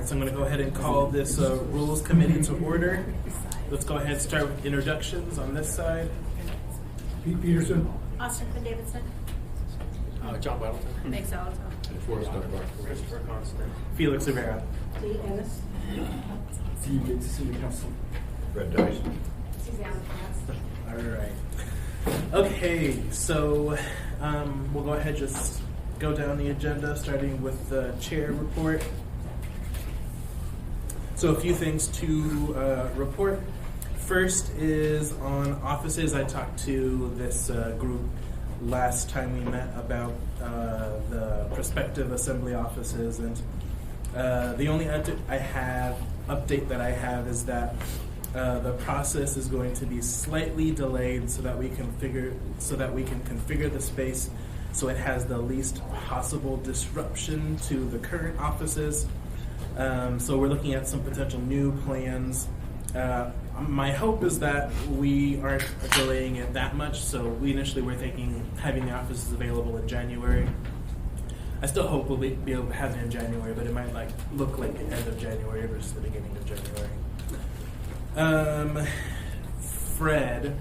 so I'm going to go ahead and call this Rules Committee to order. Let's go ahead and start with introductions on this side. Pete Peterson. Austin Quinn Davidson. John Weddleton. Meg Salazar. Christopher Constant. Felix Rivera. Lee Ennis. Steve Gates, City Council. Red Dyson. Suzanne Cass. All right. Okay, so we'll go ahead and just go down the agenda, starting with the chair report. So a few things to report. First is on offices. I talked to this group last time we met about the prospective assembly offices, and the only update that I have is that the process is going to be slightly delayed so that we can configure the space so it has the least possible disruption to the current offices. So we're looking at some potential new plans. My hope is that we aren't delaying it that much. So we initially were thinking having the offices available in January. I still hope we'll be able to have it in January, but it might look like the end of January versus the beginning of January. Fred.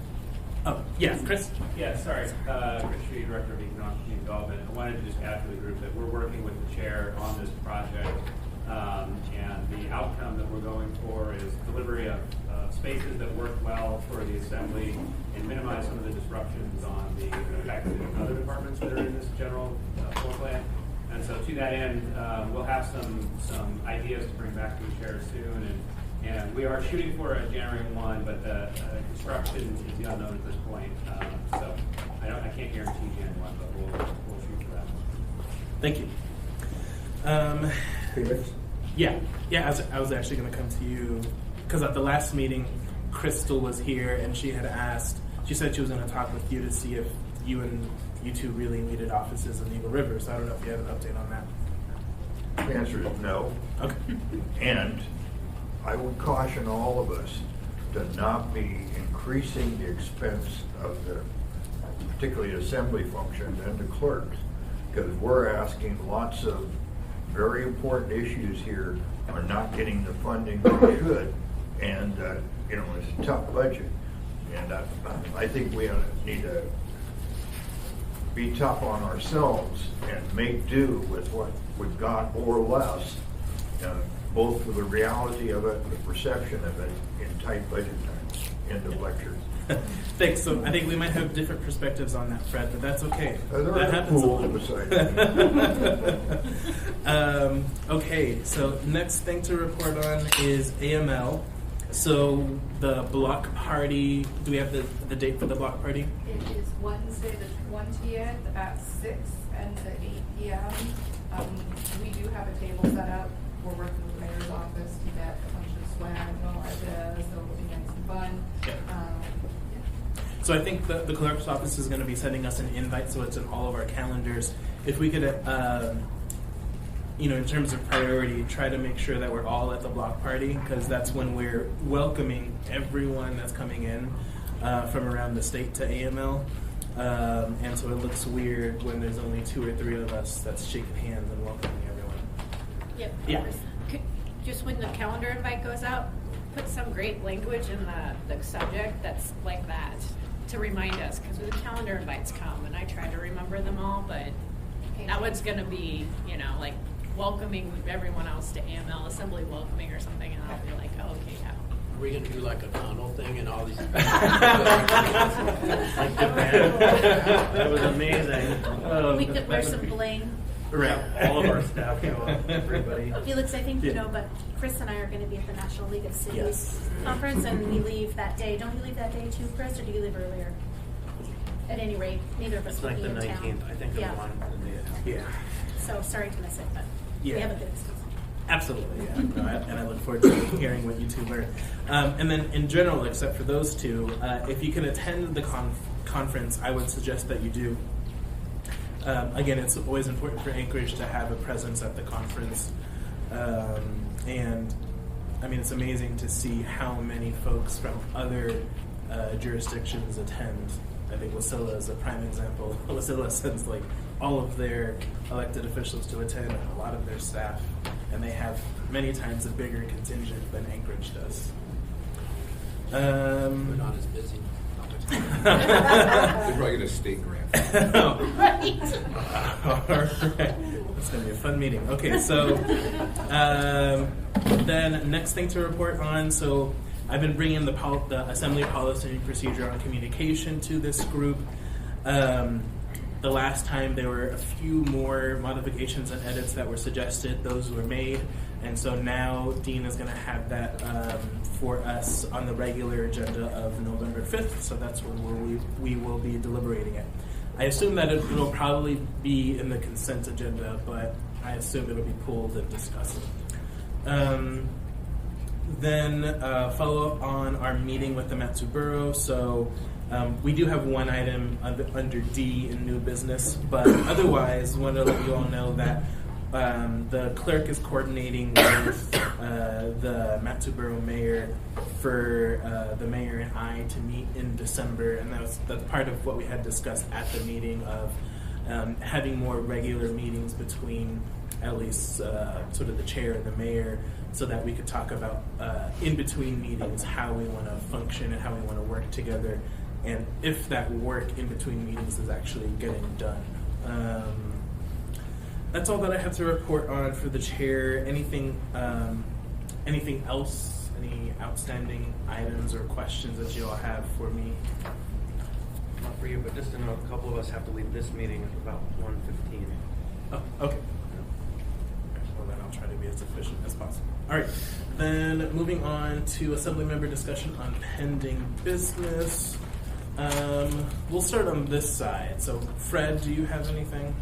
Oh, yeah, Chris? Yeah, sorry. Chris Street, Director of Economic Community Development. I wanted to just add to the group that we're working with the chair on this project, and the outcome that we're going for is delivery of spaces that work well for the assembly and minimize some of the disruptions on the faculty and other departments that are in this general floor plan. And so to that end, we'll have some ideas to bring back to the chair soon. And we are shooting for a January 1, but the construction is the unknown at this point. So I can't guarantee January 1, but we'll shoot for that. Thank you. Felix. Yeah. I was actually going to come to you because at the last meeting, Crystal was here and she had asked. She said she was going to talk with you to see if you two really needed offices in Eagle River. So I don't know if you have an update on that. The answer is no. Okay. And I would caution all of us to not be increasing the expense of the, particularly assembly function and the clerks, because we're asking lots of very important issues here are not getting the funding they should, and it's a tough budget, and I think we need to be tough on ourselves and make do with what we've got or less. Both for the reality of it and the perception of it in tight budget times. End of lecture. Thanks. So I think we might have different perspectives on that, Fred, but that's okay. That happens a little beside. Okay, so next thing to report on is AML. So the block party, do we have the date for the block party? It is Wednesday the 20th at 6 and to 8 p.m. We do have a table set up. We're working with the mayor's office to get a bunch of swag and all ideas, so it'll be nice and fun. Yeah. So I think the clerk's office is going to be sending us an invite, so it's in all of our calendars. If we could, in terms of priority, try to make sure that we're all at the block party, because that's when we're welcoming everyone that's coming in from around the state to AML. And so it looks weird when there's only 2 or 3 of us that's shaking hands and welcoming everyone. Yep. Yeah. Just when the calendar invite goes out, put some great language in the subject that's like that to remind us, because the calendar invites come and I try to remember them all, but that one's going to be, like welcoming everyone else to AML, assembly welcoming or something, and I'll be like, oh, okay, yeah. Are we going to do like a tunnel thing and all these? Like that was amazing. We could wear some bling. Right. All of our staff go up, everybody. Felix, I think you know, but Chris and I are going to be at the National League of Cities conference, and we leave that day. Don't you leave that day too, Chris, or do you leave earlier? At any rate, neither of us It's will like be the in 19th, town. I think, Yeah. of one the day. Yeah. So sorry to miss it, but we have a good excuse. Absolutely, yeah. No, and I look forward to hearing what you two learn. And then in general, except for those two, if you can attend the conference, I would suggest that you do. Again, it's always important for Anchorage to have a presence at the conference. And I mean, it's amazing to see how many folks from other jurisdictions attend. I think Wasilla is a prime example. Wasilla sends all of their elected officials to attend, and a lot of their staff and they have many times a bigger contingent than Anchorage does. We're not as busy. They're probably get a state grant. All right. It's going to be a fun meeting. Okay, so then next thing to report on. So I've been bringing the Assembly Policy and Procedure on Communication to this group. The last time there were a few more modifications and edits that were suggested. Those were made. And so now Dean is going to have that for us on the regular agenda of November 5th. So that's when we will be deliberating it. I assume that it will probably be in the consent agenda, but I assume it'll be pulled and discussed. Then follow up on our meeting with the Matsu Borough. So we do have one item under D in new business, but otherwise, I want to let you all know that the clerk is coordinating with the Matsu Borough mayor for the mayor and I to meet in December, and that's part of what we had discussed at the meeting of having more regular meetings between at least sort of the chair and the mayor, so that we could talk about in between meetings how we want to function and how we want to work together, and if that work in between meetings is actually getting done. That's all that I have to report on for the chair. Anything else? Any outstanding items or questions that you all have for me? Not for you, but just to know, a couple of us have to leave this meeting at about 1:15. Oh, okay. Well, then I'll try to be as efficient as possible. All right. Then moving on to Assembly Member discussion on pending business. We'll start on this side. So, Fred, do you have anything?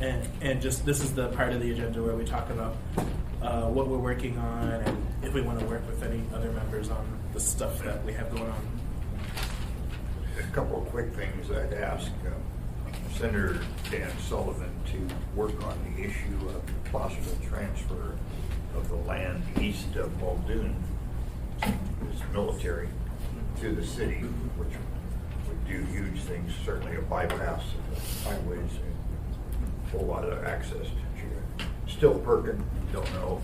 And just this is the part of the agenda where we talk about what we're working on and if we want to work with any other members on the stuff that we have going on. A couple of quick things I'd ask Senator Dan Sullivan to work on the issue of the possible transfer of the land east of Muldoon, it's military, to the city, which would do huge things, certainly a bypass of the highways, a whole lot of access to still Perkin, don't know,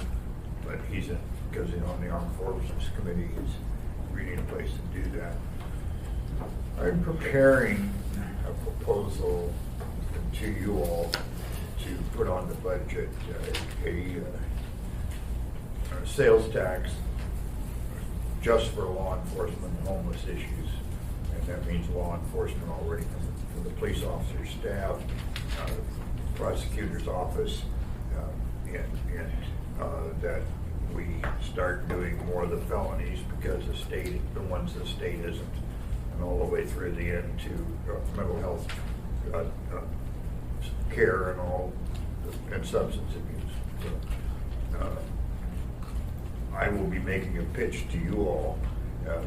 but he's because he's on the Armed Forces Committee, we need a place to do that. I'm preparing a proposal to you all to put on the budget a sales tax just for law enforcement and homeless issues. And that means law enforcement already from the police officer's staff, prosecutor's office, and that we start doing more of the felonies because the ones the state isn't, and all the way through the end to mental health care and all, and substance abuse. So, I will be making a pitch to you all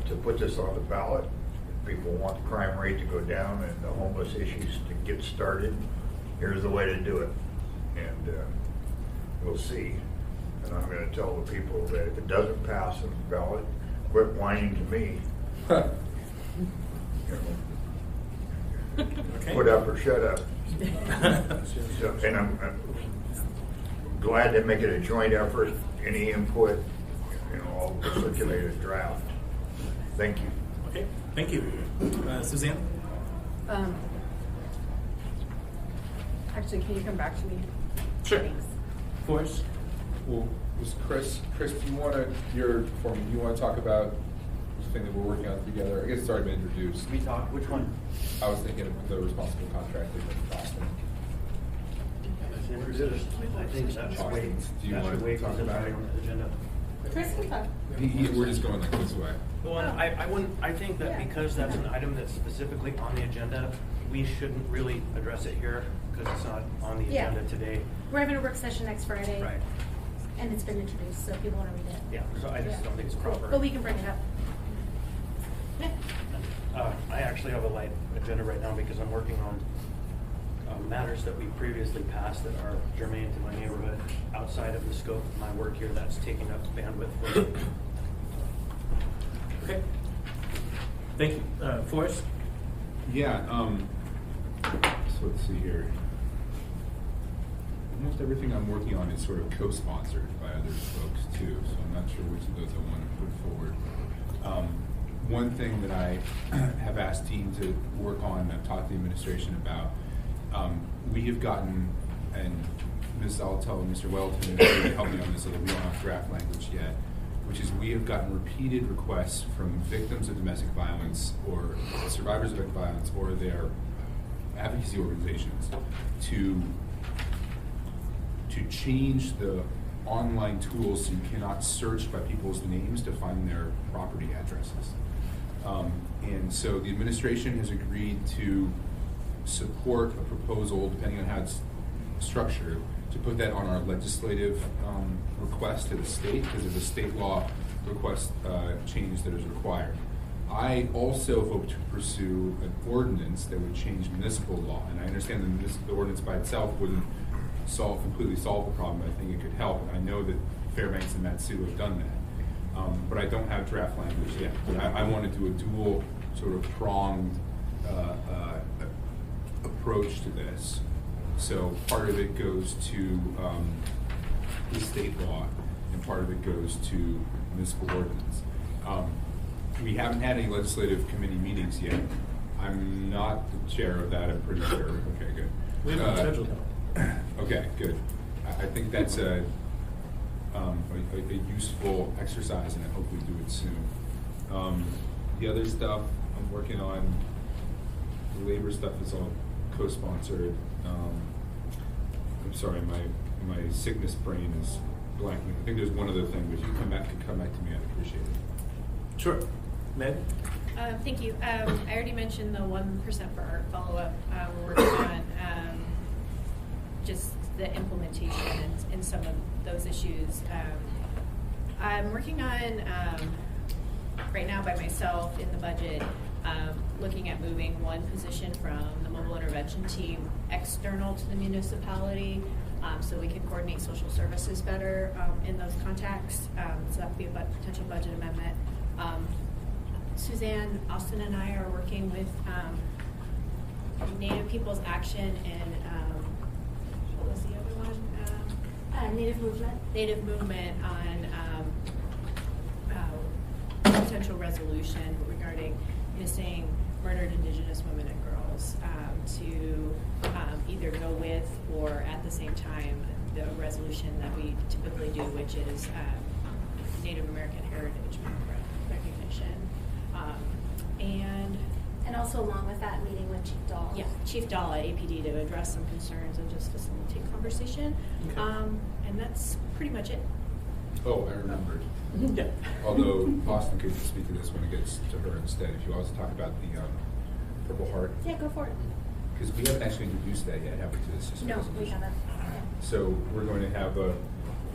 to put this on the ballot. If people want the crime rate to go down and the homeless issues to get started, here's the way to do it. And we'll see. And I'm going to tell the people that if it doesn't pass on the ballot, quit whining to me. You know, Okay. put up or shut up. So, and I'm glad to make it a joint effort. Any input, I'll circulate a draft. Thank you. Okay, thank you. Suzanne? Actually, can you come back to me? Sure. Thanks. Forrest? Well, was Chris, do you want to talk about the thing that we're working on together? I guess it's already been introduced. We talked, which one? I was thinking of the responsible contractor in Boston. I think that's Boston. way, Do you that's want way to talk about it? on the agenda. Chris can talk. We're just going like this way. Well, I think that because that's an item that's specifically on the agenda, we shouldn't really address it here because it's not on the Yeah. agenda today. We're having a work session next Friday. Right. And it's been introduced, so if people want to read it. Yeah, so I just don't think it's proper. But we can bring it up. Yeah. I actually have a light agenda right now because I'm working on matters that we previously passed that are germane to my neighborhood outside of the scope of my work here that's taking up bandwidth for me. Okay. Thank you. Forrest? Yeah, so let's see here. almost everything I'm working on is sort of co-sponsored by other folks too, so I'm not sure which of those I want to put forward. One thing that I have asked team to work on, I've talked to the administration about, we have gotten, and I'll tell Mr. Welton to help me on this, so that we don't have draft language yet, which is we have gotten repeated requests from victims of domestic violence or survivors of domestic violence or their advocacy organizations to change the online tools so you cannot search by people's names to find their property addresses. And so the administration has agreed to support a proposal, depending on how it's structured, to put that on our legislative request to the state, because there's a state law request change that is required. I also hope to pursue an ordinance that would change municipal law, and I understand that the ordinance by itself wouldn't completely solve the problem, but I think it could help. And I know that Fairbanks and Matsu have done that, but I don't have draft language yet. But I want to do a dual sort of pronged approach to this. So part of it goes to the state law, and part of it goes to municipal ordinance. We haven't had any legislative committee meetings yet. I'm not the chair of that, I'm pretty sure. Okay, good. We haven't scheduled them. Okay, good. I think that's a useful exercise, and I hope we do it soon. The other stuff I'm working on, the labor stuff is all co-sponsored. I'm sorry, my sickness brain is blanking. I think there's one other thing, but if you could come back to me, I'd appreciate it. Sure. Meg? Thank you. I already mentioned the 1% for art follow-up. We're working on just the implementation and some of those issues. I'm working on, right now by myself in the budget, looking at moving one position from the mobile intervention team external to the municipality, so we can coordinate social services better in those contacts. So that would be a potential budget amendment. Suzanne, Austin, and I are working with Native People's Action and what was the other one? Native Movement. Native Movement on potential resolution regarding missing murdered Indigenous women and girls to either go with or at the same time the resolution that we typically do, which is Native American Heritage Month recognition. And also along with that, meeting with Chief Dahl. Yeah, Chief Dahl at APD to address some concerns and just facilitate conversation. Okay. And that's pretty much it. Oh, I remembered. Yeah. Although Austin could speak to this when it gets to her instead. If you want to talk about the Purple Heart. Yeah, go for it. Because we haven't actually introduced that yet, have we, to this? Just No, we resolution. haven't. So we're going to have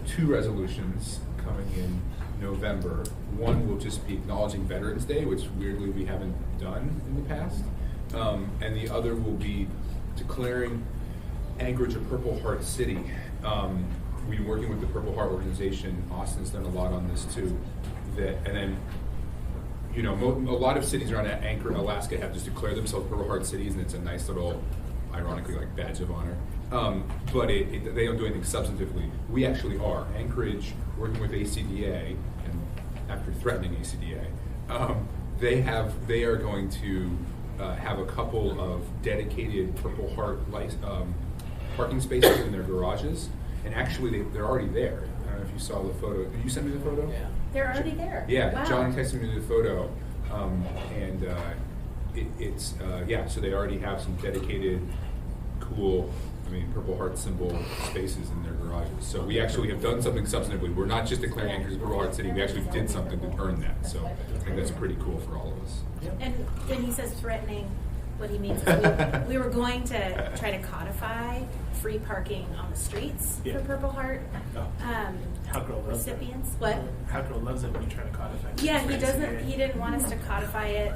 2 resolutions coming in November. One will just be acknowledging Veterans Day, which weirdly we haven't done in the past. And the other will be declaring Anchorage a Purple Heart City. We've been working with the Purple Heart organization. Austin's done a lot on this too. And then, you know, a lot of cities around Anchorage, Alaska, have just declared themselves Purple Heart cities, and it's a nice little, ironically, like badge of honor. But they don't do anything substantively. We actually are. Anchorage, working with ACDA, and after threatening ACDA, they are going to have a couple of dedicated Purple Heart parking spaces in their garages. And actually, they're already there. I don't know if you saw the photo. Did you send me the photo? Yeah. They're already there. Yeah, Wow. John texted me the photo, and it's so they already have some dedicated, cool, Purple Heart symbol spaces in their garages. So we actually have done something substantively. We're not just declaring Anchorage a Purple Heart City. We actually did something to earn that. So I think that's pretty cool for all of us. And when he says threatening, what he means is we were going to try to codify free parking on the streets Yeah. for Purple Heart Oh. Howgirl loves recipients. it. What? Howgirl loves it when you try to codify. Yeah, he Friends, doesn't. yeah. He didn't want us to codify it,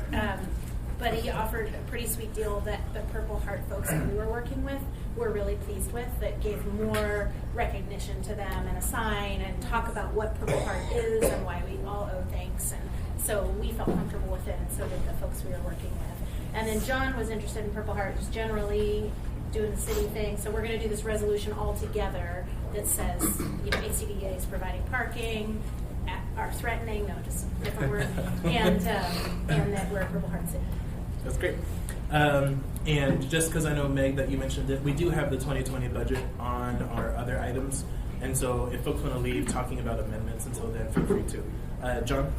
but he offered a pretty sweet deal that the Purple Heart folks that we were working with were really pleased with. That gave more recognition to them and a sign and talk about what Purple Heart is and why we all owe thanks. And so we felt comfortable with it, and so did the folks we were working with. And then John was interested in Purple Heart just generally doing the city thing. So we're going to do this resolution all together that says, ACDA is providing parking, are threatening, no, just a different word, and that we're a Purple Heart City. That's great. And just because I know, Meg, that you mentioned it, we do have the 2020 budget on our other items. And so if folks want to leave talking about amendments until then, feel free to. John?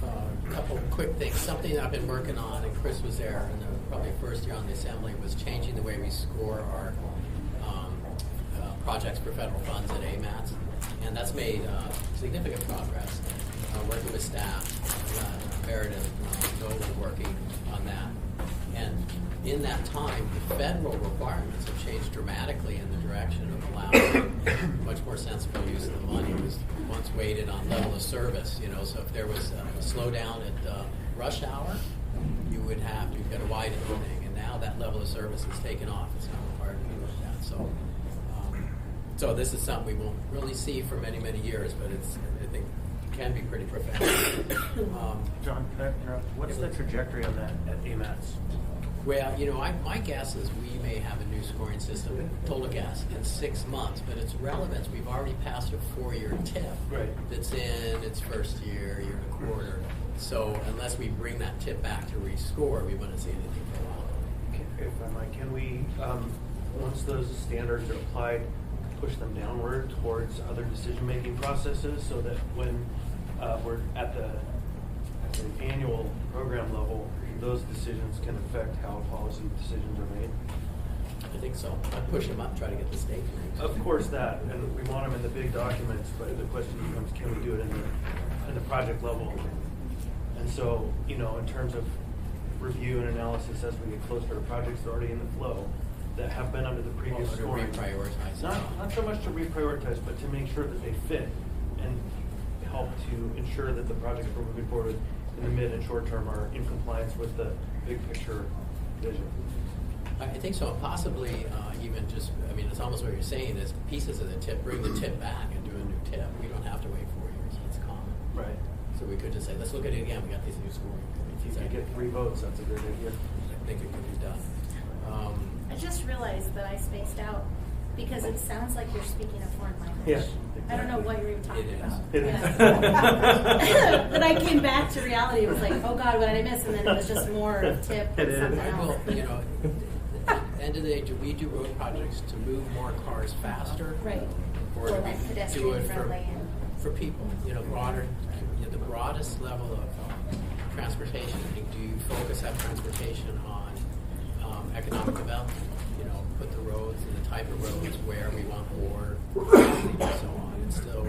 A couple quick things. Something that I've been working on, and Chris was there, and probably first year on the assembly, was changing the way we score our projects for federal funds at AMATs. And that's made significant progress. Working with staff, Barrett and Nolan working on that. And in that time, the federal requirements have changed dramatically in the direction of allowing much more sensible use of the money. It was once weighted on level of service, so if there was a slowdown at rush hour, you've got a wide opening, and now that level of service is taken off. It's not required to be looked at. So this is something we won't really see for many, many years, but I think can be pretty profound. John, can I interrupt? What's the trajectory on that at AMATs? Well, my guess is we may have a new scoring system, total guess, in 6 months, but its relevance, we've already passed a 4-year TIP that's in its first year and a quarter. So unless we bring that TIP back to rescore, we wouldn't see anything for a while. If I might, can we, once those standards are applied, push them downward towards other decision-making processes so that when we're at the annual program level, those decisions can affect how policy decisions are made? I think so. I'd push them up, try to get the state to. Of course that, and we want them in the big documents, but the question becomes, can we do it in the project level? And so, in terms of review and analysis as we get closer to projects that are already in the flow, that have been under the previous scoring. Reprioritize. Not so much to reprioritize, but to make sure that they fit and help to ensure that the projects we're moving forward with in the mid and short term are in compliance with the big picture vision. I think so. Possibly even just, it's almost what you're saying is pieces of the TIP, bring the TIP back and do a new TIP. We don't have to wait 4 years. It's common. Right. So we could just say, let's look at it again. We got these new scoring. If you could get 3 votes, that's a great idea. I think it could be done. I just realized that I spaced out because it sounds like you're speaking a foreign language. Yeah. I don't know what you're even talking about. It is. But I came back to reality. It was like, oh God, what did I miss? And then it was just more tip and something else. Well, at the end of the day, do we do road projects to move more cars faster? Right. Or Or do like we do pedestrian it friendly. for people? Broader, the broadest level of transportation. I think, do you have transportation on economic development? Put the roads and the type of roads where we want more and so on. And still,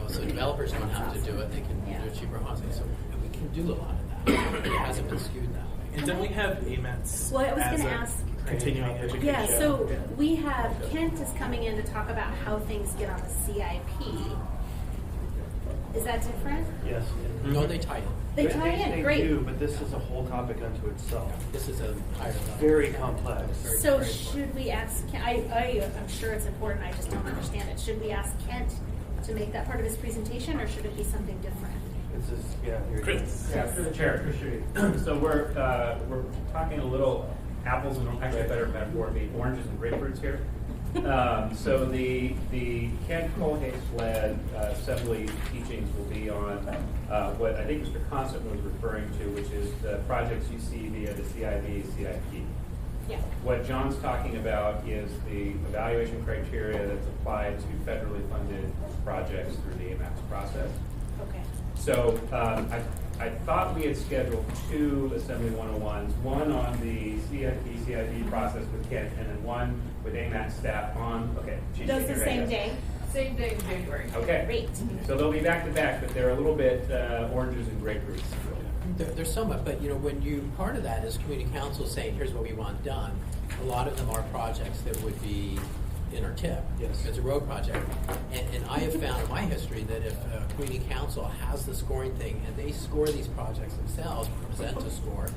so developers don't have to do it. They can do cheaper housing. So we can do a lot of that. It hasn't been skewed that way. And don't we have AMATs Well, I was as going to a ask. continuing education? Yeah, so we have, Kent is coming in to talk about how things get on the CIP. Is that different? Yes. No, they tie in. They tie in, They great. do, but this is a whole topic unto itself. This is a higher level. Very complex. So should we ask, I'm sure it's important, I just don't understand it. Should we ask Kent to make that part of his presentation, or should it be something different? This is, here you go. Chris. Yeah, through the chair, Chris Schutte. So we're talking a little apples and actually a better metaphor would be oranges and grapefruits here. So the Kent Colhase-led assembly teachings will be on what I think Mr. Constant was referring to, which is the projects you see via the CIP. Yeah. What John's talking about is the evaluation criteria that's applied to federally funded projects through the AMAX process. Okay. So I thought we had scheduled 2 Assembly 101s, one on the CIP process with Kent, and then one with AMAX staff on, Those the same day? Same day in January. Okay. Great. So they'll be back to back, but they're a little bit oranges and grapefruits. There's somewhat, but when part of that is community council saying, here's what we want done, a lot of them are projects that would be in our TIP. Yes. It's a road project. And I have found in my history that if a community council has the scoring thing and they score these projects themselves, present a score,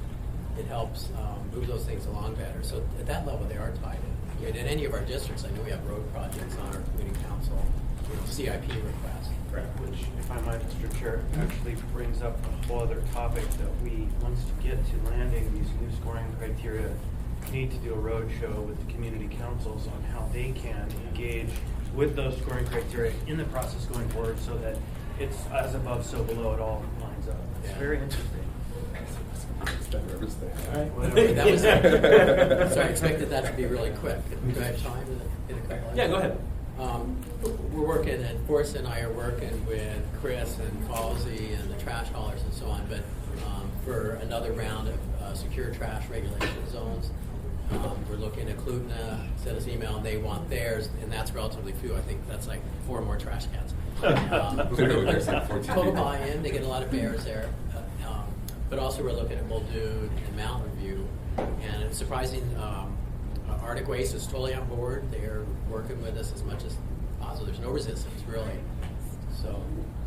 it helps move those things along better. So at that level, they are tied in. And in any of our districts, I know we have road projects on our community council CIP request. Correct. Which, if I might, Mr. Chair, actually brings up a whole other topic that we, once you get to landing these new scoring criteria, need to do a road show with the community councils on how they can engage with those scoring criteria in the process going forward, so that it's as above, so below, it all lines up. It's very interesting. That was, so I expected that to be really quick. Do I have time to hit a couple? Yeah, go ahead. We're working, and Forrest and I are working with Chris and Falsey and the trash haulers and so on, but for another round of secure trash regulation zones. We're looking at Klutna, sent us email, and they want theirs, and that's relatively few. I think that's like 4 more trash cans. There's like 14 Total people. buy-in, they get a lot of bears there. But also we're looking at Muldoon and Mountain View, and it's surprising, Arctic Waste is totally on board. They're working with us as much as possible. There's no resistance, really. So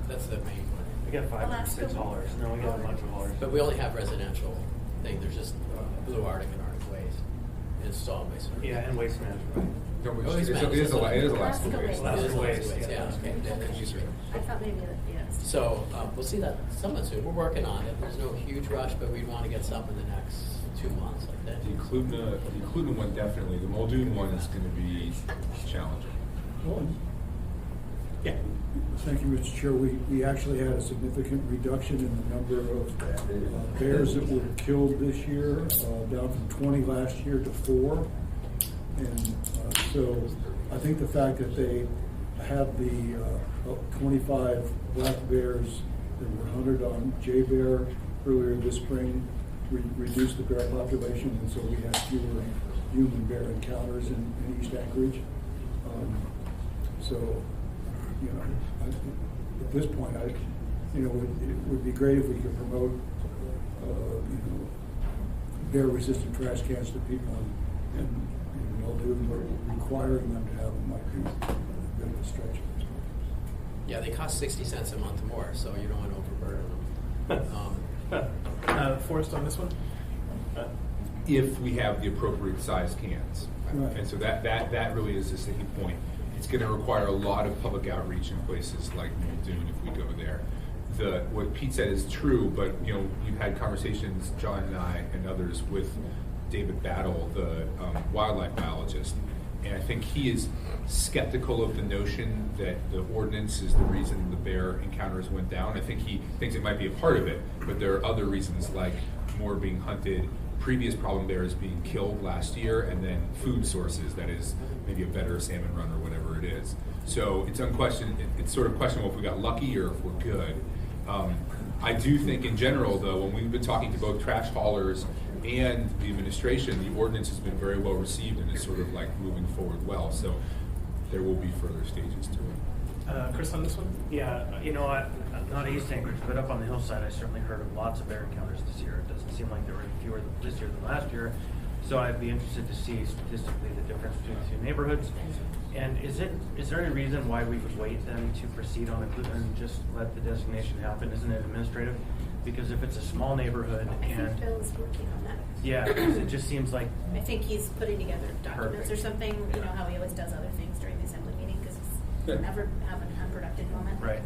that's the main one. We got 5 or 6 haulers. No, we got a bunch of haulers. But we only have residential thing. There's just Blue Arctic and Arctic Waste. And it's solid waste. Yeah, and waste management. No, but Oh, it is Alaska Waste. Alaska Waste. Yeah, okay. That's usually. I thought maybe that, yes. So we'll see that somewhat soon. We're working on it. There's no huge rush, but we want to get some in the next 2 months, like that. The Klutna one definitely. The Muldoon one is going to be challenging. Yeah. Thank you, Mr. Chair. We actually had a significant reduction in the number of bears that were killed this year, down from 20 last year to 4. And so I think the fact that they have the 25 black bears that were hunted on J-Bear earlier this spring reduced the bear population, and so we had fewer human bear encounters in East Anchorage. So, you know, at this point, it would be great if we could promote, bear-resistant trash cans to people, and Muldoon, but requiring them to have them might be a bit of a stretch. Yeah, they cost 60 cents a month more, so you don't want to overburden them. Forrest on this one? If we have the appropriate size cans. Right. And so that really is the sticking point. It's going to require a lot of public outreach in places like Muldoon if we go there. What Pete said is true, but you've had conversations, John and I and others, with David Battle, the wildlife biologist, and I think he is skeptical of the notion that the ordinance is the reason the bear encounters went down. I think he thinks it might be a part of it, but there are other reasons like more being hunted, previous problem bears being killed last year, and then food sources, that is maybe a better salmon run or whatever it is. So it's it's sort of questionable if we got lucky or if we're good. I do think in general, though, when we've been talking to both trash haulers and the administration, the ordinance has been very well received and is sort of like moving forward well. So there will be further stages to it. Chris on this one? Yeah, not East Anchorage, but up on the hillside, I certainly heard of lots of bear encounters this year. It doesn't seem like there were any fewer this year than last year. So I'd be interested to see statistically the difference between the 2 neighborhoods. And is there any reason why we would wait then to proceed on the Klutna and just let the designation happen? Isn't it administrative? Because if it's a small neighborhood I think and Bill is working on that. yeah, 'cause it just seems like I think he's putting together documents Perfect. or something, you know how he always does other things during the assembly meeting, because he's never have an unproductive moment. right.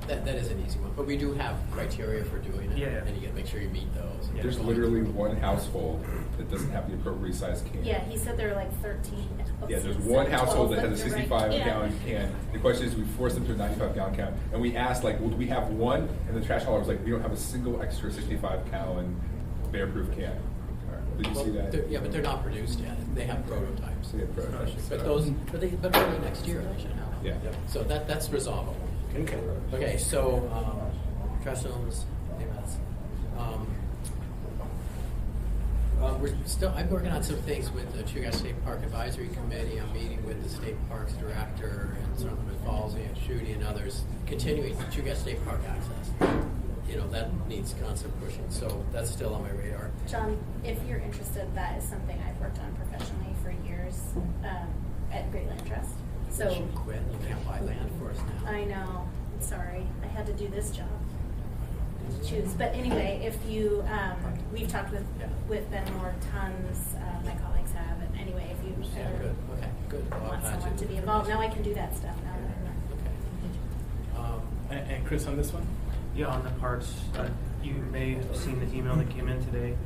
That is an easy one, but we do have criteria for doing it, Yeah. and you got to make sure you meet those. Yeah. There's literally one household that doesn't have the appropriate size can. Yeah, he said there were like 13. Yeah, there's one household that has a 12, 65 yeah. gallon can. The question is, we forced them to a 95 gallon can, and we asked, like, well, do we have one? And the trash hauler was like, we don't have a single extra 65 gallon bear-proof can. Did you see that? Yeah, but they're not produced yet. They have prototypes. They have prototypes. But early next year they should have. Yeah. So that's resolvable. Okay. Okay, so trash zones, I'm working on some things with the Chugach State Park Advisory Committee. I'm meeting with the State Parks Director and certainly with Falsey and Shooty and others, continuing Chugach State Park access. That needs constant pushing, so that's still on my radar. John, if you're interested, that is something I've worked on professionally for years at Great Land Trust. So You quit, you can't buy land for us now. I know. I'm sorry. I had to do this job. Choose. But anyway, if you, we've talked with Ben Moore tons. My colleagues have, and anyway, if you Yeah, good, okay, good. want someone to be involved, now I can do that stuff. Now that I'm Okay. And Chris on this one? Yeah, on the parks, you may have seen the email that came in today.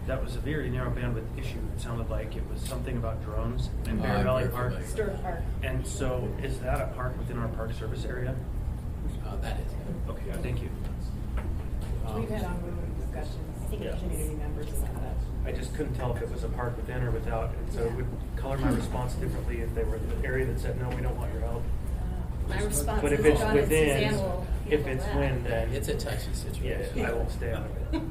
that was a very narrow bandwidth issue. It sounded like it was something about drones in Bear I'm Valley very Park. familiar. Stern Park. And so, is that a park within our park service area? That is. Okay, thank you. We've had ongoing discussions, with community members about it. I just couldn't tell if it was a park within or without, and so it would color my response differently if they were in the area that said, no, we don't want your help. My response But is if it's John and within, Suzanne will if handle it's that. when, then. It's a touchy Yeah, situation. I won't stay out of it.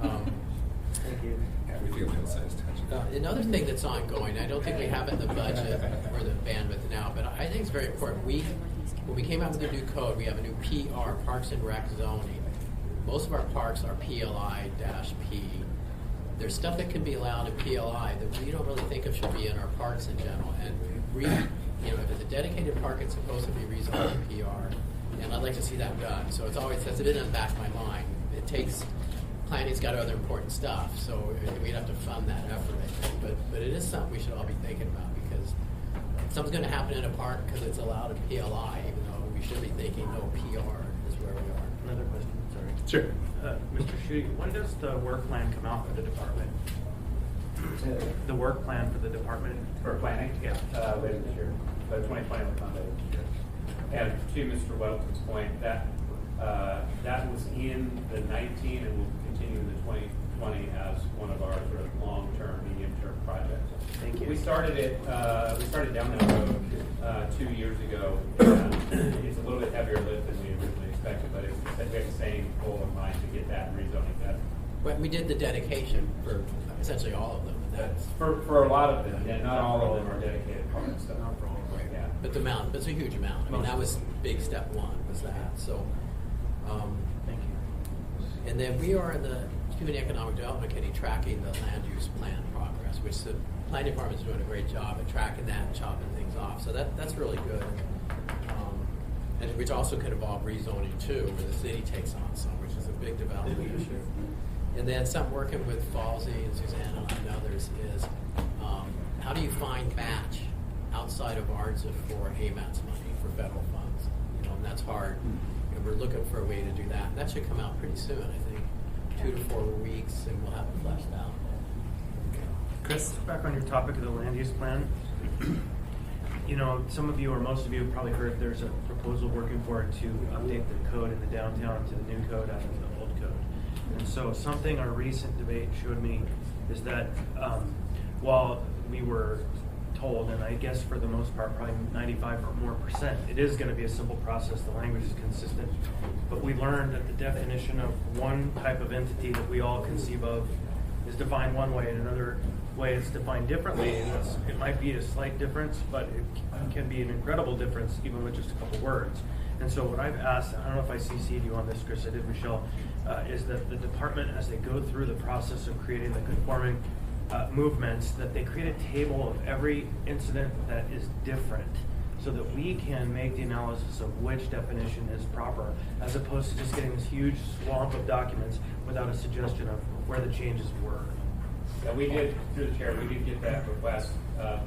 Thank you. Everything on the outside is touchy. Another thing that's ongoing, I don't think we have it in the budget or the bandwidth now, but I think it's very important. When we came out with the new code, we have a new PR, Parks and Rec zoning. Most of our parks are PLI-P. There's stuff that can be allowed in PLI that we don't really think of should be in our parks in general. And if it's a dedicated park, it's supposed to be rezoned to PR. And I'd like to see that done. So it's always, that's been in the back of my mind. It takes, planning's got other important stuff, so we'd have to fund that effort, I think. But it is something we should all be thinking about, because something's going to happen in a park because it's allowed in PLI, even though we should be thinking, no, PR is where we are. Another question, sorry. Sure. Mr. Schutte, when does the work plan come out for the department? The work plan for the department? For planning? Yeah. Later this year, 2020 will come later this year. And to Mr. Weddleton's point, that was in the 19 and will continue in the 2020 as one of our sort of long-term, medium-term projects. Thank you. We started down that road 2 years ago. And it's a little bit heavier lift than we originally expected, but we have the same goal in mind to get that rezoning done. But we did the dedication for essentially all of them. And that's For a lot of them, yeah, not all of them are dedicated parks. So. Not for all of them. Yeah. But the amount, it's a huge amount. I mean, that was big step one, was that. So, Thank you. and then we are in the Community Economic Development Committee tracking the land use plan progress, which the planning department is doing a great job at tracking that and chopping things off. So that's really good. And which also could involve rezoning too, where the city takes on some, which is a big development issue. And then some working with Falsey and Susanna and others is how do you find match outside of ARDSA for AMATS money for federal funds? And that's hard. And we're looking for a way to do that. And that should come out pretty soon, I think, 2 to 4 weeks, and we'll have it fleshed out. Chris? Back on your topic of the land use plan, some of you or most of you have probably heard there's a proposal working for it to update the code in the downtown to the new code out of the old code. And so something our recent debate showed me is that while we were told, and I guess for the most part, probably 95% or more, it is going to be a simple process, the language is consistent, but we learned that the definition of one type of entity that we all conceive of is defined one way, and another way it's defined differently, and it might be a slight difference, but it can be an incredible difference even with just a couple words. And so what I've asked, I don't know if I CC'd you on this, Chris, I did, Michelle, is that the department, as they go through the process of creating the conforming movements, that they create a table of every incident that is different, so that we can make the analysis of which definition is proper, as opposed to just getting this huge swamp of documents without a suggestion of where the changes were. Yeah, we did, through the chair, we did get that request.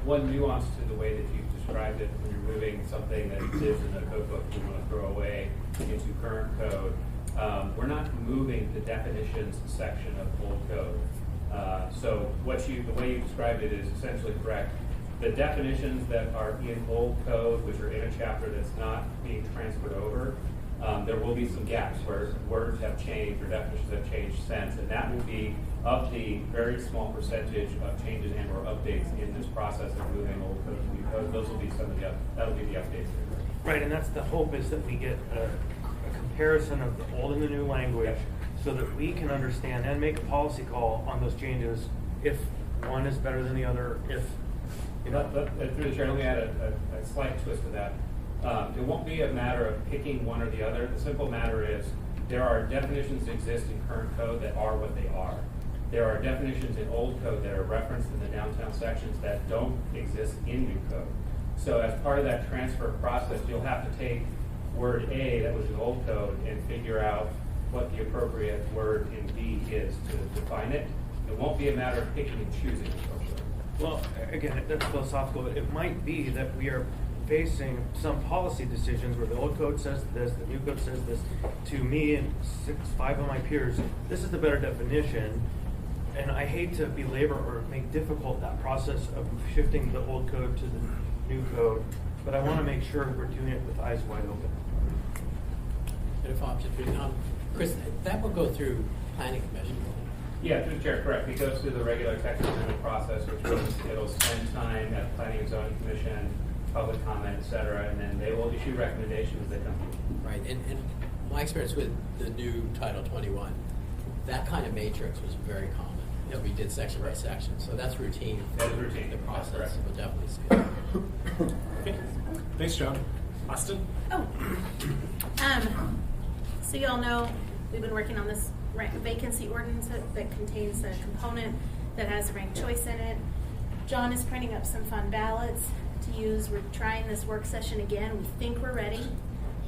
One nuance to the way that you described it, when you're moving something that lives in the code book you want to throw away into current code, we're not moving the definitions section of old code. So the way you described it is essentially correct. The definitions that are in old code, which are in a chapter that's not being transferred over, there will be some gaps where words have changed or definitions have changed since, and that will be of the very small percentage of changes and or updates in this process of moving old code to new code. Those will be that'll be the updates. Right, and that's the hope, is that we get a comparison of the old and the new language, so that we can understand and make a policy call on those changes if one is better than the other, if Through the chair, let me add a slight twist to that. It won't be a matter of picking one or the other. The simple matter is there are definitions that exist in current code that are what they are. There are definitions in old code that are referenced in the downtown sections that don't exist in new code. So as part of that transfer process, you'll have to take word A that was in old code and figure out what the appropriate word in B is to define it. It won't be a matter of picking and choosing. well, again, that's philosophical, but it might be that we are facing some policy decisions where the old code says this, the new code says this. To me and 5 of my peers, this is the better definition, and I hate to belabor or make difficult that process of shifting the old code to the new code, but I want to make sure we're doing it with eyes wide open. Bit of option for you. Chris, that will go through planning commission. Yeah, through the chair, correct. It goes through the regular text amendment process, which means it'll spend time at the Planning and Zoning Commission, public comment, et cetera, and then they will issue recommendations that come through. Right, and my experience with the new Title 21, that kind of matrix was very common. As we did section by section, so that's routine. That is routine. The That's process correct. will definitely speed. Okay. Thanks, John. Austin? Oh. So you all know, we've been working on this vacancy ordinance that contains a component that has ranked choice in it. John is printing up some fun ballots to use. We're trying this work session again. We think we're ready.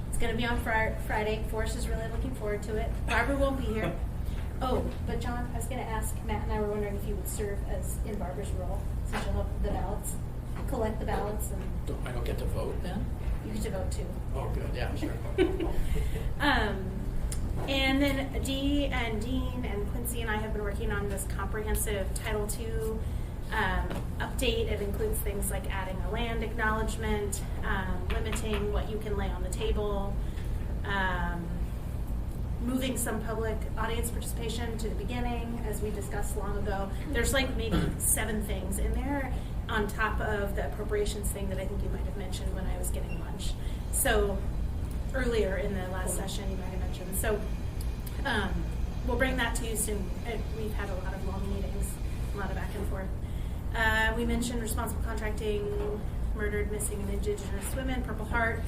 It's going to be on Friday. Forrest is really looking forward to it. Barbara won't be here. Oh, but John, I was going to ask, Matt and I were wondering if you would serve as in Barbara's role, since you'll have the ballots, collect the ballots, and I don't get to vote then? you get to vote too. Oh, good, yeah, sure. And then Dee and Dean and Quincy and I have been working on this comprehensive Title II update. It includes things like adding a land acknowledgement, limiting what you can lay on the table, moving some public audience participation to the beginning, as we discussed long ago. There's like maybe 7 things in there on top of the appropriations thing that I think you might have mentioned when I was getting lunch. So earlier in the last session, you might have mentioned. So we'll bring that to you soon. We've had a lot of long meetings, a lot of back and forth. We mentioned responsible contracting, murdered, missing, and indigenous women, Purple Heart.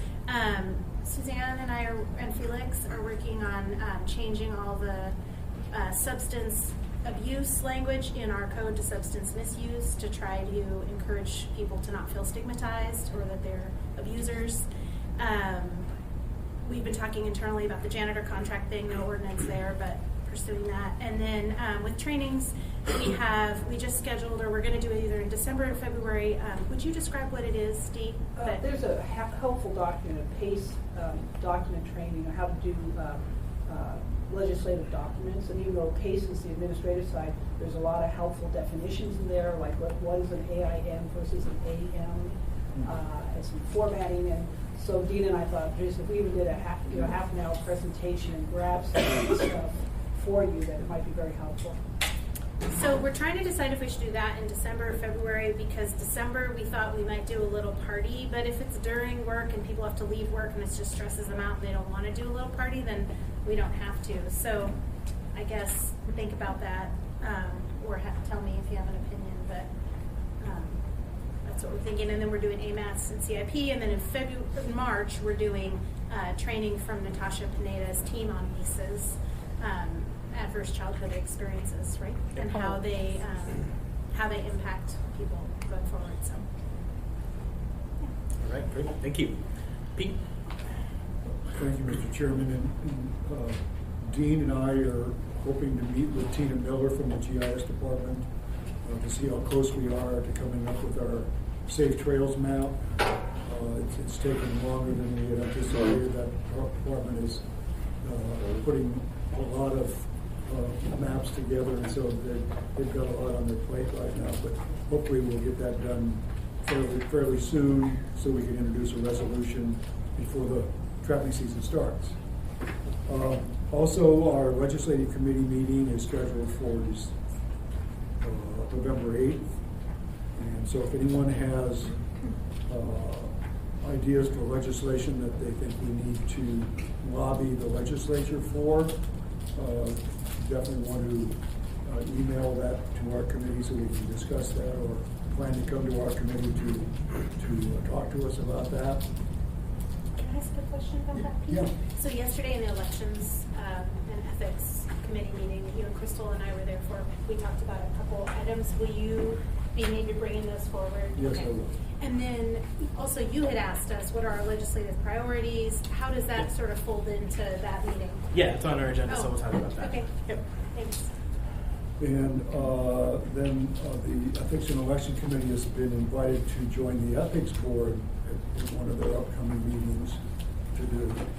Suzanne and I and Felix are working on changing all the substance abuse language in our code to substance misuse to try to encourage people to not feel stigmatized or that they're abusers. We've been talking internally about the janitor contract thing, no ordinance there, but pursuing that. And then with trainings, we just scheduled, or we're going to do it either in December or February. Would you describe what it is, Steve? There's a helpful document, a PACE document training on how to do legislative documents. And even though PACE is the administrative side, there's a lot of helpful definitions in there, like what is an AIN versus an AM, and some formatting. And so Dean and I thought, geez, if we even did a half an hour presentation and grab some of this stuff for you, that it might be very helpful. So we're trying to decide if we should do that in December or February, because December we thought we might do a little party, but if it's during work and people have to leave work and it just stresses them out and they don't want to do a little party, then we don't have to. So I guess think about that, or tell me if you have an opinion, but that's what we're thinking. And then we're doing AMATs and CIP, and then in March we're doing training from Natasha Pineda's team on ACEs. Adverse childhood experiences, right? And how they impact people going forward. So, yeah. All right, great. Thank you. Pete? Thank you, Mr. Chairman. And Dean and I are hoping to meet with Tina Miller from the GIS department to see how close we are to coming up with our Safe Trails map. It's taken longer than we had anticipated. That department is putting a lot of maps together, and so they've got a lot on their plate right now, but hopefully we'll get that done fairly soon so we can introduce a resolution before the trapping season starts. Also, our legislative committee meeting is scheduled for November 8th, and so if anyone has ideas for legislation that they think we need to lobby the legislature for, definitely want to email that to our committee so we can discuss that, or plan to come to our committee to talk to us about that. Can I ask a question about that, Pete? Yeah. So yesterday in the elections and ethics committee meeting that you and Crystal and I were there for, we talked about a couple items. Will you be maybe bringing those forward? Yes, I will. And then also you had asked us what are our legislative priorities. How does that sort of fold into that meeting? Yeah, it's on our agenda, so we'll talk about that. Okay. Yep. Thanks. And then the Ethics and Election Committee has been invited to join the Ethics Board at one of their upcoming meetings to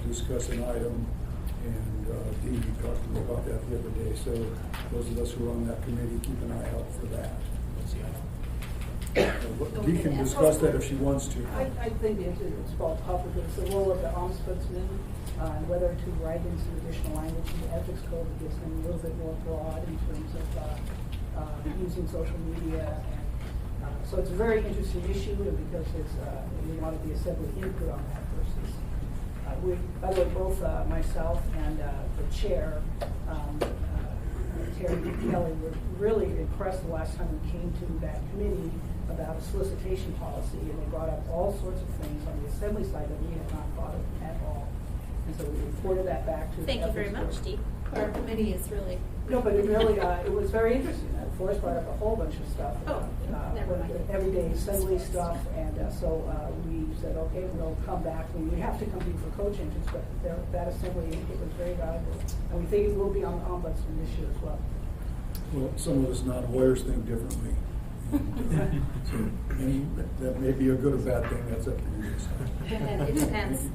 discuss an item. And Dee talked to me about that the other day, so those of us who are on that committee, keep an eye out for that. Dee can discuss that if she wants to. I think it's brought publicly, it's the role of the ombudsman, and whether to write in some additional language in the ethics code that gives them a little bit more broad in terms of using social media. And so it's a very interesting issue, and because we wanted the assembly input on that versus. By the way, both myself and the chair, Terry Kelly, were really impressed the last time we came to that committee about a solicitation policy, and they brought up all sorts of things on the assembly side that we had not thought of at all. And so we reported that back to the Thank you very ethics much, board. Dee. Our committee is really. No, but it really, it was very interesting. Forrest brought up a whole bunch of stuff. Oh, never mind. Everyday assembly stuff, and so we said, okay, we'll come back. We have to come to you for code changes, but that assembly input was very valuable. And we think it will be on the ombudsman this year as well. Well, some of us non-lawyers think differently. And that may be a good or bad thing, that's up to you. It depends.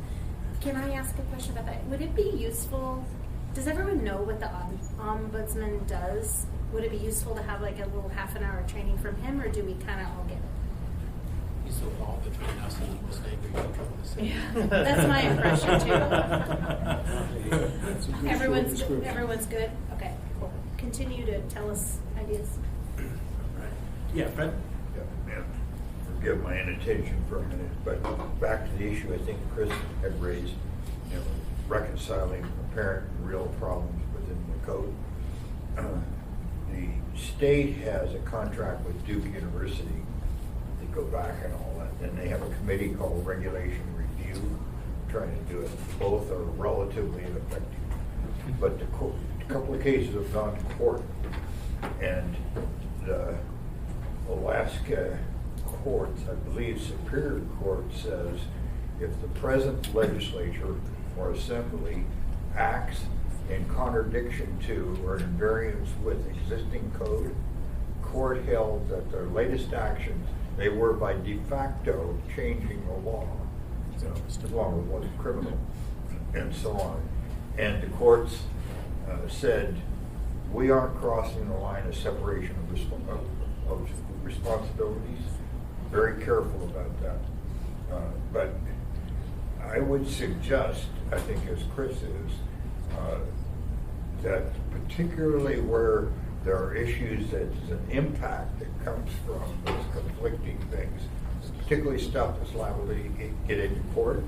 Can I ask a question about that? Would it be useful, does everyone know what the ombudsman does? Would it be useful to have like a little half an hour training from him, or do we kind of all get it? He's so involved between us and the mistake or you trouble to say. Yeah, that's my impression too. That's a good short description. Everyone's good? Okay, cool. Continue to tell us ideas. Yeah, Fred? Yeah, and forgive my inattention for a minute, but back to the issue I think Chris had raised, reconciling apparent and real problems within the code. The state has a contract with Duke University. They go back and all that, and they have a committee called Regulation Review, trying to do it. Both are relatively ineffective. But a couple of cases have gone to court, and the Alaska courts, I believe Superior Court, says if the present legislature or assembly acts in contradiction to or in variance with existing code, court held that their latest actions, they were by de facto changing the law. The law was criminal, and so on. And the courts said, we aren't crossing the line of separation of responsibilities. Very careful about that. But I would suggest, I think as Chris is, that particularly where there are issues that is an impact that comes from those conflicting things, particularly stuff that's liable to get into court,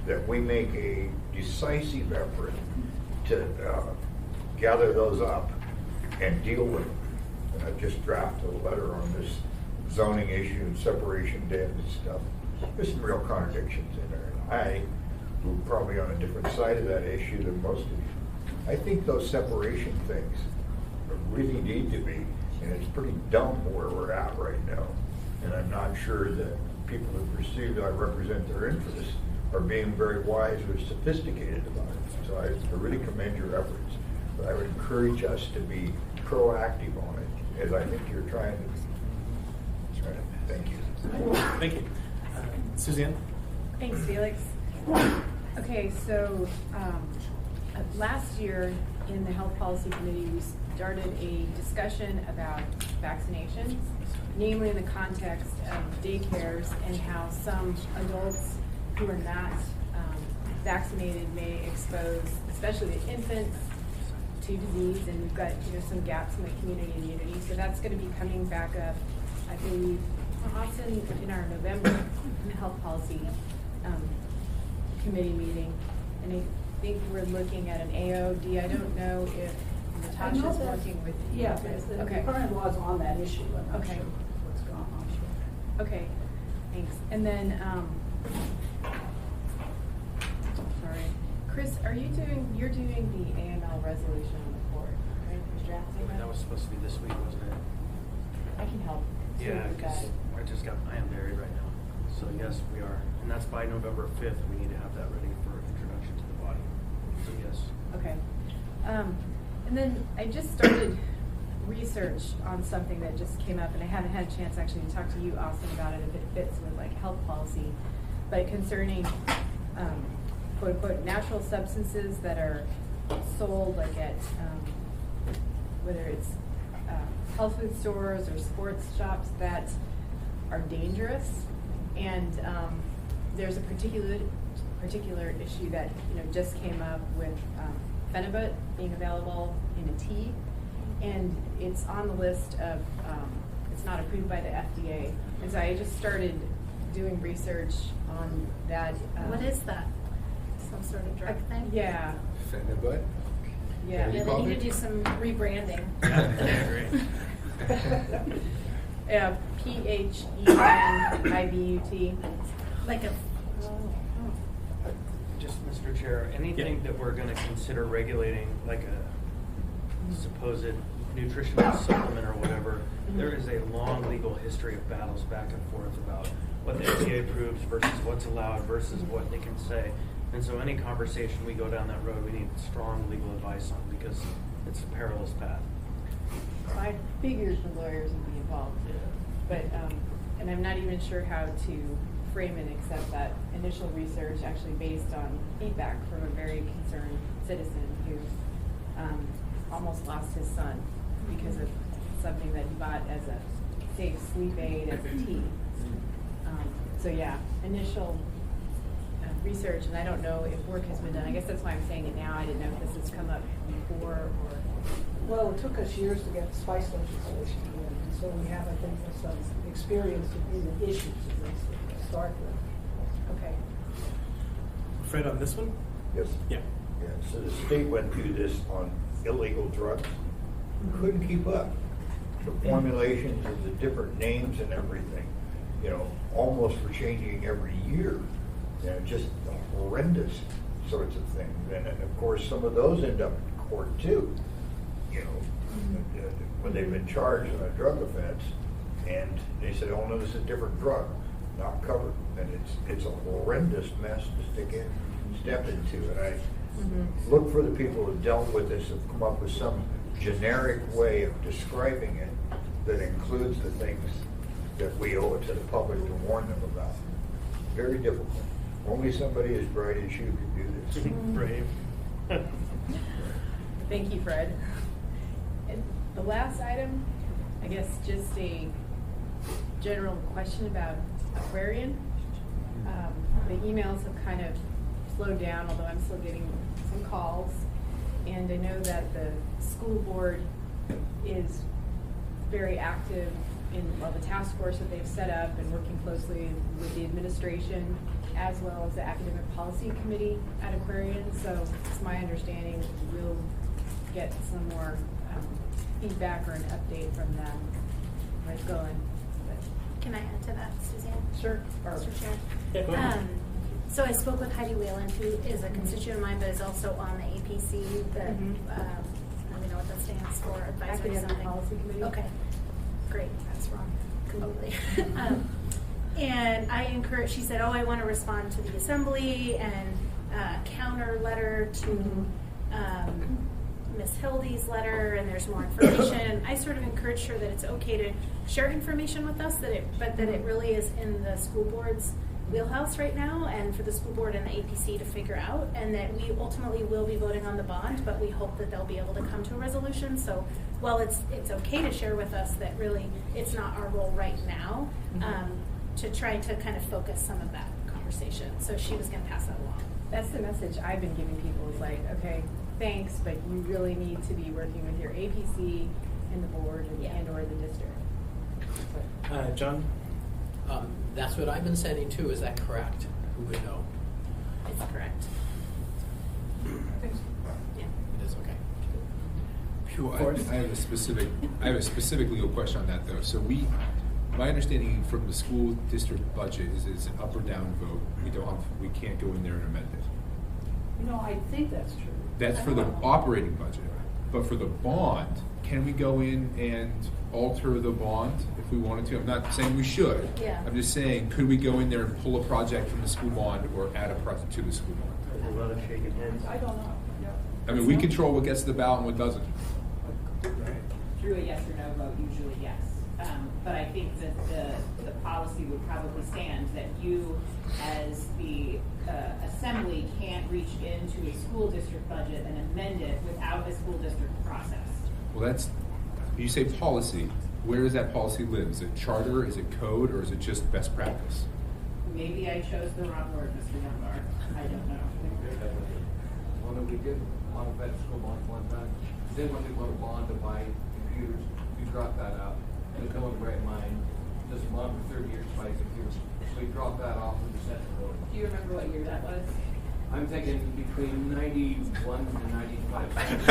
that we make a decisive effort to gather those up and deal with them. And I just drafted a letter on this zoning issue and separation debt and stuff. There's some real contradictions in there. And I were probably on a different side of that issue than most of you. I think those separation things really need to be, and it's pretty dumb where we're at right now. And I'm not sure that people who perceive that I represent their interests are being very wise or sophisticated about it. So I really commend your efforts. But I would encourage us to be proactive on it, as I think you're trying to be. Thank you. Thank you. Suzanne? Thanks, Felix. Okay, so last year in the Health Policy Committee, we started a discussion about vaccinations, namely in the context of daycares and how some adults who are not vaccinated may expose, especially the infants, to disease, and we've got some gaps in the community immunity. So that's going to be coming back up, I believe, Austin, in our November Health Policy Committee meeting. And I think we're looking at an AOD. I don't know if Natasha's working with you. Yeah, the Okay. current law's on that issue. I'm not Okay. sure what's going on. Okay, thanks. And then, sorry, Chris, you're doing the AML resolution on the court, right? You're drafting That was supposed to be this week, wasn't it? I can help. too, Yeah, with that. because I am buried right now. So yes, we are. And that's by November 5th. We need to have that ready for introduction to the body. So yes. Okay. And then I just started research on something that just came up, and I haven't had a chance actually to talk to you, Austin, about it if it fits with like health policy, but concerning quote unquote natural substances that are sold like at, whether it's health food stores or sports shops that are dangerous. And there's a particular issue that just came up with Phenibut being available in a tea, and it's on the list of it's not approved by the FDA. And so I just started doing research on that. What is that? Some sort of drug thing? Yeah. Phenibut? Yeah. Yeah, they need to do some rebranding. Yeah, PHENIBUT. Like a, Just, Mr. Chair, anything that we're gonna consider regulating, like a supposed nutritional supplement or whatever, there is a long legal history of battles back and forth about what the FDA approves versus what's allowed versus what they can say. And so any conversation we go down that road, we need strong legal advice on, because it's a perilous path. I figured the lawyers would be involved, but, and I'm not even sure how to frame it except that initial research actually based on feedback from a very concerned citizen who almost lost his son because of something that he bought as a safe sleep aid as a tea. So yeah, initial research, and I don't know if work has been done. I guess that's why I'm saying it now. I didn't know if this has come up before or. Well, it took us years to get the spice legislation in, and so we have, I think, some experience in the issues at least to start with. Okay. Fred, on this one? Yes. Yeah. Yeah, so the state went through this on illegal drugs, couldn't keep up. The formulations of the different names and everything, almost were changing every year. Just horrendous sorts of things. And of course, some of those end up in court too, when they've been charged on a drug offense, and they said, oh no, this is a different drug, not covered. And it's a horrendous mess to step into. And I look for the people who dealt with this, have come up with some generic way of describing it that includes the things that we owe it to the public to warn them about. Very difficult. Only somebody as bright as you could do this. Brave. Thank you, Fred. And the last item, I guess just a general question about Aquarian. The emails have kind of slowed down, although I'm still getting some calls. And I know that the school board is very active in the task force that they've set up and working closely with the administration as well as the academic policy committee at Aquarian. So it's my understanding we'll get some more feedback or an update from them where it's going. can I add to that, Suzanne? Sure. Mr. Chair? Yeah, go ahead. So I spoke with Heidi Whalen, who is a constituent of mine, but is also on the APC, the, I don't know what that stands for, advisory Academic something. Policy Committee. Okay, great, that's wrong, completely. And I encouraged, she said, oh, I want to respond to the assembly and counter letter to Miss Hildy's letter, and there's more information. I sort of encouraged her that it's okay to share information with us, but that it really is in the school board's wheelhouse right now, and for the school board and the APC to figure out, and that we ultimately will be voting on the bond, but we hope that they'll be able to come to a resolution. So while it's okay to share with us that really it's not our role right now, to try to kind of focus some of that conversation. So she was going to pass that along. That's the message I've been giving people is like, okay, thanks, but you really need to be working with your APC and the board and or the district. John? That's what I've been sending too. Is that correct? Who would know? It's correct. Yeah. It is okay. Phew, I have a specific legal question on that though. So my understanding from the school district budget is it's an up or down vote. We can't go in there and amend it. No, I think that's true. That's for the operating budget. But for the bond, can we go in and alter the bond if we wanted to? I'm not saying we should. Yeah. I'm just saying, could we go in there and pull a project from the school bond or add a project to the school bond? There's a lot of shaking heads. I don't know. I mean, we control what gets to the ballot and what doesn't. Through a yes or no vote, usually yes. But I think that the policy would probably stand that you, as the assembly, can't reach into a school district budget and amend it without a school district process. Well, that's, you say policy, where does that policy live? Is it charter, is it code, or is it just best practice? Maybe I chose the wrong word, Mr. Dunbar. I don't know. When we did modified school bonds one time, then when we wrote a bond to buy computers, we dropped that out. And no one right in mind, this bond for 30 years to buy computers. So we dropped that off and we sent it forward. Do you remember what year that was? I'm thinking between 91 and 95.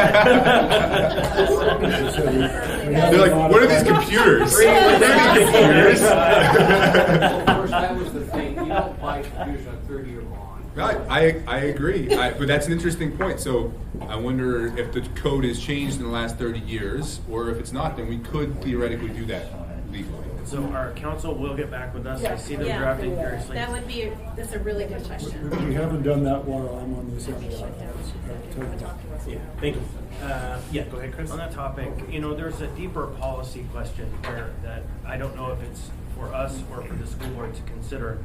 They're like, what are these computers? What are these computers? Of course, that was the thing. You don't buy computers on a 30-year bond. I agree, but that's an interesting point. So I wonder if the code has changed in the last 30 years, or if it's not, then we could theoretically do that legally. So our council will get back with us. I see them Yeah. drafting seriously. That's a really good question. We haven't done that while I'm on the assembly. Yeah, thank you. Yeah, go ahead, Chris. On that topic, there's a deeper policy question where that I don't know if it's for us or for the school board to consider.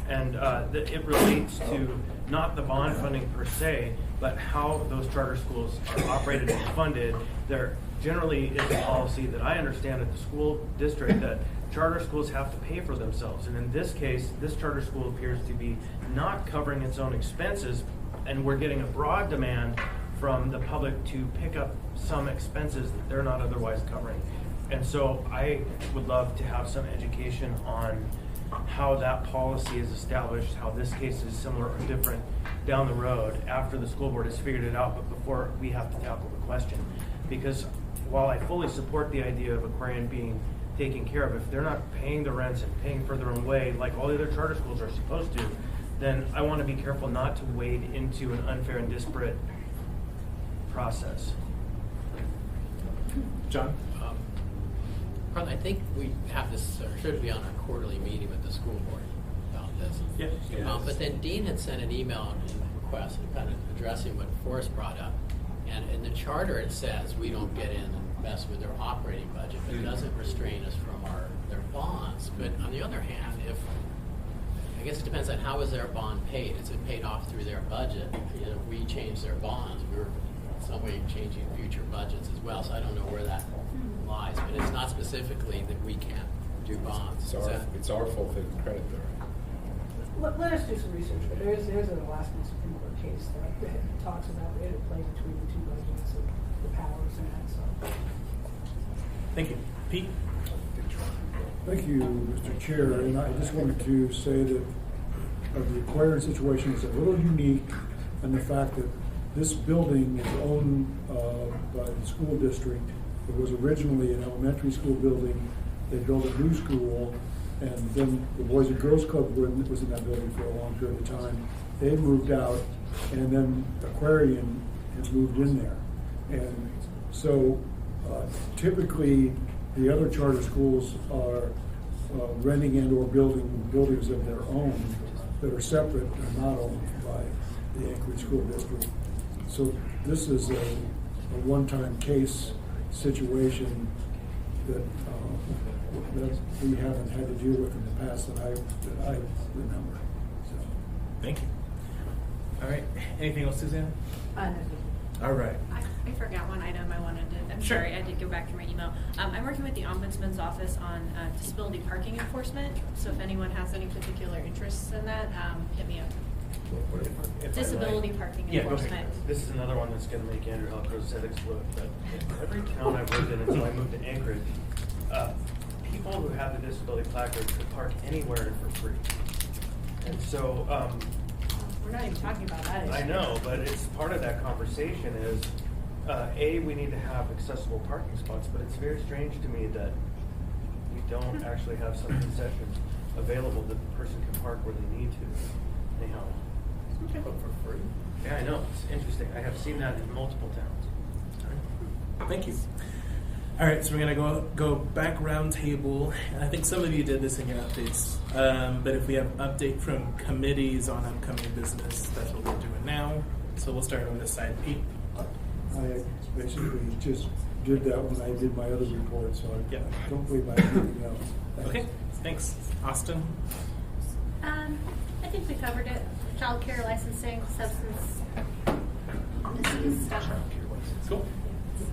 And it relates to not the bond funding per se, but how those charter schools are operated and funded. There generally is a policy that I understand at the school district that charter schools have to pay for themselves. And in this case, this charter school appears to be not covering its own expenses, and we're getting a broad demand from the public to pick up some expenses that they're not otherwise covering. And so I would love to have some education on how that policy is established, how this case is similar or different down the road after the school board has figured it out, but before we have to tackle the question. Because while I fully support the idea of Aquarian being taken care of, if they're not paying the rents and paying for their own way like all the other charter schools are supposed to, then I want to be careful not to wade into an unfair and disparate process. John? I think we have this, or should be on a quarterly meeting with the school board about this. Yeah. But then Dean had sent an email and request kind of addressing what Forrest brought up. And in the charter it says we don't get in and mess with their operating budget, but it doesn't restrain us from their bonds. But on the other hand, I guess it depends on how is their bond paid. Is it paid off through their budget? If we change their bonds, we're in some way changing future budgets as well. So I don't know where that lies, but it's not specifically that we can't do bonds. It's our full faith and credit, though. Let us do some research, but there's an Alaskan Supreme Court case that talks about the interplay between the two budgets and the powers and that, so. Thank you. Pete? Thank you, Mr. Chair, and I just wanted to say that the Aquarian situation is a little unique in the fact that this building is owned by the school district. It was originally an elementary school building. They built a new school, and then the Boys and Girls Club was in that building for a long period of time. They moved out, and then Aquarian has moved in there. And so typically the other charter schools are renting and or building buildings of their own that are separate and not owned by the Anchorage School District. So this is a one-time case situation that we haven't had to deal with in the past that I remember. So. Thank you. All right. Anything else, Suzanne? All right. I forgot one item I wanted to, I'm Sure. sorry, I did go back to my email. I'm working with the Ombudsman's Office on disability parking enforcement, so if anyone has any particular interests in that, hit me up. If I Disability might. parking Yeah, go ahead. enforcement. This is another one that's going to make Andrew Halco's head explode. But in every town I've lived in until I moved to Anchorage, people who have the disability placard could park anywhere for free. And so, We're not even talking about that issue. I know, but it's part of that conversation is, we need to have accessible parking spots, but it's very strange to me that we don't actually have some concessions available that the person can park where they need to. Anyhow. Okay. But for free. Yeah, I know. It's interesting. I have seen that in multiple towns. Thank you. All right, so we're gonna go back round table, and I think some of you did this in your updates. But if we have update from committees on upcoming business, that's what we're doing now. So we'll start on this side. Pete. I basically just did that when I did my other report, so I Yeah. don't believe I have anything else. Thanks. Okay, thanks. Austin? I think we covered it. Childcare licensing, substance misuse stuff. Cool.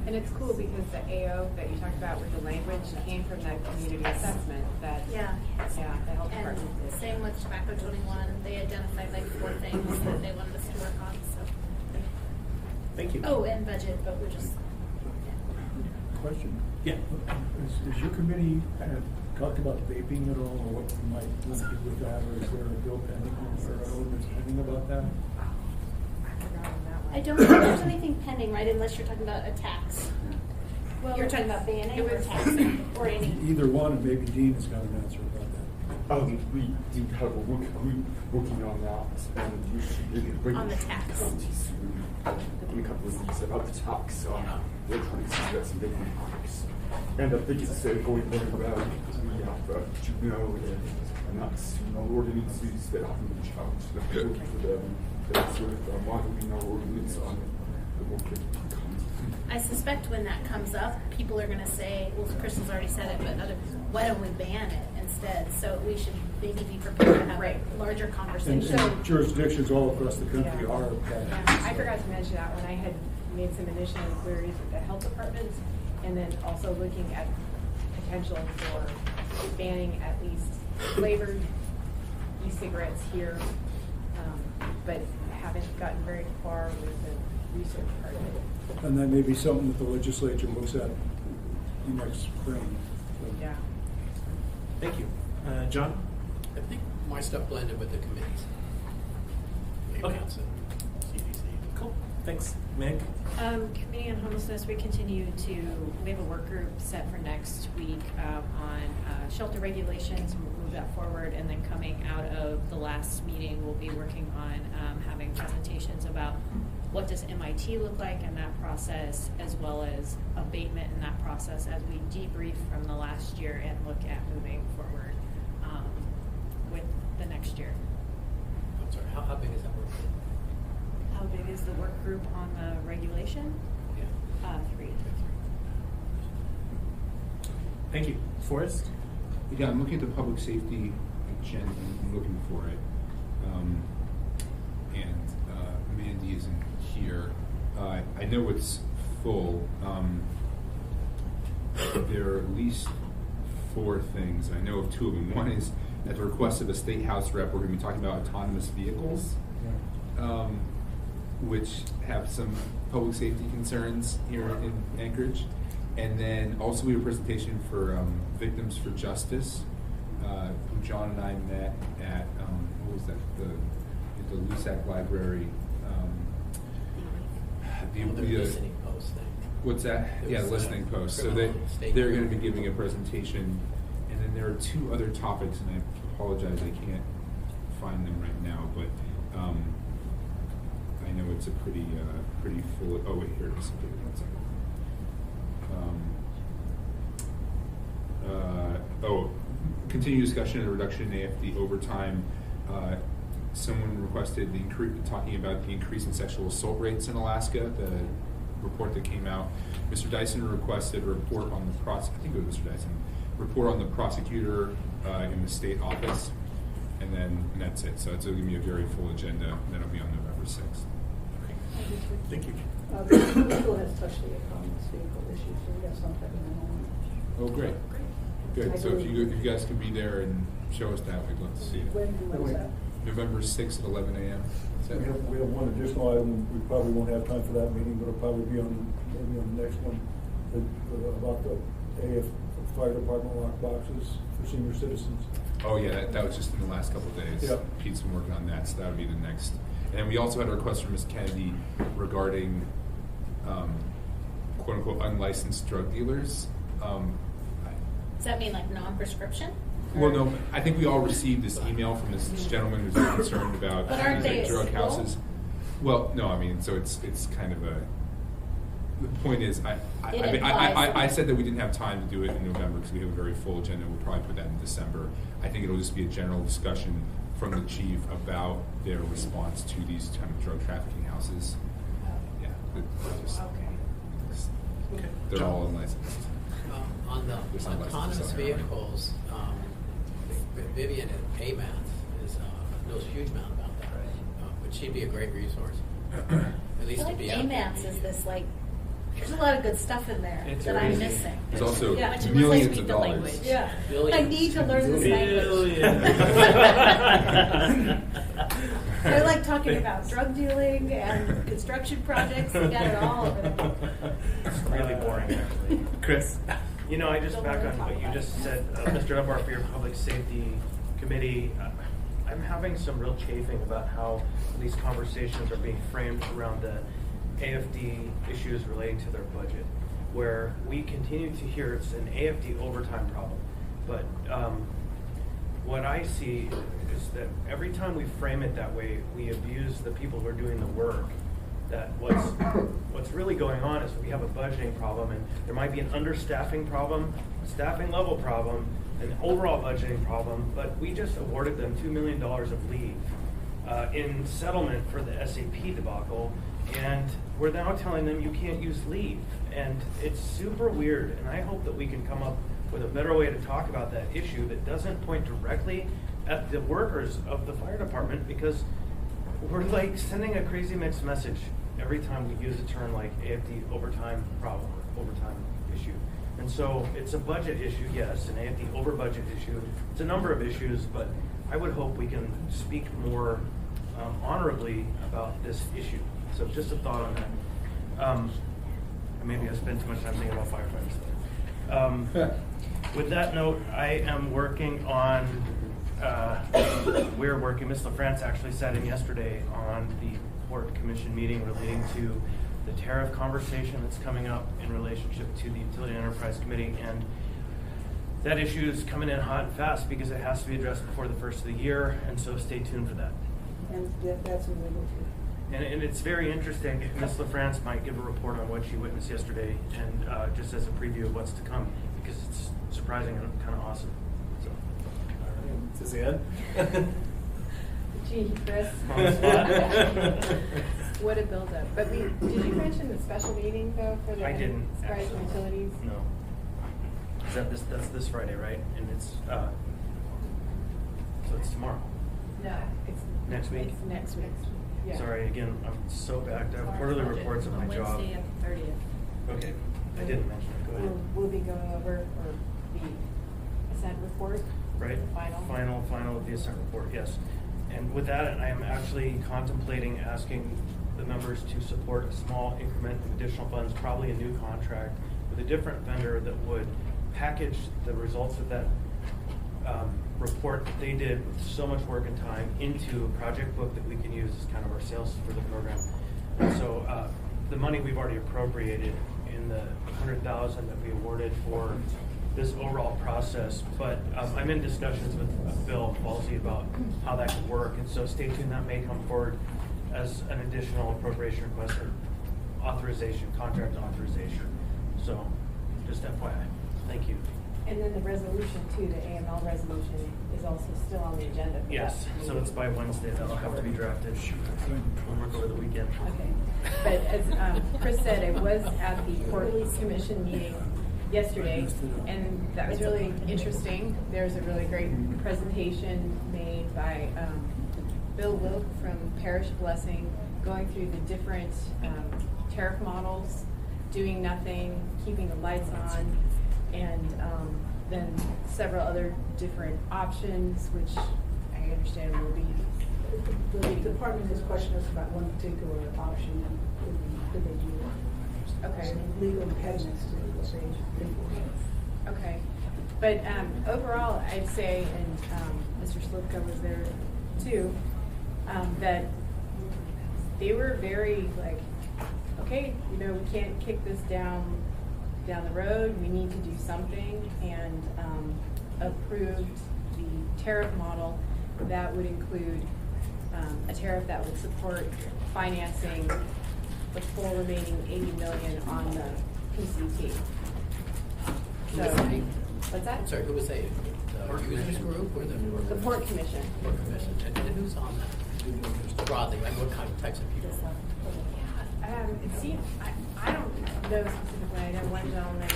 And it's cool because the AO that you talked about with the language came from that community assessment that, Yeah. the health And department did. same with Tobacco 21. They identified like 4 things that they wanted us to work on, so. Thank you. Oh, and budget, but we're just, Question. Yeah. Is your committee talked about vaping at all, or what you might want to do with that, or is there a bill pending, or an ordinance pending about that? I forgot on that one. I don't think there's anything pending, right, unless you're talking about a tax. Well, You're talking about banning it or was- taxing, or any. Either one, and maybe Dean has got an answer about that. We do have a group working on that, and you should bring On the tax. in a couple of weeks about the tax. We're trying to discuss some different topics, and I think it's going very well. We have juvenile and that's ordinances that have been challenged. That we're looking for them. That's sort of modeling our ordinance on the work that comes. I suspect when that comes up, people are gonna say, well, Kristen's already said it, but why don't we ban it instead? So we should maybe be prepared to have a larger And conversation. jurisdictions all across the country Yeah. are. I forgot to mention that when I had made some initial inquiries with the health departments, and then also looking at potential for banning at least flavored e-cigarettes here, but haven't gotten very far with the research part of it. And that may be something that the legislature looks at next spring. So- Yeah. Thank you. John? I think my stuff blended with the committees. Maybe Okay. that's it. CDC. Cool. Thanks. Meg? Committee on Homelessness, we have a work group set for next week on shelter regulations, and we'll move that forward, and then coming out of the last meeting, we'll be working on having presentations about what does MIT look like in that process, as well as abatement in that process as we debrief from the last year and look at moving forward with the next year. I'm sorry, how big is that work? How big is the work group on the regulation? Yeah. 3. Thank you. Forrest? Yeah, I'm looking at the public safety agenda. I'm looking for it. And Mandy isn't here. I know it's full. There are at least 4 things. I know of 2 of them. One is at the request of a state house rep, we're going to be talking about autonomous vehicles, which have some public safety concerns here in Anchorage. And then also we have a presentation for Victims for Justice, who John and I met at, what was that, at the Lusac Library. The listening post thing. What's that? It Yeah, was, listening post. So criminal state they're going to be criminal. giving a presentation. And then there are 2 other topics, and I apologize, I can't find them right now, but I know it's a pretty full, oh wait, here it is. Okay, 1 second. Continue discussion and reduction in AFD overtime. Someone requested talking about the increase in sexual assault rates in Alaska, the report that came out. Mr. Dyson requested a report on the I think it was Mr. Dyson, report on the prosecutor in the state office, and that's it. So it's going to be a very full agenda, and that'll be on November 6th. Thank you. The school has touched the autonomous vehicle issue, so we got some type of memo. Oh, great. Good. So if you guys could be there and show us that, we'd love to see it. When was that? November 6th at 11 a.m. We have one additional item, we probably won't have time for that meeting, but it'll probably be maybe on the next one, about the AF fire department lock boxes for senior citizens. Oh yeah, that was just in the last couple of days. Yep. Pete's been working on that, so that would be the next. And we also had a request from Ms. Kennedy regarding quote unquote unlicensed drug dealers. Does that mean like non-prescription? Well, no, I think we all received this email from this gentleman who's very concerned about But aren't they drug at school? houses. Well, no, I mean, so it's kind of a. The point is, I said that we didn't have time to do it in November because we have a very full agenda. We'll probably put that in December. I think it'll just be a general discussion from the chief about their response to these kind of drug trafficking houses. Yeah. Okay. Okay. They're John? all unlicensed. On the There's some autonomous licenses already. vehicles, Vivian at AMAT knows a huge amount about that. But she'd be a great resource. At least I to like be out there. AMATs is this like, there's a lot of good stuff in there It's that I'm crazy. missing. There's also Yeah. But you must millions speak of the dollars. language. Yeah. Billions. I need to learn this language. They're like talking about drug dealing and construction projects. They got it all over there. It's really boring, actually. Chris? You know, I just back on what you just said, Mr. Dunbar, for your public safety committee. I'm having some real chafing about how these conversations are being framed around the AFD issues relating to their budget, where we continue to hear it's an AFD overtime problem. But what I see is that every time we frame it that way, we abuse the people who are doing the work. That what's really going on is we have a budgeting problem, and there might be an understaffing problem, a staffing level problem, an overall budgeting problem, but we just awarded them $2 million of leave in settlement for the SAP debacle, and we're now telling them you can't use leave. And it's super weird, and I hope that we can come up with a better way to talk about that issue that doesn't point directly at the workers of the fire department, because we're like sending a crazy mixed message every time we use a term like AFD overtime problem, overtime issue. And so it's a budget issue, yes, an AFD over budget issue. It's a number of issues, but I would hope we can speak more honorably about this issue. So just a thought on that. Maybe I spend too much time thinking about firefighters. With that note, I am working on, Ms. LaFrance actually sat in yesterday on the Port Commission meeting relating to the tariff conversation that's coming up in relationship to the Utility and Enterprise Committee. And that issue is coming in hot and fast because it has to be addressed before the first of the year, and so stay tuned for that. And that's illegal too. And it's very interesting. Ms. LaFrance might give a report on what she witnessed yesterday, and just as a preview of what's to come, because it's surprising and kind of awesome. So. Suzanne? Gee, Chris. On the spot. What a buildup. But did you mention the special meeting though for the I didn't, enterprise actually. utilities? No. That's this Friday, right? And it's so it's tomorrow. No, it's Next week? It's next week. Yeah. Sorry, again, I'm so backed. I have quarterly reports of my job. Wednesday and 30th. Okay, I didn't mention it. Go ahead. We'll be going over for the assent report. Right. The final. Final of the assent report, yes. And with that, I am actually contemplating asking the members to support a small increment of additional funds, probably a new contract with a different vendor that would package the results of that report that they did with so much work and time into a project book that we can use as kind of our sales for the program. And so the money we've already appropriated in the $100,000 that we awarded for this overall process, but I'm in discussions with Bill Falsey about how that could work, and so stay tuned. That may come forward as an additional appropriation request or authorization, contract authorization. So just FYI. Thank you. And then the resolution too, the AML resolution is also still on the agenda. For Yes, that so meeting. it's by Wednesday that'll have to be drafted. We'll work over the weekend. Okay. But as Chris said, it was at the Port Commission meeting yesterday, and that was really interesting. There's a really great presentation made by Bill Wilk from Parish Blessing, going through the different tariff models, doing nothing, keeping the lights on, and then several other different options, which I understand will be. The department has questioned us about one particular option and could they do it? Okay. Legal impediments to what they think. Okay, but overall, I'd say, and Mr. Slivka was there too, that they were very like, okay, we can't kick this down the road. We need to do something, and approved the tariff model that would include a tariff that would support financing the full remaining $80 million on the PCT. So, what's that? I'm sorry, who was they? The users group or the The Port Commission. Port Commission? And who's on that? Broadly, like what kind of types of people? It seems, I don't know specifically. I know one gentleman,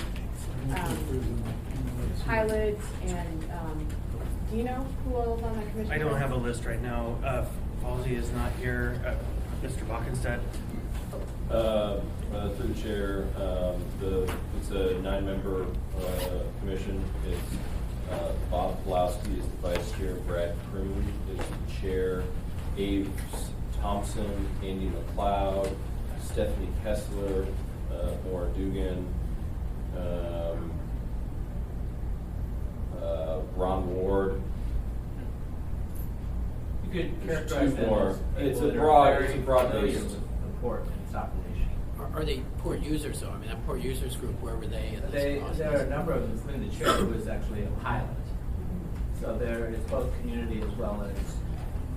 Pilot, and do you know who all is on that commission? I don't have a list right now. Halsey is not here. Mr. Bockenstedt. Through the chair, it's a 9-member commission. It's Bob Pulowski is the vice chair, Brad Kroon is the chair, Abe Thompson, Andy McLeod, Stephanie Kessler, Maura Dugan, Ron Ward. You could There's characterize two them more. as It's people a that are broad- very it's a broad familiar base. with the port and its operation. Are they port users though? I mean, that port users group, where were they in this process? There are a number of them, including the chair who is actually a pilot. So there is both community as well as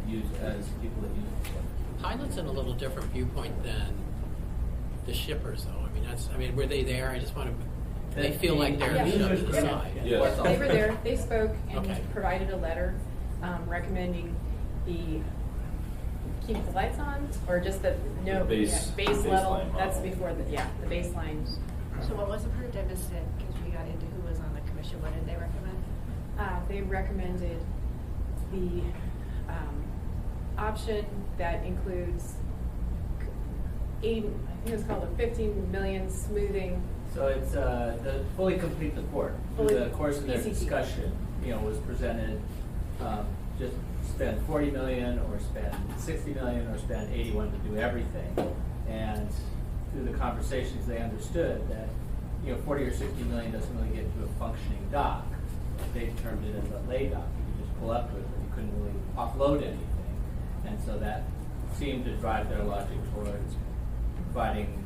people that use the port. Pilot's in a little different viewpoint than the shippers, though. Were they there? I just want to. They feel like they're Yeah. to the Yeah. side. Yes. They were there, they spoke and Okay. provided a letter recommending the, keep the lights on, or just the, no, The base- yeah, base level, baseline that's model. before the, yeah, the baseline. So what was approved? I missed it because we got into who was on the commission. What did they recommend? They recommended the option that includes 8, I think it was called a 15 million smoothing. So it's the fully complete the port. Through Fully the course of their PCT. discussion, was presented, just spend 40 million or spend 60 million or spend 81 to do everything. And through the conversations, they understood that 40 or 60 million doesn't really get to a functioning dock. They termed it as a lay dock. You could just pull up to it, but you couldn't really offload anything. And so that seemed to drive their logic towards providing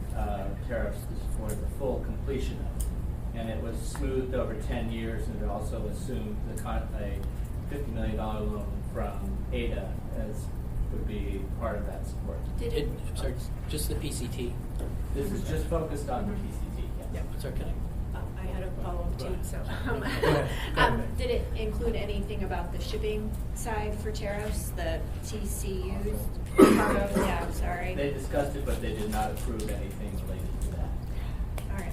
tariffs to support the full completion of it. And it was smoothed over 10 years, and it also assumed a $50 million loan from ADA as would be part of that support. I'm sorry, just the PCT. This is just focused on the PCT, yes. Yeah, it's okay. I had a follow-up too. So, Go ahead. did it include anything about the shipping side for tariffs? The TCUs? Cargo? Yeah, I'm sorry. They discussed it, but they did not approve anything related to that. All right.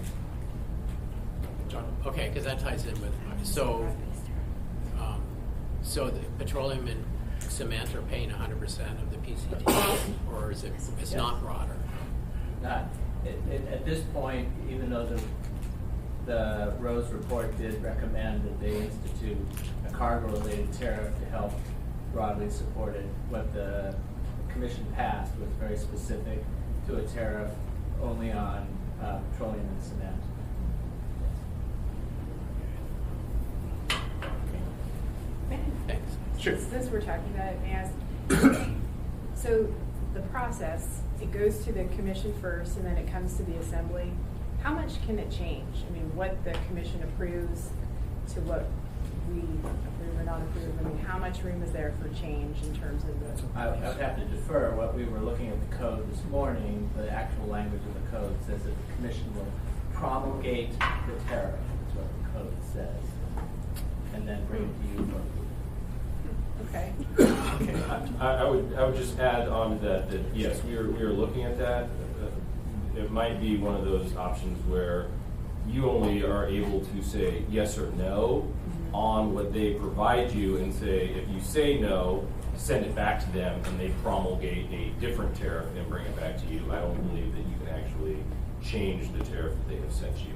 John, okay, because that ties in with so the petroleum and cement are paying 100% of the PCT, or is it? It's Yes. not broader. Not at this point, even though the Rose report did recommend that they institute a cargo-related tariff to help broadly support it, what the commission passed was very specific to a tariff only on petroleum and cement. Thanks. Sure. Since we're talking about it, may I ask, so the process, it goes to the commission first and then it comes to the assembly. How much can it change? I mean, what the commission approves to what we approve or not approve? I mean, how much room is there for change in terms of the? I would have to defer. What we were looking at the code this morning, the actual language of the code says that the commission will promulgate the tariff, is what the code says, and then bring it to you for approval. Okay. I would just add on to that yes, we are looking at that. It might be one of those options where you only are able to say yes or no on what they provide you, and say if you say no, send it back to them and they promulgate a different tariff and bring it back to you. I don't believe that you can actually change the tariff that they have sent you.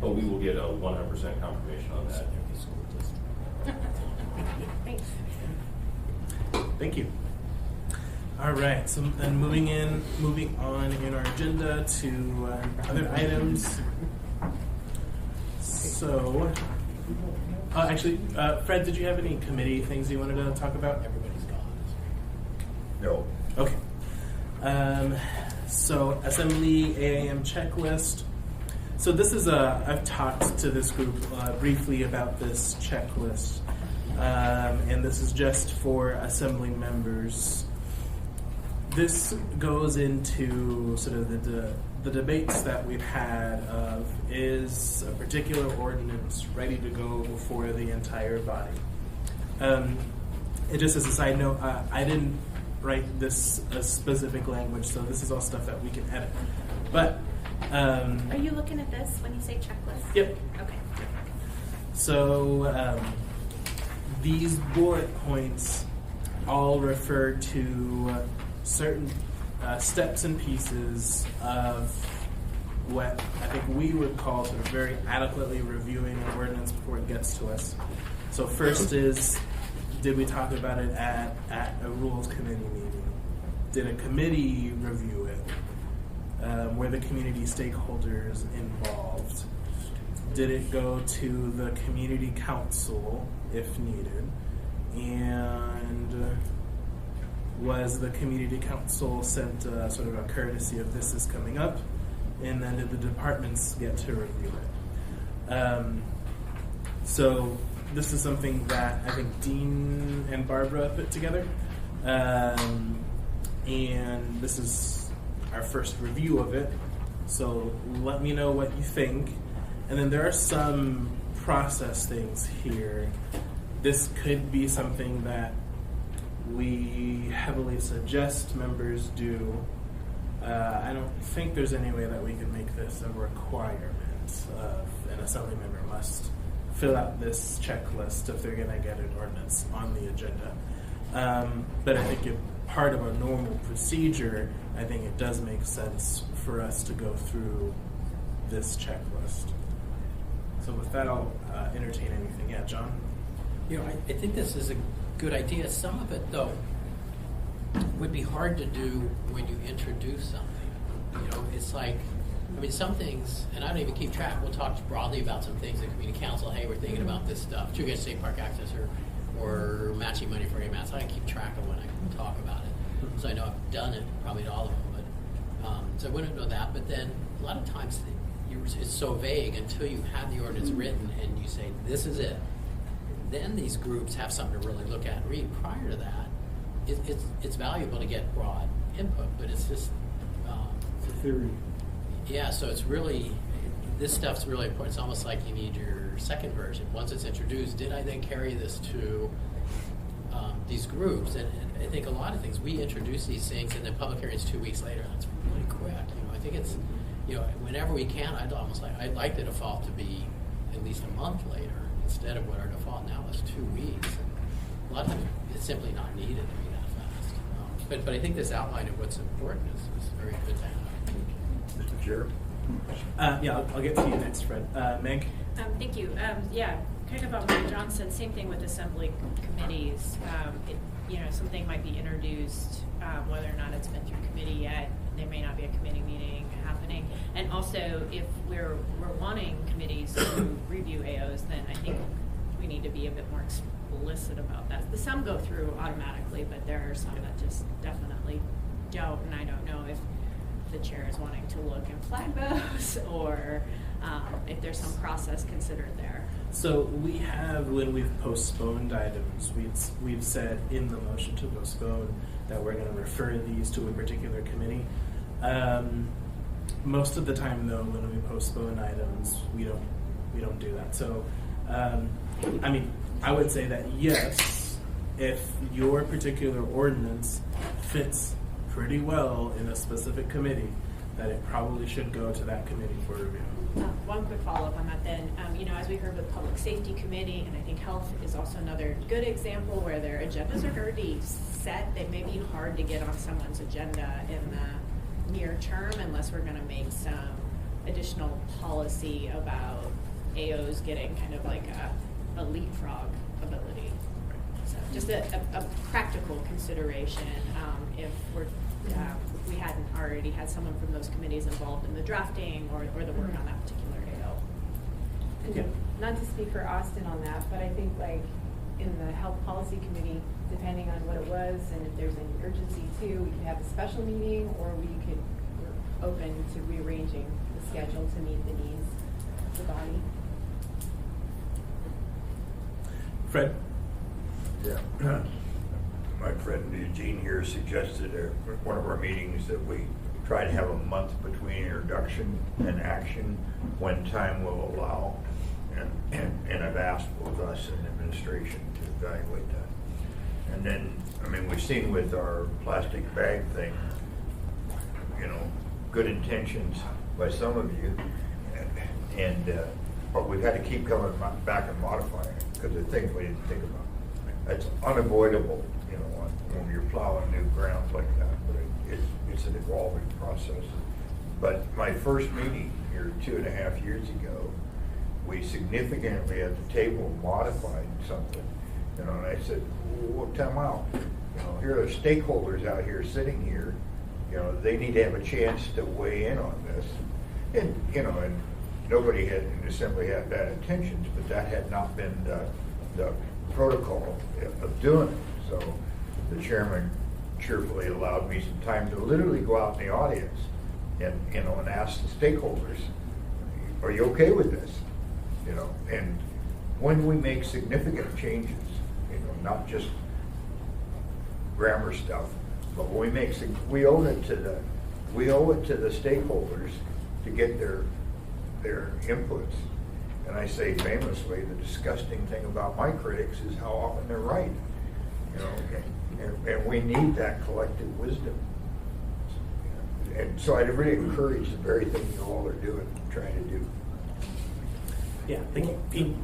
But we will get a 100% confirmation on that. Thanks. Thank you. All right, so then moving on in our agenda to other items. So, actually, Fred, did you have any committee things you wanted to talk about? Everybody's gone. No. Okay. So, Assembly AAM checklist. So this is I've talked to this group briefly about this checklist, and this is just for Assembly members. This goes into sort of the debates that we've had of, is a particular ordinance ready to go before the entire body? And just as a side note, I didn't write this specific language, so this is all stuff that we can edit. But Are you looking at this when you say checklist? Yep. Okay. So these bullet points all refer to certain steps and pieces of what I think we would call sort of very adequately reviewing an ordinance before it gets to us. So first is, did we talk about it at a rules committee meeting? Did a committee review it? Were the community stakeholders involved? Did it go to the community council if needed? And was the community council sent sort of a courtesy of this is coming up? And then did the departments get to review it? So this is something that I think Dean and Barbara put together. And this is our first review of it. So let me know what you think. And then there are some process things here. This could be something that we heavily suggest members do. I don't think there's any way that we can make this a requirement of an assembly member must fill out this checklist if they're going to get an ordinance on the agenda. But I think if part of a normal procedure, I think it does make sense for us to go through this checklist. So with that, I'll entertain anything. Yeah, John? I think this is a good idea. Some of it, though, would be hard to do when you introduce something. It's like, some things, and I don't even keep track. We'll talk broadly about some things at community council. Hey, we're thinking about this stuff. True State Park access or matching money for AMATs. I don't keep track of when I talk about it. So I know I've done it, probably to all of them. But so I wouldn't know that. But then a lot of times it's so vague until you have the ordinance written and you say, this is it. Then these groups have something to really look at and read. Prior to that, it's valuable to get broad input, but it's just It's a theory. Yeah, so it's really, this stuff's really important. It's almost like you need your second version. Once it's introduced, did I then carry this to these groups? And I think a lot of things, we introduce these things and then public hearings 2 weeks later. That's really quick. I think it's, whenever we can, I'd like the default to be at least a month later instead of what our default now is 2 weeks. A lot of times it's simply not needed to be that fast. But I think this outline of what's important is very good to have. Mr. Chair? Yeah, I'll get to you next, Fred. Meg? Thank you. Kind of on what John said, same thing with assembly committees. Something might be introduced, whether or not it's been through committee yet. There may not be a committee meeting happening. And also, if we're wanting committees to review AOs, then I think we need to be a bit more explicit about that. Some go through automatically, but there are some that just definitely don't, and I don't know if the chair is wanting to look and flag those, or if there's some process considered there. So we have, when we've postponed items, we've said in the motion to postpone that we're going to refer these to a particular committee. Most of the time, though, when we postpone items, we don't do that. So, I would say that yes, if your particular ordinance fits pretty well in a specific committee, that it probably should go to that committee for review. One quick follow-up on that then. As we heard with Public Safety Committee, and I think Health is also another good example where their agendas are already set. They may be hard to get on someone's agenda in the near term unless we're going to make some additional policy about AOs getting kind of like a leapfrog ability. So just a practical consideration if we hadn't already had someone from those committees involved in the drafting or the work on that particular AO. And not to speak for Austin on that, but I think like in the Health Policy Committee, depending on what it was and if there's any urgency too, we could have a special meeting or we're open to rearranging the schedule to meet the needs of the body. Fred? Yeah. My friend Eugene here suggested at one of our meetings that we try to have a month between introduction and action when time will allow. And I've asked both us and administration to evaluate that. And then, we've seen with our plastic bag thing, good intentions by some of you, but we've had to keep coming back and modifying it because of things we didn't think about. That's unavoidable, when you're plowing new ground like that, but it's an evolving process. But my first meeting here 2.5 years ago, we significantly at the table modified something, and I said, well, time out. Here are stakeholders out here sitting here, they need to have a chance to weigh in on this. And nobody in the assembly had bad intentions, but that had not been the protocol of doing it. So the chairman cheerfully allowed me some time to literally go out in the audience and ask the stakeholders, are you okay with this? And when we make significant changes, not just grammar stuff, but when we owe it to the stakeholders to get their inputs. And I say famously, the disgusting thing about my critics is how often they're right. And we need that collective wisdom. And so I'd really encourage the very thing you all are doing, trying to do. Yeah, thank you. Pete?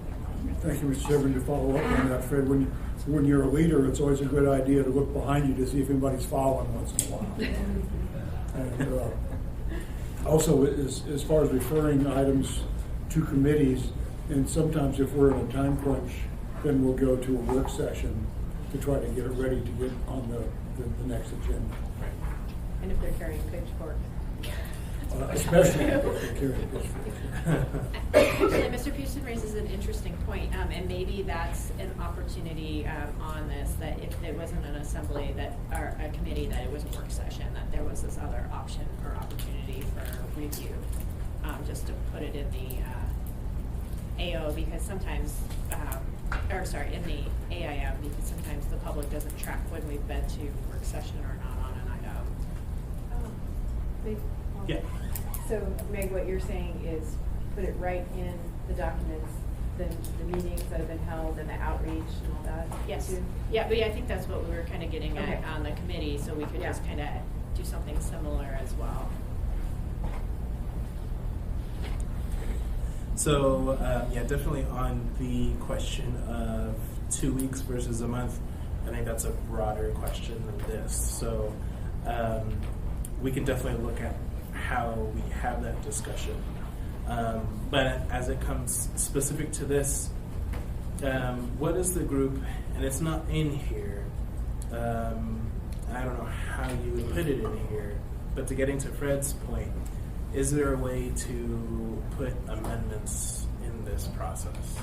Thank you, Mr. Chairman. To follow up on that, Fred, when you're a leader, it's always a good idea to look behind you to see if anybody's following once in a while. And also, as far as referring items to committees, and sometimes if we're in a time crunch, then we'll go to a work session to try to get it ready to get on the next agenda. And if they're carrying pitchforks. Especially if they're carrying pitchforks. Actually, Mr. Pearson raises an interesting point, and maybe that's an opportunity on this, that if there wasn't an assembly or a committee, that it was a work session, that there was this other option or opportunity for review, just to put it in the AO, because sometimes, in the AIM, because sometimes the public doesn't track when we've been to work session or not on an item. Yeah. So, Meg, what you're saying is put it right in the documents, the meetings that have been held and the outreach and all that? Yes. too? Yeah, but I think that's what we were kind of getting Okay. at on the committee, so we could Yeah. just kind of do something similar as well. So, definitely on the question of 2 weeks versus a month, I think that's a broader question than this. So, we can definitely look at how we have that discussion. But as it comes specific to this, what is the group, and it's not in here, I don't know how you would put it in here, but to getting to Fred's point, is there a way to put amendments in this process?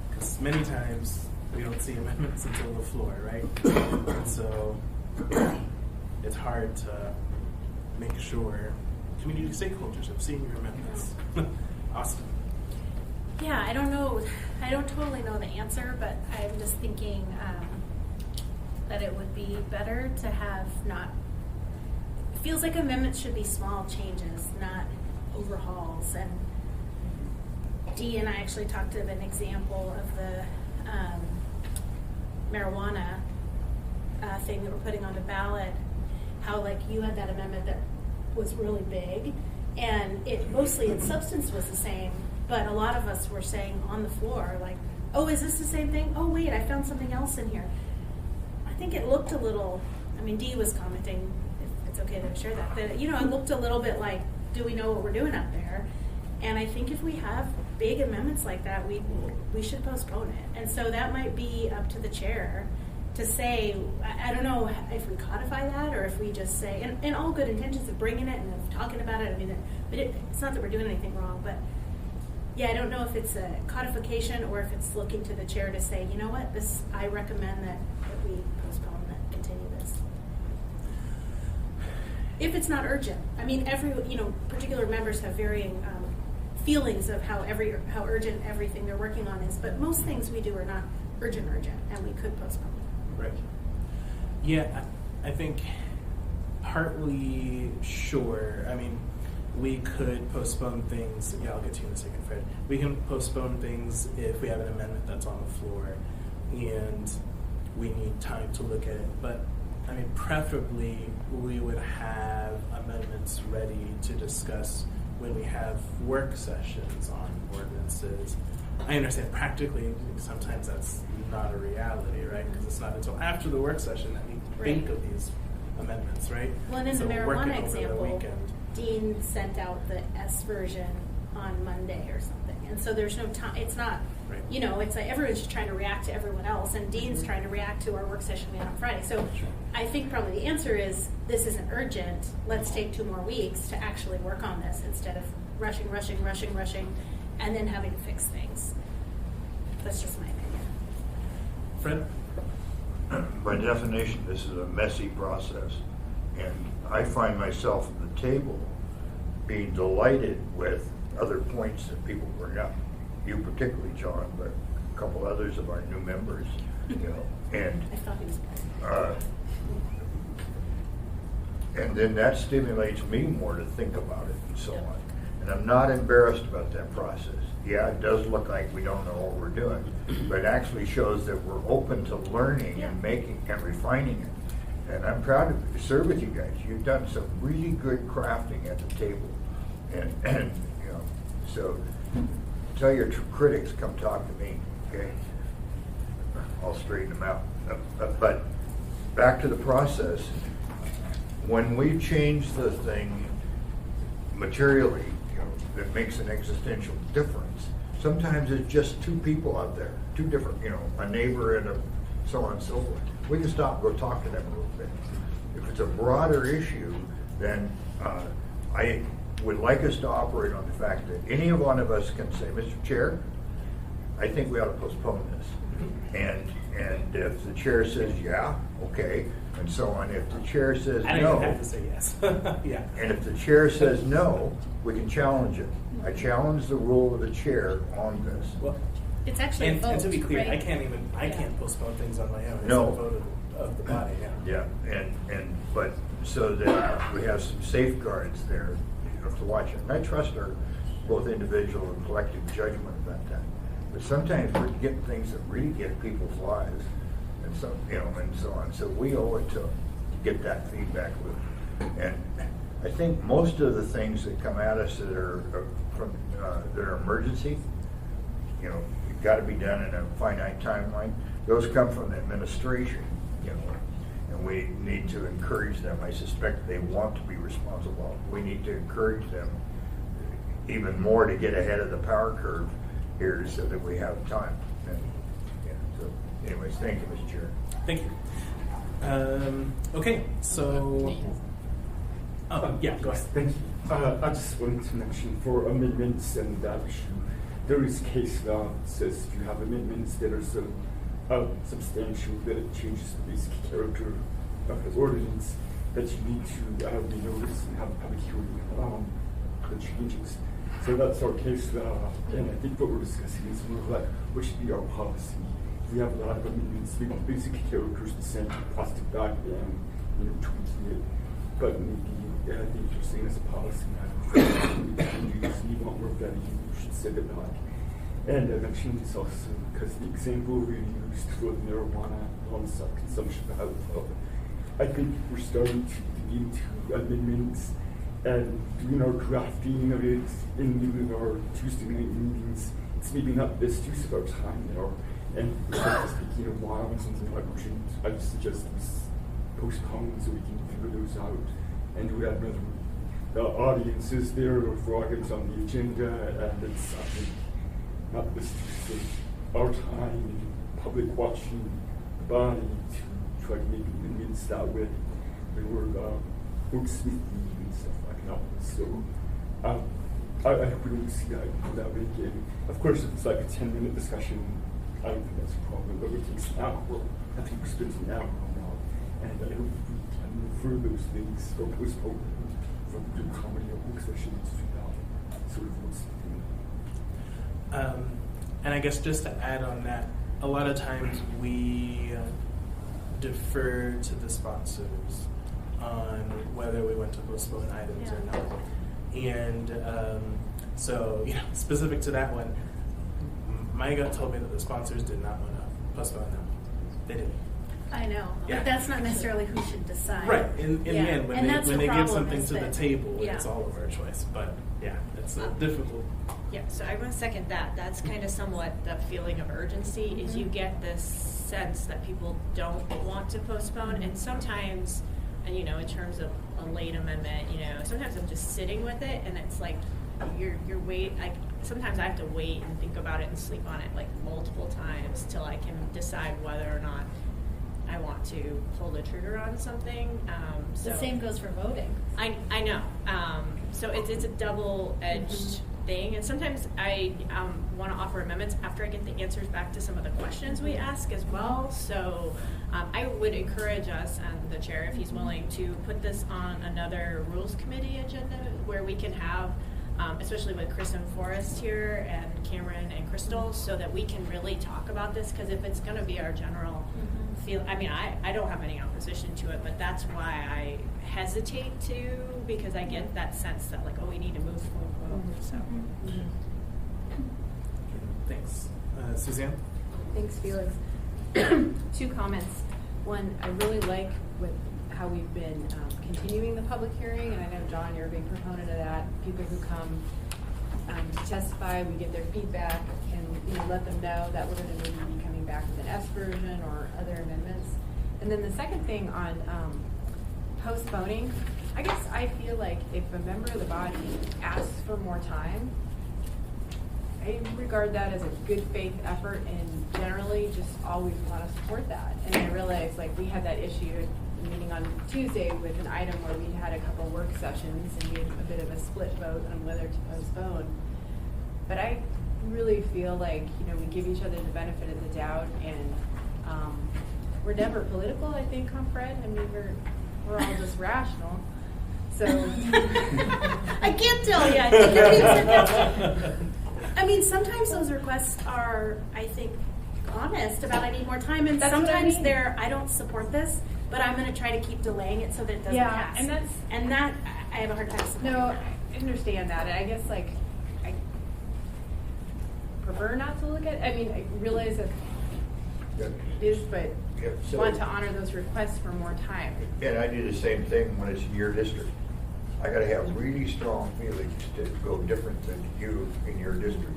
Because many times we don't see amendments until the floor, right? And so it's hard to make sure community stakeholders have seen your amendments. Austin. Yeah, I don't know. I don't totally know the answer, but I'm just thinking that it would be better to have not. It feels like amendments should be small changes, not overhauls. And Dee and I actually talked of an example of the marijuana thing that we're putting on the ballot. How you had that amendment that was really big, and it mostly its substance was the same, but a lot of us were saying on the floor, oh, is this the same thing? Oh, wait, I found something else in here. I think it looked a little, Dee was commenting, if it's okay to share that it looked a little bit like, do we know what we're doing out there? And I think if we have big amendments like that, we should postpone it. And so that might be up to the chair to say, I don't know if we codify that or if we just say, and all good intentions of bringing it and of talking about it, but it's not that we're doing anything wrong, but yeah, I don't know if it's a codification or if it's looking to the chair to say, you know what, I recommend that we postpone that, continue this. If it's not urgent. Particular members have varying feelings of how urgent everything they're working on is, but most things we do are not urgent, and we could postpone. Right. Yeah, I think partly sure. We could postpone things. Yeah, I'll get to you in a second, Fred. We can postpone things if we have an amendment that's on the floor and we need time to look at it. But, preferably we would have amendments ready to discuss when we have work sessions on ordinances. I understand practically sometimes that's not a reality, right? Because it's not until after the work session that we think of these amendments, right? Well, and in So the work it marijuana over the example, weekend. Dean sent out the S version on Monday or something, and so there's no time. It's not, Right. you know, it's like everyone's just trying to react to everyone else, and Dean's trying to react to our work session we had on Friday. So I think probably the answer is this isn't urgent. Let's take 2 more weeks to actually work on this instead of rushing, and then having to fix things. That's just my opinion. Fred? By definition, this is a messy process, and I find myself at the table being delighted with other points that people bring up. You particularly, John, but a couple others of our new members, you know, and I thought he was. and then that stimulates me more to think about it and so on. And I'm not embarrassed about that process. Yeah, it does look like we don't know what we're doing, but it actually shows that we're open to learning and making and refining it. And I'm proud to serve with you guys. You've done some really good crafting at the table. And you know, so tell your critics, come talk to me, okay? I'll straighten them out. But back to the process. When we change the thing materially, you know, that makes an existential difference, sometimes it's just 2 people out there, 2 different, you know, a neighbor and a so on and so forth. We can stop and go talk to them a little bit. If it's a broader issue, then I would like us to operate on the fact that any one of us can say, Mr. Chair, I think we ought to postpone this. And if the chair says, yeah, okay, and so on. If the chair says no. I don't even have to say yes. Yeah. And if the chair says no, we can challenge it. I challenge the rule of the chair on this. Well, It's actually a vote, and to be clear, right? I can't postpone things on my own. It's No. a vote of the body, yeah. Yeah, but so that we have some safeguards there, you know, to watch it. And I trust our both individual and collective judgment about that. But sometimes we're getting things that really get people's lives, and so, you know, and so on. So we owe it to get that feedback loop. And I think most of the things that come at us that are from that are emergency, you know, got to be done in a finite timeline. Those come from the administration, you know, and we need to encourage them. I suspect they want to be responsible. We need to encourage them even more to get ahead of the power curve here so that we have time. And, yeah, so anyways, thank you, Mr. Chair. Thank you. Okay, so, yeah, go ahead. Thank you. I just wanted to mention for amendments and that issue, there is case law that says if you have amendments that are so substantial that it changes the basic character of the ordinance, that you need to renotice and have a public hearing the changes. So that's our case law, and I think what we're discussing is more like what should be our policy. We have a lot of amendments. We want basic characters the same, plastic bag and tweaking it, but maybe I think you're saying as a policy matter, you want more value, you should send it back. And I mentioned this also because the example we used for the marijuana on-site consumption of I think we're starting to get into amendments and doing our drafting of it in even our Tuesday night meetings. It's maybe not best use of our time there. And speaking of while and something like urgent, I would suggest we postpone so we can figure those out. And we have another audiences there for items on the agenda, and it's I think not best use of our time and public watching the body to try to make amendments that way. We were wordsmithing and stuff like that. So I hope we don't see that without making. Of course, if it's like a 10-minute discussion, I don't think that's a problem. But it takes an hour. I think we're spending an hour on that, and I hope we can refer those things or postpone from the comedy or work sessions to that sort of wordsmithing. And I guess just to add on that, a lot of times we defer to the sponsors on whether we want to postpone items or not. And so, you know, specific to that one, my gut told me that the sponsors did not want to postpone them. They didn't. I know, Yeah. but that's not necessarily who should decide. Right. In the Yeah. end, when And they that's when the they give problem something is to the that- table, yeah. it's all of our choice. But yeah, it's difficult. Yeah, so I want to second that. That's kind of somewhat the feeling of urgency is you get this sense that people don't want to postpone, and sometimes, and you know, in terms of a late amendment, you know, sometimes I'm just sitting with it, and it's like you're like sometimes I have to wait and think about it and sleep on it like multiple times till I can decide whether or not I want to pull the trigger on something. So The same goes for voting. I know. So it's a double-edged thing, and sometimes I want to offer amendments after I get the answers back to some of the questions we ask as well. So I would encourage us and the chair, if he's willing, to put this on another rules committee agenda where we can have, especially with Chris and Forrest here and Cameron and Crystal, so that we can really talk about this. Because if it's going to be our general feel, I mean, I don't have any opposition to it, but that's why I hesitate to, because I get that sense that like, oh, we need to move. So. Thanks, Suzanne. Thanks, Felix. 2 comments. One, I really like with how we've been continuing the public hearing, and I know, John, you're a big proponent of that. People who come to testify, we get their feedback, and let them know that we're going to maybe be coming back with an S version or other amendments. And then the second thing on postponing, I guess I feel like if a member of the body asks for more time, I regard that as a good faith effort and generally just always want to support that. And I realize like we had that issue meeting on Tuesday with an item where we had a couple work sessions and we had a bit of a split vote on whether to postpone. But I really feel like, we give each other the benefit of the doubt, and we're never political, I think, Fred. I mean, we're all just rational. So I can't tell you. I think you're being sarcastic. I mean, sometimes those requests are, I think, honest about I need more time, and That's what I sometimes mean. they're I don't support this, but I'm going to try to keep delaying it so that it doesn't pass. and that I have a hard time supporting. No, I understand that. And I guess I prefer not to look at. I mean, I realize that it is, but want to honor those requests for more time. And I do the same thing when it's in your district. I gotta have really strong feelings to go different than you in your district.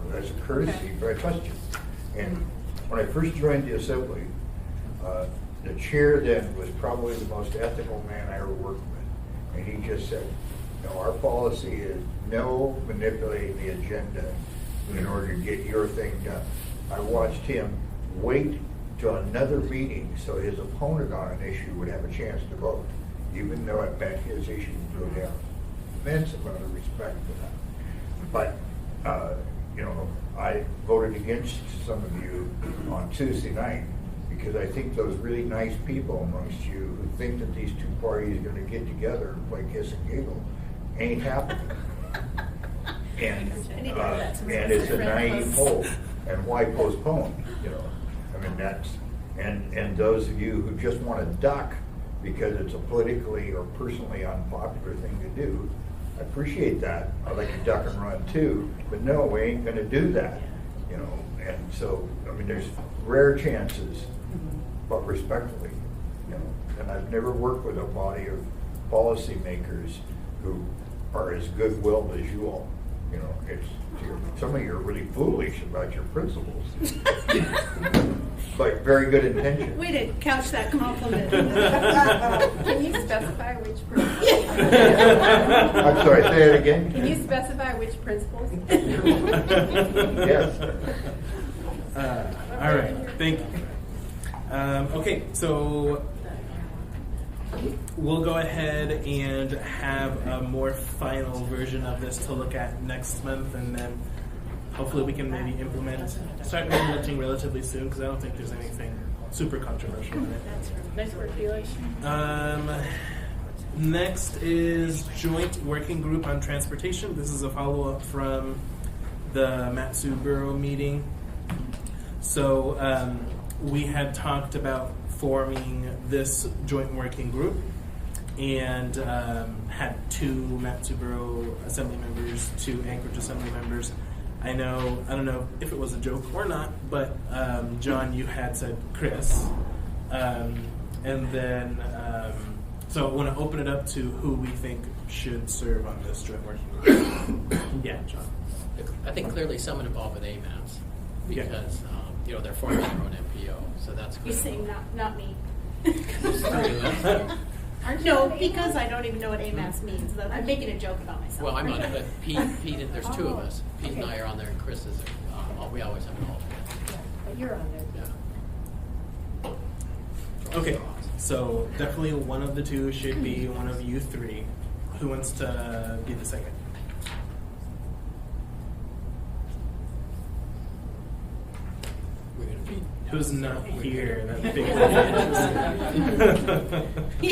That's a courtesy, but I trust you. And when I first joined the assembly, the chair then was probably the most ethical man I ever worked with. And he just said, our policy is no manipulating the agenda in order to get your thing done. I watched him wait to another meeting so his opponent on an issue would have a chance to vote, even though it meant his issue would go down. Immense amount of respect for that. But, I voted against some of you on Tuesday night because I think those really nice people amongst you who think that these two parties are going to get together and play kiss and giggle ain't happening. And it's a naive hope. And why postpone? I mean, that's, and those of you who just want to duck because it's a politically or personally unpopular thing to do, I appreciate that. I like to duck and run too, but no, we ain't going to do that. And so, I mean, there's rare chances, but respectfully, and I've never worked with a body of policymakers who are as good-willed as you all. Some of you are really foolish about your principles, but very good intentions. Way to couch that compliment. Can you specify which principles? I'm sorry, say it again. Can you specify which principles? Yes. All right, thank you. Okay, so we'll go ahead and have a more final version of this to look at next month, and then hopefully we can maybe start implementing relatively soon, because I don't think there's anything super controversial in it. Nice work, Felix. Next is Joint Working Group on Transportation. This is a follow-up from the Matsu-Borough meeting. So we had talked about forming this joint working group and had 2 Matsu-Borough Assembly members, 2 Anchorage Assembly members. I don't know if it was a joke or not, but John, you had said Chris. And then, so I want to open it up to who we think should serve on this joint working group. Yeah, John. I think clearly someone involved with AMAPs because they're forming their own MPO, so that's good. You're saying not me. Aren't No, because I don't even know what AMAS means. I'm making a joke about myself. Well, I'm on it, but Pete, there's two of us. Pete and I are on there, and Chris is. We always have an alternate. But you're on there. Yeah. Okay, so definitely one of the two should be one of you three. Who wants to be the second? We're gonna be. Who's not here? That big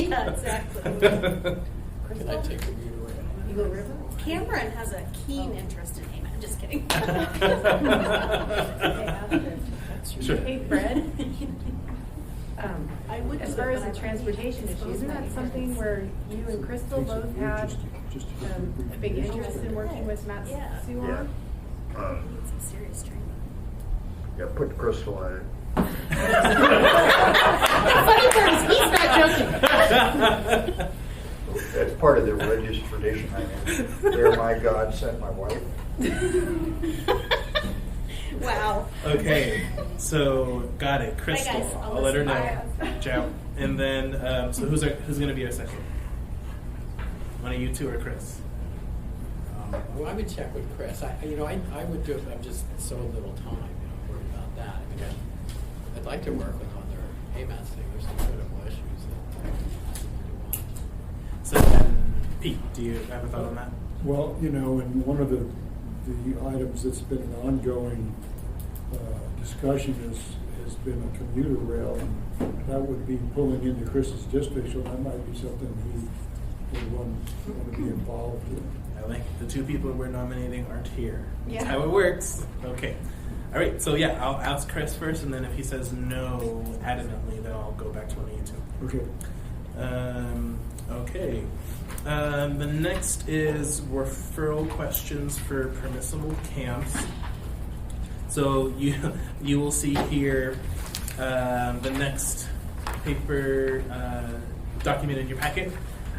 Yeah, exactly. Can I take the mute away? You go river? Cameron has a keen interest in AMAS. I'm just kidding. Sure. Hey, Fred. I would As do far it, as but the I transportation believe issue, it's isn't that something where you and Crystal both had a big interest in working with Matt Yeah. Sue Yeah. on? We need some serious training. Yeah, put Crystal on it. Funny part is he's not joking. That's part of the religious tradition. I mean, there my God sent my wife. Wow. Okay, so got it. Crystal. guys, I'll let her know. Bye. Ciao. And then, so who's going to be our second? One of you two or Chris? Well, I would check with Chris. I would do it. I'm just so little time, worried about that. I mean, I'd like to work with other AMAS things. There's some critical issues that So then, Pete, do you have a thought on that? Well, and one of the items that's been an ongoing discussion has been a commuter rail, and that would be pulling into Chris's district, so that might be something he would want to be involved in. I like the two people we're nominating aren't here. That's Yeah. how it works. Okay. All right. So yeah, I'll ask Chris first, and then if he says no adamantly, then I'll go back to one of you two. Okay. Okay. The next is referral questions for permissible camps. So you will see here the next paper document in your packet,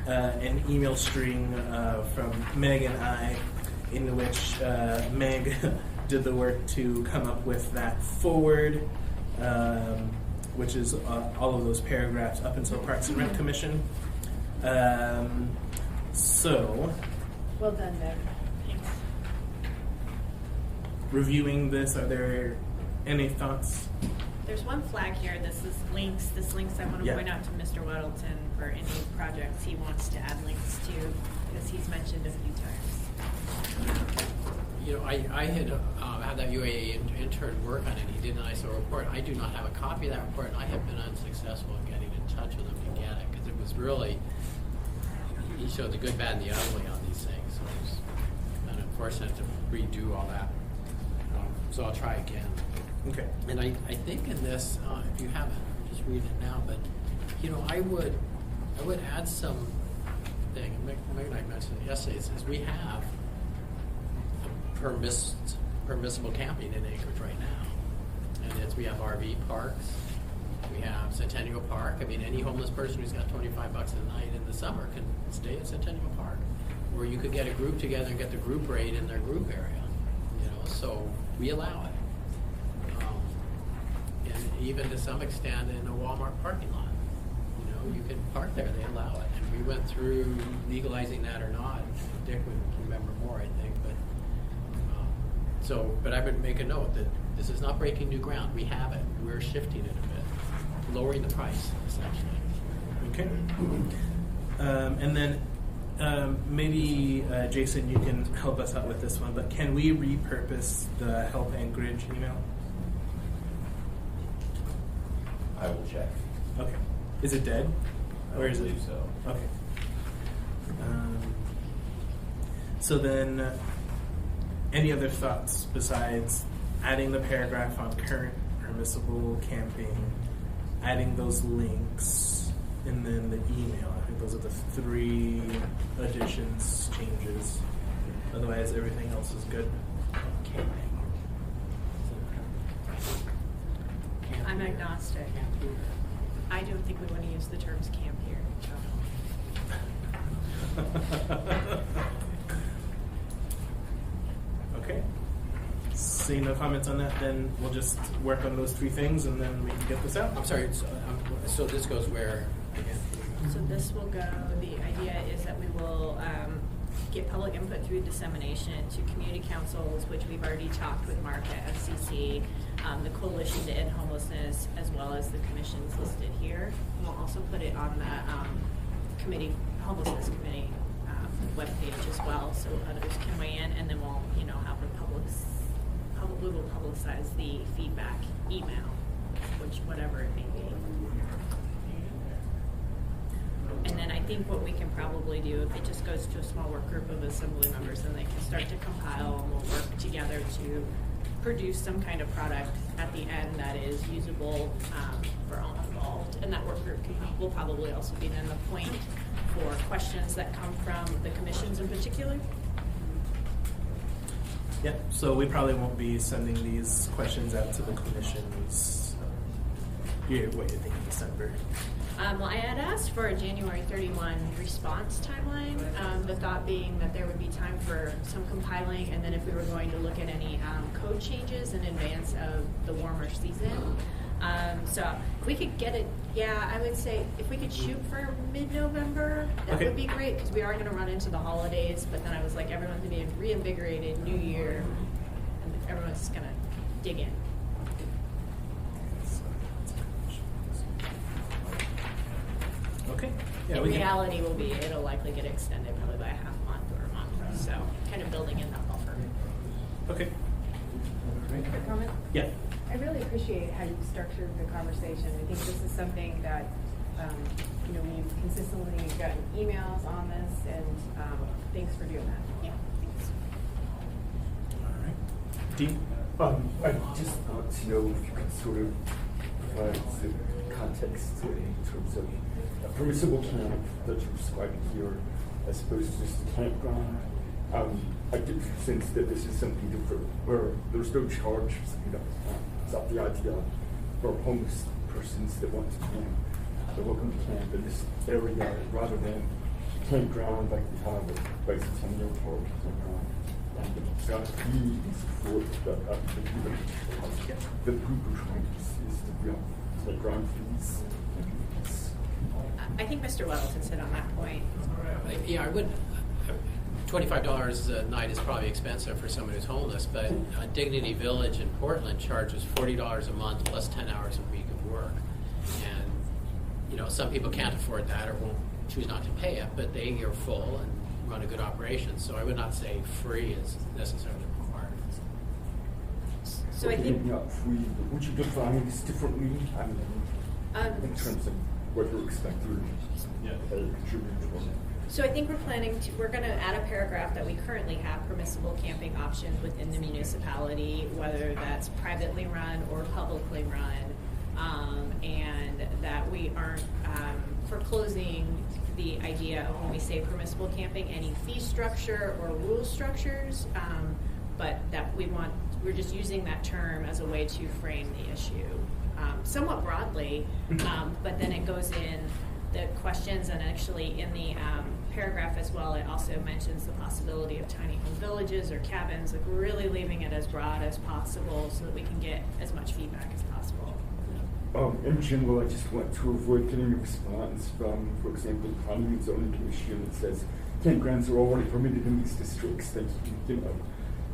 an email string from Meg and I, in which Meg did the work to come up with that forward, which is all of those paragraphs up until Parks and Rec Commission. So, Well done, Meg. reviewing this, are there any thoughts? There's one flag here. This links I want to Yeah. point out to Mr. Weddleton for any projects he wants to add links to, because he's mentioned a few times. I had had that UAA intern work on it. He did an ISO report. I do not have a copy of that report, and I have been unsuccessful in getting in touch with him to get it, because it was really, he showed the good, bad, and the ugly on these things. So it was kind of unfortunate to redo all that. So I'll try again. Okay. And I think in this, if you haven't, just read it now. But I would add some thing. Meg and I mentioned it yesterday. Is we have permissible camping in Anchorage right now, and we have RV parks. We have Centennial Park. I mean, any homeless person who's got $25 a night in the summer can stay at Centennial Park, or you could get a group together and get the group rate in their group area. So we allow it, and even to some extent in a Walmart parking lot. You can park there; they allow it. And we went through legalizing that or not. Dick would remember more, I think, but I would make a note that this is not breaking new ground. We have it. We're shifting it a bit, lowering the price, essentially. Okay. And then maybe, Jason, you can help us out with this one, but can we repurpose the Help Anchorage email? I will check. Okay. Is it dead? Or is it? believe so. Okay. So then, any other thoughts besides adding the paragraph on current permissible camping, adding those links, and then the email? I think those are the three additions, changes. Otherwise, everything else is good. I'm agnostic. I don't think we want to use the terms camp here. Okay. Seeing no comments on that, then we'll just work on those 3 things and then we can get this out. I'm sorry, so this goes where again? So this will go, the idea is that we will get public input through dissemination to community councils, which we've already talked with Mark at FCC, the Coalition to End Homelessness, as well as the commissions listed here. And we'll also put it on the homelessness committee webpage as well, so others can weigh in, and then we'll, have we will publicize the feedback email, whatever it may be. And then I think what we can probably do, if it just goes to a small work group of assembly members, then they can start to compile, and we'll work together to produce some kind of product at the end that is usable for all involved. And that work group will probably also be then the point for questions that come from the commissions in particular. Yeah, so we probably won't be sending these questions out to the commissions. What you're thinking, December? Well, I had asked for a January 31 response timeline, the thought being that there would be time for some compiling, and then if we were going to look at any code changes in advance of the warmer season. So if we could get it, I would say if we could shoot for mid-November, that would be great, because we are going to run into the holidays, but then I was like, everyone's going to be reinvigorated, new year, and everyone's just going to dig in. Okay. In reality, it'll likely get extended probably by a half month or a month, so kind of building in that buffer. Okay. A comment? Yeah. I really appreciate how you structured the conversation. I think this is something that, we've consistently gotten emails on this, and thanks for doing that. Yeah, thanks. All right. Dean? I just want to know if you could sort of provide some context in terms of a permissible camp that you're describing here as opposed to just a campground. I get the sense that this is something different, where there's no charge for something that is not the idea for homeless persons that want to camp. They're welcome to camp in this area rather than campground like we have at Bicentennial Park. It's got fees for the group of trying is the ground fees. I think Mr. Weddleton said on that point. Yeah, I would. $25 a night is probably expensive for someone who's homeless, but Dignity Village in Portland charges $40 a month plus 10 hours a week of work. And, some people can't afford that or won't choose not to pay it, but they are full and run a good operation. So I would not say free is necessarily required. So I think... Not free, but would you define this differently? In terms of what you're expecting to contribute to? So I think we're going to add a paragraph that we currently have permissible camping options within the municipality, whether that's privately run or publicly run, and that we aren't foreclosing the idea of when we say permissible camping, any fee structure or rule structures, but that we're just using that term as a way to frame the issue somewhat broadly, but then it goes in the questions, and actually in the paragraph as well, it also mentions the possibility of tiny home villages or cabins, like really leaving it as broad as possible so that we can get as much feedback as possible. In general, I just want to avoid getting a response from, for example, the Planning and Zoning Commission that says campgrounds are already permitted in these districts.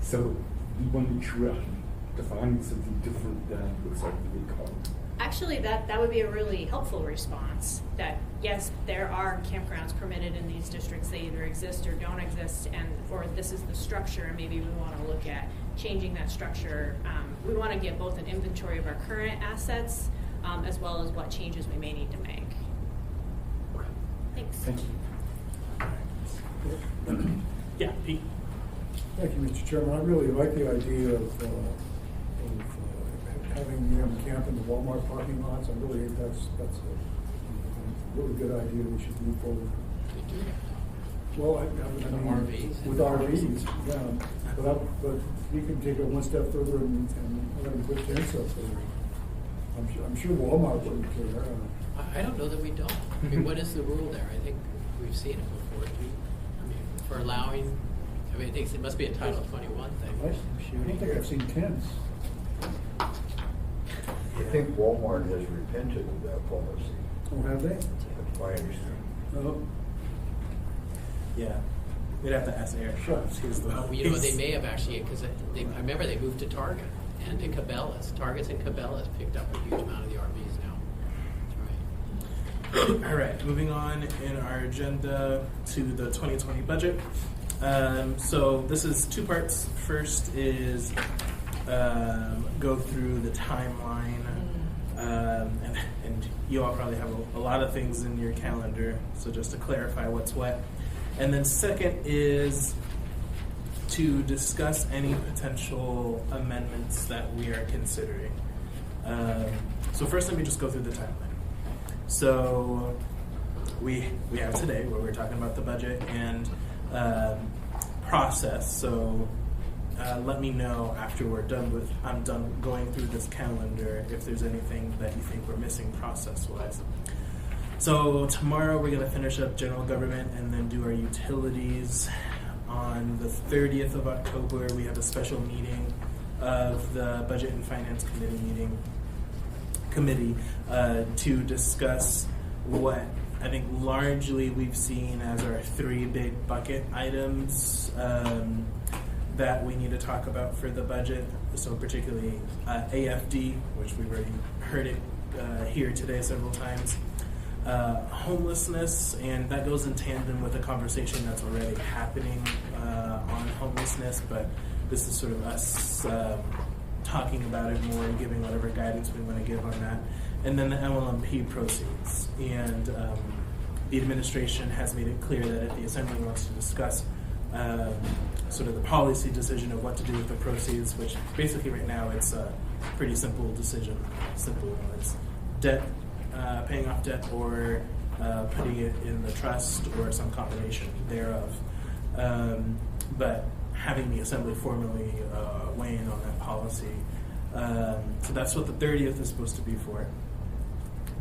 So we want to make sure I'm defining something different than looks like the big code. Actually, that would be a really helpful response, that yes, there are campgrounds permitted in these districts. They either exist or don't exist, or this is the structure, and maybe we want to look at changing that structure. We want to get both an inventory of our current assets as well as what changes we may need to make. Okay. Thanks. Thank you. Yeah, Pete? Thank you, Mr. Chairman. I really like the idea of having them camp in the Walmart parking lots. I really think that's a really good idea. We should move forward. Well, I mean, RVs. with RVs, yeah. But we can take it one step further and let them put tents up there. I'm sure Walmart wouldn't care. I don't know that we don't. I mean, what is the rule there? I think we've seen it before. I mean, for allowing, I mean, I think it must be a Title 21 thing. I don't think I've seen tents. I think Walmart has repented of that policy. Oh, have they? That's my understanding. Oh, Yeah, we'd have to ask Eric. Sure. He's the- Well, you know, they may have actually, because I remember they moved to Target and to Cabela's. Targets and Cabela's picked up a huge amount of the RVs now. That's right. All right, moving on in our agenda to the 2020 budget. So this is two parts. First is go through the timeline, and you all probably have a lot of things in your calendar, so just to clarify what's what. And then second is to discuss any potential amendments that we are considering. So first, let me just go through the timeline. So we have today where we're talking about the budget and process. So let me know after I'm done going through this calendar if there's anything that you think we're missing process-wise. So tomorrow we're going to finish up general government and then do our utilities. On the 30th of October, we have a special meeting of the Budget and Finance Committee to discuss what I think largely we've seen as our three big bucket items that we need to talk about for the budget. So particularly AFD, which we've already heard it here today several times. Homelessness, and that goes in tandem with a conversation that's already happening on homelessness, but this is sort of us talking about it more and giving whatever guidance we want to give on that. And then the MLMP proceeds. And the administration has made it clear that if the Assembly wants to discuss sort of the policy decision of what to do with the proceeds, which basically right now it's a pretty simple decision. It's debt, paying off debt, or putting it in the trust, or some combination thereof. But having the Assembly formally weigh in on that policy. So that's what the 30th is supposed to be for.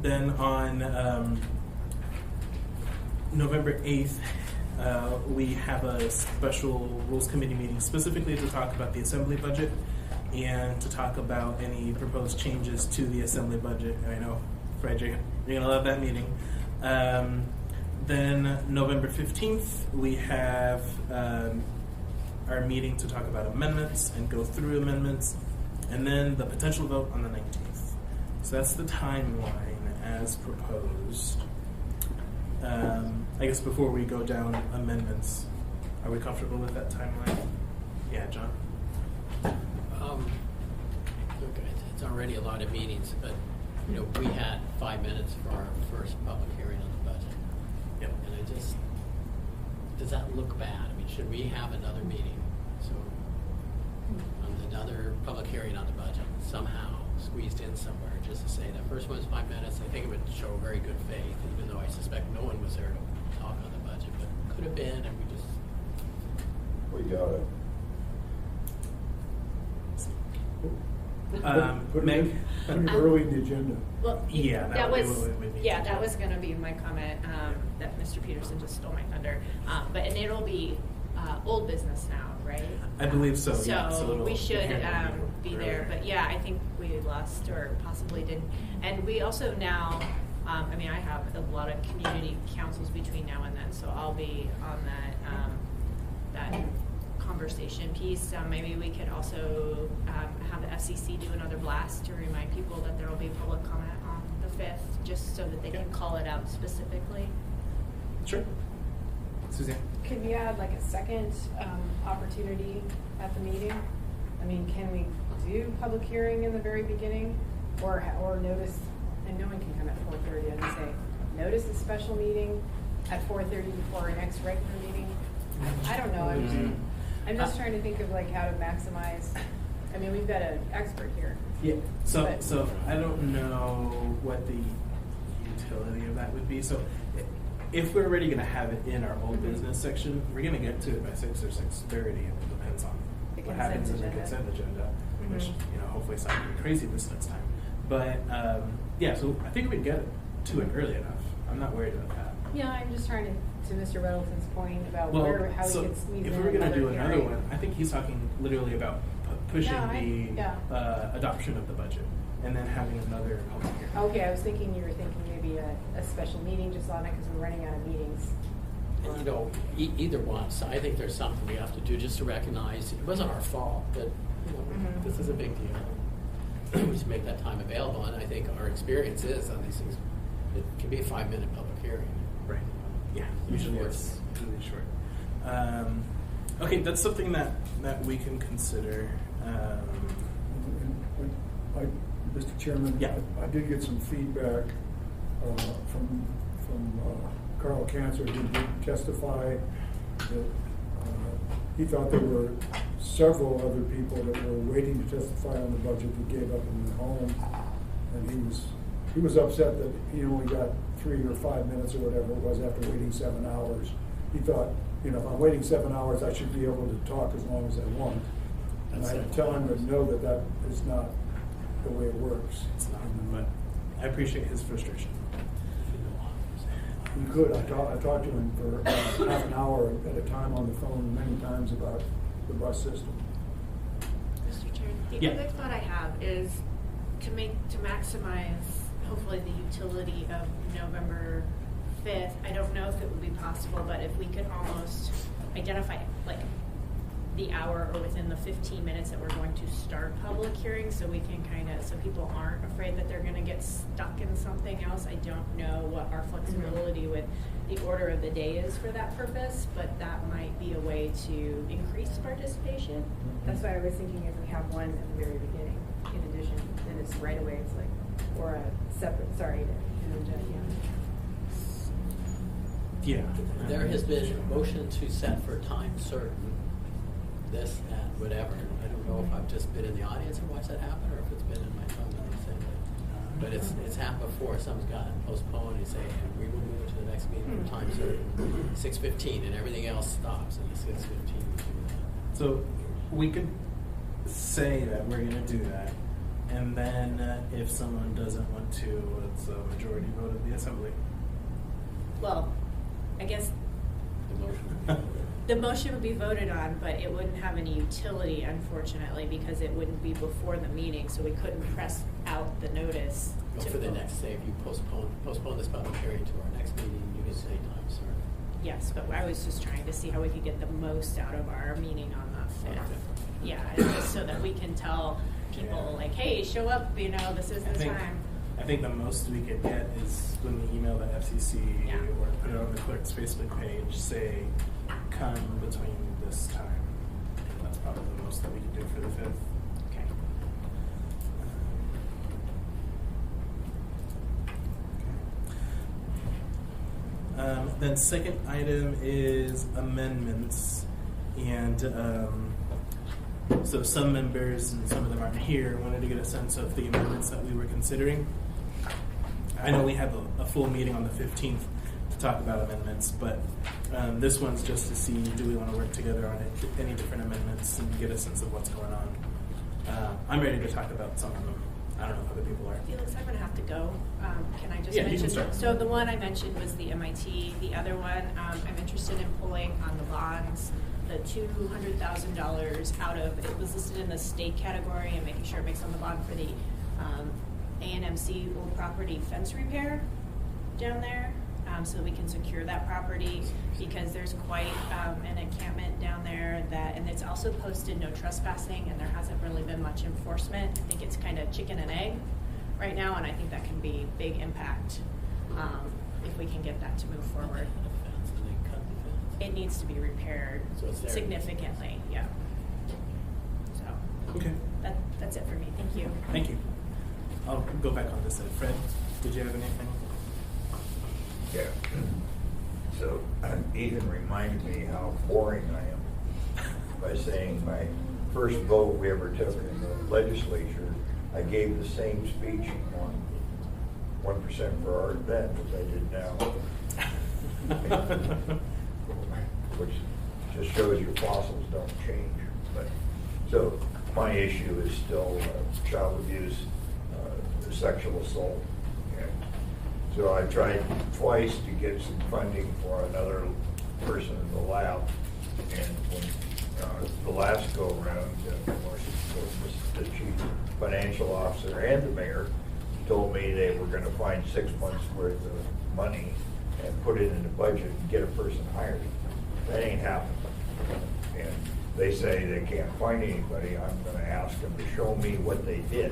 Then on November 8th, we have a special Rules Committee meeting specifically to talk about the Assembly budget and to talk about any proposed changes to the Assembly budget. I know, Fred, you're going to love that meeting. Then November 15th, we have our meeting to talk about amendments and go through amendments, and then the potential vote on the 19th. So that's the timeline as proposed. I guess before we go down amendments, are we comfortable with that timeline? Yeah, John? Look, it's already a lot of meetings, but you know, we had 5 minutes for our first public hearing on the budget. Yep. And I just, does that look bad? I mean, should we have another meeting? So, another public hearing on the budget, somehow squeezed in somewhere, just to say that first one's 5 minutes. I think it would show very good faith, even though I suspect no one was there to talk on the budget, but could have been, and we just. We got it. Put Meg? it early in the agenda. Well, Yeah, that would be was, what we would need to that do. was gonna be my comment, that Mr. Peterson just stole my thunder. And it'll be, old business now, right? I believe so, yeah. So it'll- we should, the hearing will be earlier. there, but yeah, I think we lost or possibly didn't. And we also now, I mean, I have a lot of community councils between now and then, so I'll be on that conversation piece. Maybe we could also have the FCC do another blast to remind people that there will be public comment on the 5th, just so that they can call it out specifically. Sure. Suzanne? Can we add like a second opportunity at the meeting? I mean, can we do public hearing in the very beginning, or notice? And no one can come at 4:30. I would say notice a special meeting at 4:30 before our next regular meeting. I don't know. I'm just trying to think of like how to maximize. I mean, we've got an expert here. Yeah, so But- so I don't know what the utility of that would be. So if we're already going to have it in our old business section, we're going to get to it by 6 or 6:30. It depends on The what consent happens in the agenda. consent agenda, which hopefully it's not going to be crazy this next time. But yeah, so I think we can get to it early enough. I'm not worried about that. Yeah, I'm just trying to Mr. Reddleton's point about Well, how so he could squeeze in if we were going to do another another hearing. one, I think he's talking literally about pushing Yeah, the adoption of the budget and then having another public hearing. Okay, I was thinking you were thinking maybe a special meeting just on it because we're running out of meetings. And, you know, either one. So I think therethere's something we have to do just to recognize it wasn't our fault, but you know, this is a big deal. We just make that time available, and I think our experience is on these things, it can be a 5-minute public hearing. Right. Yeah, usually it's really short. Okay, that's something that we can consider. Mr. Chairman, Yeah. I did get some feedback from Carl Cancer, who did testify that he thought there were several other people that were waiting to testify on the budget that gave up in their home, and he was upset that he only got 3 or 5 minutes or whatever it was after waiting 7 hours. He thought, you know, if I'm waiting 7 hours, I should be able to talk as long as I want. And I tell him to know that that is not the way it works. It's not, but I appreciate his frustration. You could. I talked to him for half an hour at a time on the phone many times about the bus system. Mr. Chair, the Yeah. other thought I have is to maximize hopefully the utility of November 5th. I don't know if it would be possible, but if we could almost identify like the hour or within the 15 minutes that we're going to start public hearings, so we can so people aren't afraid that they're going to get stuck in something else. I don't know what our flexibility with the order of the day is for that purpose, but that might be a way to increase participation. That's why I was thinking if we have one at the very beginning, in addition, then it's right away, it's like, or a separate, Yeah. There has been a motion to set for time certain, this, that, whatever. I don't know if I've just been in the audience and watched that happen, or if it's been in my phone and the same way. But it's happened before. Something's gotten postponed and say, hey, we will move it to the next meeting for time certain, 6:15, and everything else stops at 6:15. So we could say that we're going to do that, and then if someone doesn't want to, it's a majority vote of the assembly. Well, I guess The motion. the motion would be voted on, but it wouldn't have any utility, unfortunately, because it wouldn't be before the meeting, so we couldn't press out the notice. Go to for the vote. next, say, if you postpone this public hearing to our next meeting, you can say time certain. Yes, but I was just trying to see how we could get the most out of our meeting on the 5th. Yeah, and just so that we can tell people, like, hey, show up, you know, this is the time. I think the most we could get is when we email the FCC Yeah. or put it on the clerk's Facebook page, say, come between this time. That's probably the most that we could do for the 5th. Okay. Then second item is amendments, and so some members, and some of them aren't here, wanted to get a sense of the amendments that we were considering. I know we had a full meeting on the 15th to talk about amendments, but this one's just to see, do we want to work together on any different amendments and get a sense of what's going on. I'm ready to talk about some of them. I don't know if other people are. Felix, I'm going to have to go. Can I just Yeah, you can mention? start. So the one I mentioned was the MIT. The other one, I'm interested in pulling on the bonds, the $200,000 out of, it was listed in the state category, and making sure it makes on the bond for the A&MC old property fence repair down there, so that we can secure that property, because there's quite an encampment down there that, and it's also posted no trespassing, and there hasn't really been much enforcement. I think it's kind of chicken and egg right now, and I think that can be big impact if we can get that to move forward. It needs to be repaired So it's there. significantly, yeah. So Okay. that's it for me. Thank you. Thank you. I'll go back on this side. Fred, did you have anything? Yeah. So Ethan reminded me how boring I am by saying my first vote we ever took in the legislature, I gave the same speech on 1% for our then as I did now. Which just shows your fossils don't change. But so my issue is still child abuse. the sexual assault. And so I tried twice to get some funding for another person in the lab. And when the last go around, the chief financial officer and the mayor told me they were going to find 6 months worth of money and put it in the budget and get a person hired. That ain't happening. And they say they can't find anybody. I'm going to ask them to show me what they did.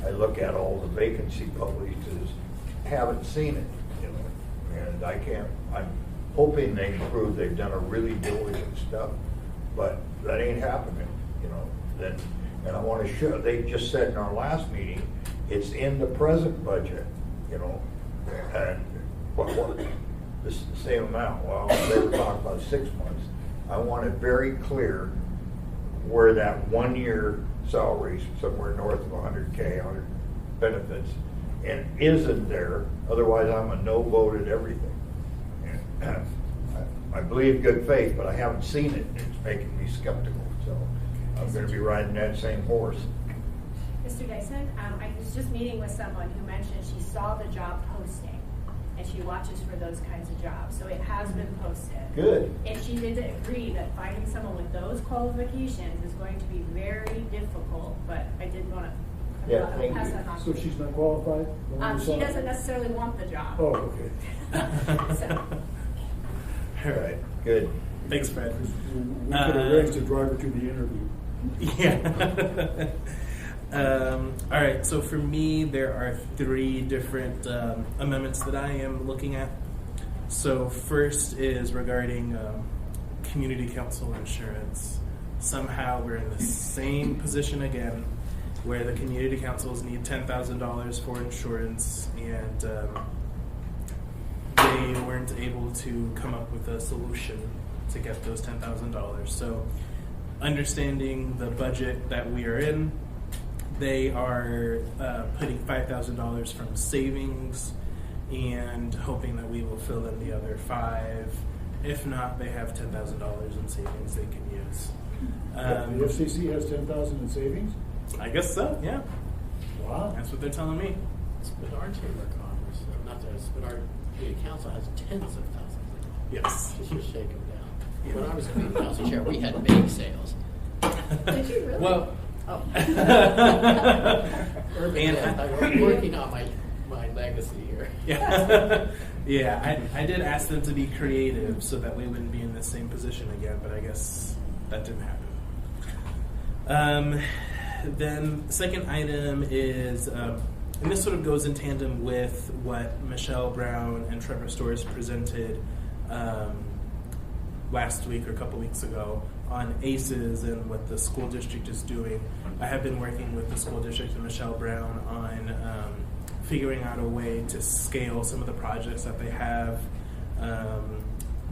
I look at all the vacancy publications, haven't seen it, you know, and I can't. I'm hoping they prove they've done a really diligent stuff, but that ain't happening, you know. Then, and I want to show. They just said in our last meeting, it's in the present budget, you know, and what this is the same amount. Well, they were talking about 6 months. I want it very clear where that 1 year salary, somewhere north of 100K, 100 benefits, and isn't there. Otherwise, I'm a no vote at everything. And I believe good faith, but I haven't seen it. It's making me skeptical. So I'm going to be riding that same horse. Mr. Dyson, I was just meeting with someone who mentioned she saw the job posting, and she watches for those kinds of jobs. So it has been posted. Good. And she did agree that finding someone with those qualifications is going to be very difficult, but I did want to pass that on. So she's not qualified? She doesn't necessarily want the job. Oh, okay. So. All right, good. Thanks, Fred. We could arrange to drive her to the interview. Yeah. All right, so for me, there are 3 different amendments that I am looking at. So first is regarding community council insurance. Somehow we're in the same position again, where the community councils need $10,000 for insurance, and they weren't able to come up with a solution to get those $10,000. So understanding the budget that we are in, they are putting $5,000 from savings and hoping that we will fill in the other 5. If not, they have $10,000 in savings they can use. The FCC has 10,000 in savings? I guess so, yeah. Wow. That's what they're telling me. Spinard Chamber of Commerce, not the Spinard Community Council, has tens of thousands. Yes. Just to shake them down. Yeah. When I was community council chair, we had bake sales. Did you really? Well, Oh. And I'm working on my legacy here. Yeah, yeah. I did ask them to be creative so that we wouldn't be in the same position again, but I guess that didn't happen. Then second item is, and this sort of goes in tandem with what Michelle Brown and Trevor Storrs presented last week or a couple weeks ago on ACEs and what the school district is doing. I have been working with the school district and Michelle Brown on figuring out a way to scale some of the projects that they have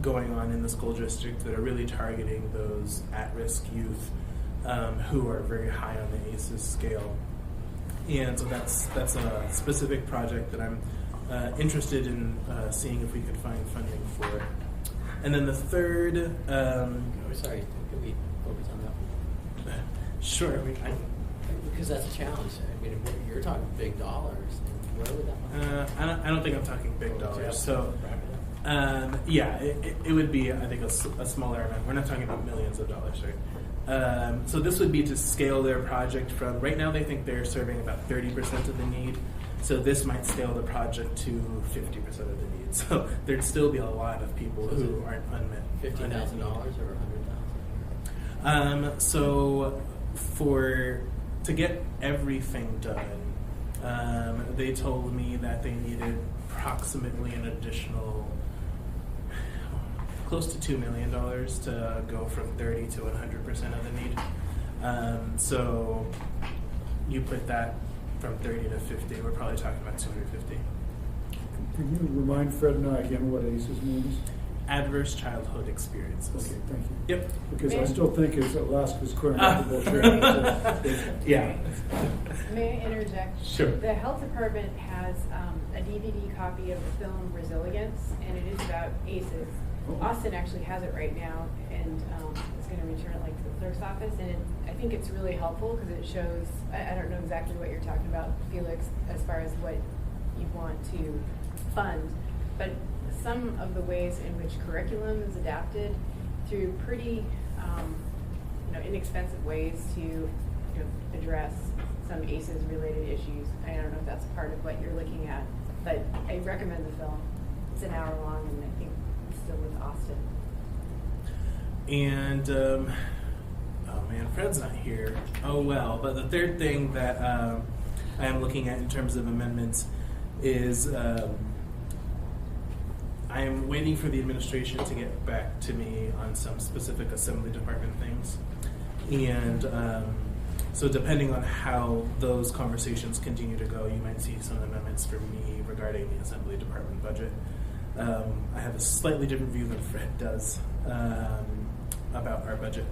going on in the school district that are really targeting those at-risk youth who are very high on the ACEs scale. And so that's a specific project that I'm interested in seeing if we could find funding for. And then the third... Sorry, can we focus on that one? Sure. Because that's a challenge. I mean, you're talking big dollars. Where would that money? I don't think I'm talking big dollars. So, yeah, it would be, I think, a smaller amount. We're not talking about millions of dollars, right? So this would be to scale their project from, right now they think they're serving about 30% of the need. So this might scale the project to 50% of the need. So there'd still be a lot of people who aren't unmet. $15,000 or $100,000? So to get everything done, they told me that they needed approximately an additional close to $2 million to go from 30 to 100% of the need. So you put that from 30 to 50, we're probably talking about 250. Can you remind Fred and I again what ACEs means? Adverse childhood experiences. Okay, thank you. Yep. Because I still think it's Alaska's current bullshit. Yeah. May I interject? Sure. The health department has a DVD copy of the film Resilience, and it is about ACEs. Austin actually has it right now, and is going to return it like to the clerk's office, and I think it's really helpful because it shows. I don't know exactly what you're talking about, Felix, as far as what you want to fund, but some of the ways in which curriculum is adapted through pretty inexpensive ways to address some ACEs related issues. I don't know if that's part of what you're looking at, but I recommend the film. It's an hour long, and I think it's still with Austin. And oh man, Fred's not here. Oh well. But the third thing that I am looking at in terms of amendments is I am waiting for the administration to get back to me on some specific Assembly Department things. And so depending on how those conversations continue to go, you might see some amendments from me regarding the Assembly Department budget. I have a slightly different view than Fred does about our budget.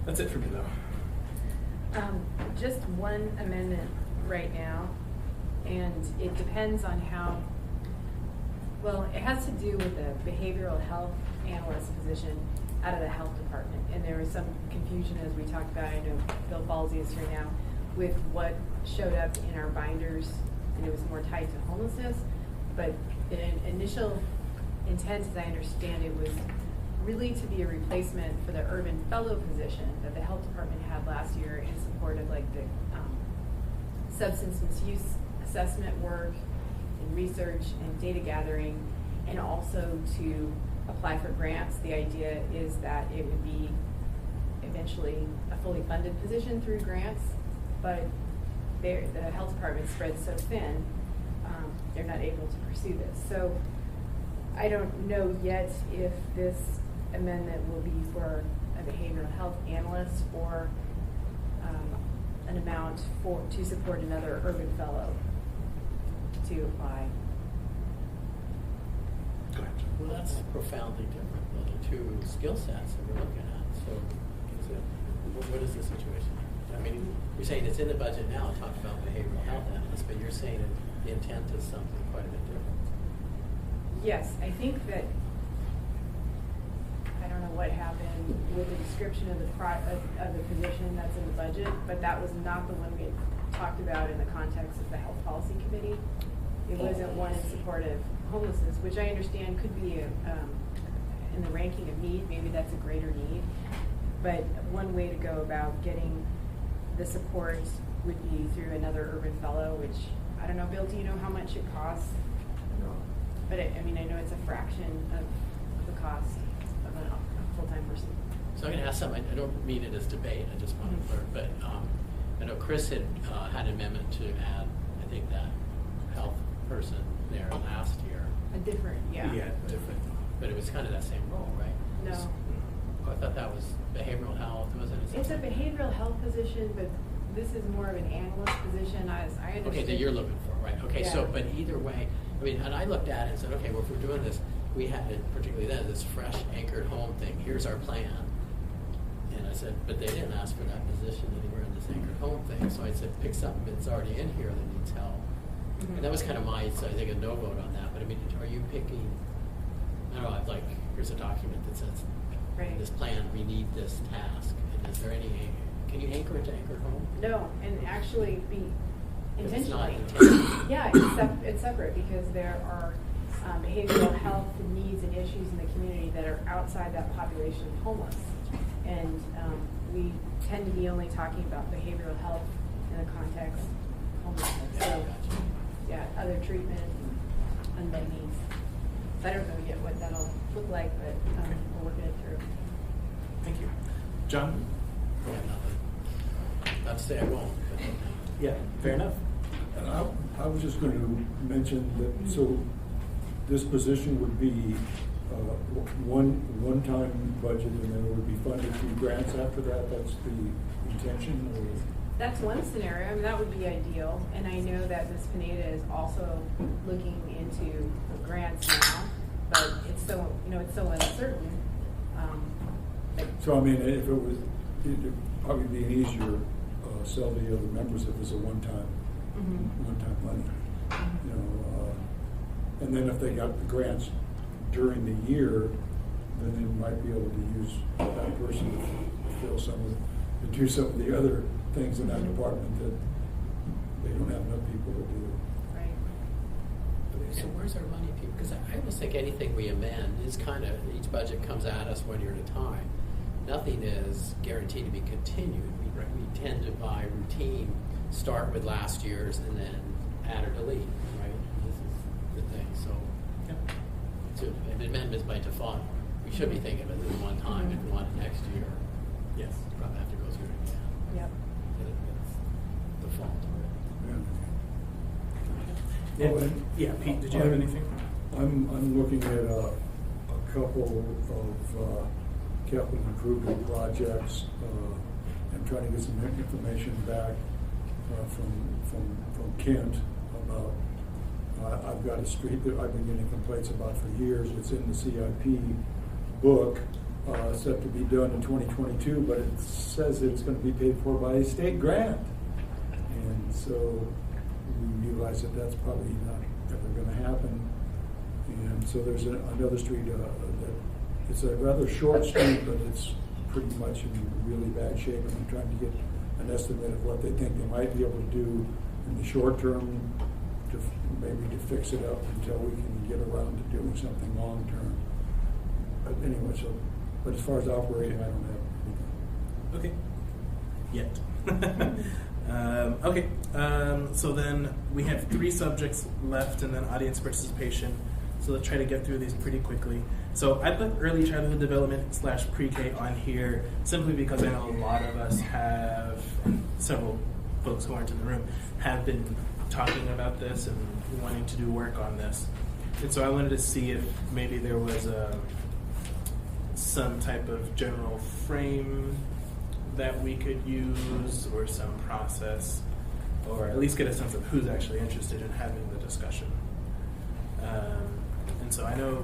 That's it for me, though. Just one amendment right now, and it depends on how. Well, it has to do with the behavioral health analyst position out of the health department, and there was some confusion as we talked about. I know Bill Falsey is here now with what showed up in our binders, and it was more tied to homelessness. But the initial intent, as I understand it, was really to be a replacement for the urban fellow position that the health department had last year in support of like the substance misuse assessment work and research and data gathering, and also to apply for grants. The idea is that it would be eventually a fully funded position through grants, but the health department spread so thin, they're not able to pursue this. So I don't know yet if this amendment will be for a behavioral health analyst or an amount to support another urban fellow to apply. Go ahead. Well, that's profoundly different than the two skill sets that we're looking at. So, what is the situation? I mean, you're saying it's in the budget now. It talks about behavioral health analysts, but you're saying that the intent is something quite a bit different. Yes, I think that I don't know what happened with the description of the position that's in the budget, but that was not the one we had talked about in the context of the Health Policy Committee. It wasn't one in support of homelessness, which I understand could be in the ranking of need. Maybe that's a greater need. But one way to go about getting the support would be through another urban fellow, which I don't know, Bill, do you know how much it costs? No. But I know it's a fraction of the cost of a full-time person. So I'm going to ask something. I don't mean it as debate. I just want to clear. But I know Chris had an amendment to add, I think, that health person there last year. A different, yeah. Yeah, different. But it was kind of that same role, right? No. Oh, I thought that was behavioral health, wasn't it? It's a behavioral health position, but this is more of an analyst position, as I understand. Okay, that you're looking for, right? Okay, Yeah. so, but either way, I mean, and I looked at it and said, okay, well, if we're doing this, we had it, particularly then, this fresh anchored home thing. Here's our plan. And I said, but they didn't ask for that position anywhere in this anchored home thing. So I said, pick something that's already in here that needs help. Mm-hmm. And that was kind of my, so I think a no vote on that. But I mean, are you picking, I don't know, like, here's a document that says, Right. this plan, we need this task. And is there any, can you anchor it to anchored home? No, and actually be 'Cause it's not intentionally. intentional. Yeah, it's separate because there are behavioral health needs and issues in the community that are outside that population of homeless. And we tend to be only talking about behavioral health in the context of homelessness. So, yeah, other treatment, unmet needs. So I don't know yet what that'll look like, but we're working it through. Thank you. John? Yeah, nothing. Not to say I won't, but Yeah, fair enough. And I was just going to mention that, so this position would be one-time budget, and then it would be funded through grants after that. That's the intention, or? That's one scenario. I mean, that would be ideal. And I know that Ms. Pineda is also looking into grants now, but it's so, it's so uncertain. So I mean, if it was, it'd probably be an easier sell to the other members if it's a one-time money. You know, and then if they got the grants during the year, then they might be able to use that person to fill some of, to do some of the other things in that department that they don't have enough people to do. Right. Okay, so where's our money, people? Because I almost think anything we amend is kind of, each budget comes at us 1 year at a time. Nothing is guaranteed to be continued. We tend to, by routine, start with last year's and then add or delete, right? This is the thing. So an amendment by default, we should be thinking of it at one time. If we want it next year, Yes. we probably have to go through it again. Yep. That's the fault of it. Yeah, Oh, and yeah, Pete, did you have anything? I'm looking at a couple of capital improvement projects. I'm trying to get some information back from Kent about, I've got a street that I've been getting complaints about for years. It's in the CIP book, set to be done in 2022, but it says that it's going to be paid for by a state grant. And so we realize that that's probably not ever going to happen. And so there's another street that it's a rather short street, but it's pretty much in really bad shape. And I'm trying to get an estimate of what they think they might be able to do in the short term to maybe to fix it up until we can get around to doing something long term. But anyway, but as far as operating, I don't have anything. Okay. Yet. Okay. So then we have 3 subjects left, and then audience participation. So let's try to get through these pretty quickly. So I put early childhood development / pre-K on here simply because I know a lot of us have, and several folks who aren't in the room, have been talking about this and wanting to do work on this. And so I wanted to see if maybe there was some type of general frame that we could use, or some process, or at least get a sense of who's actually interested in having the discussion. And so I know,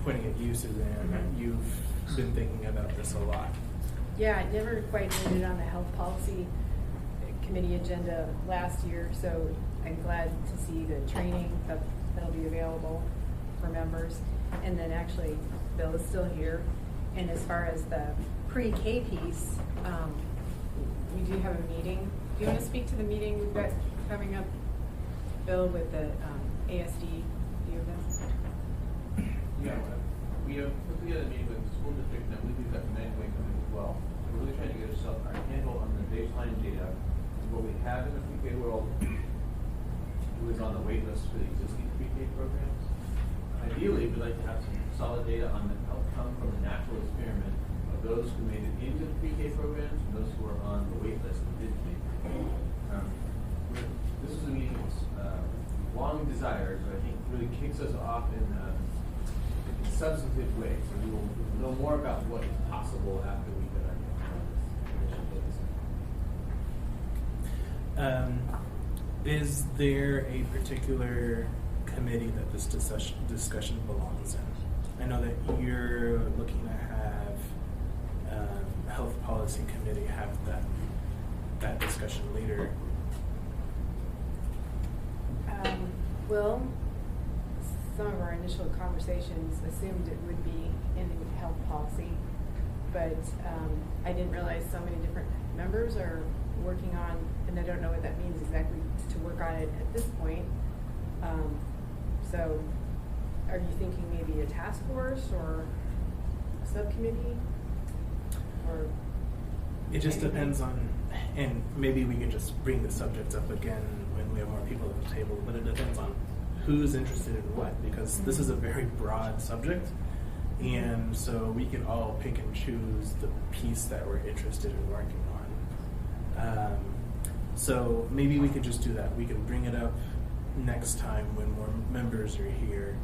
pointing at you, Suzanne, that you've been thinking about this a lot. Yeah, I never quite made it on the health policy committee agenda last year, so I'm glad to see the training that'll be available for members. And then actually, Bill is still here. And as far as the pre-K piece, we do have a meeting. Do you want to speak to the meeting we've got coming up, Bill, with the ASD? Do you have this? Yeah, we have put together a meeting with the school district, and I believe we've got the manual coming as well. We're really trying to get our handle on the baseline data, what we have in the pre-K world, who is on the wait list for the existing pre-K programs. Ideally, we'd like to have some solid data on the outcome from the natural experiment of those who made it into the pre-K programs and those who are on the wait list who didn't make it. This is a meeting that's long desired, but I think really kicks us off in a substantive way. So we will know more about what is possible after we get our commission. Is there a particular committee that this discussion belongs in? I know that you're looking to have health policy committee have that discussion later. Well, some of our initial conversations assumed it would be in health policy, but I didn't realize so many different members are working on, and I don't know what that means exactly to work on it at this point. So are you thinking maybe a task force or a subcommittee? Or It just depends on, and maybe we can just bring the subjects up again when we have more people at the table, but it depends on who's interested in what, because this is a very broad subject, and so we can all pick and choose the piece that we're interested in working on. So maybe we could just do that. We can bring it up next time when more members are here,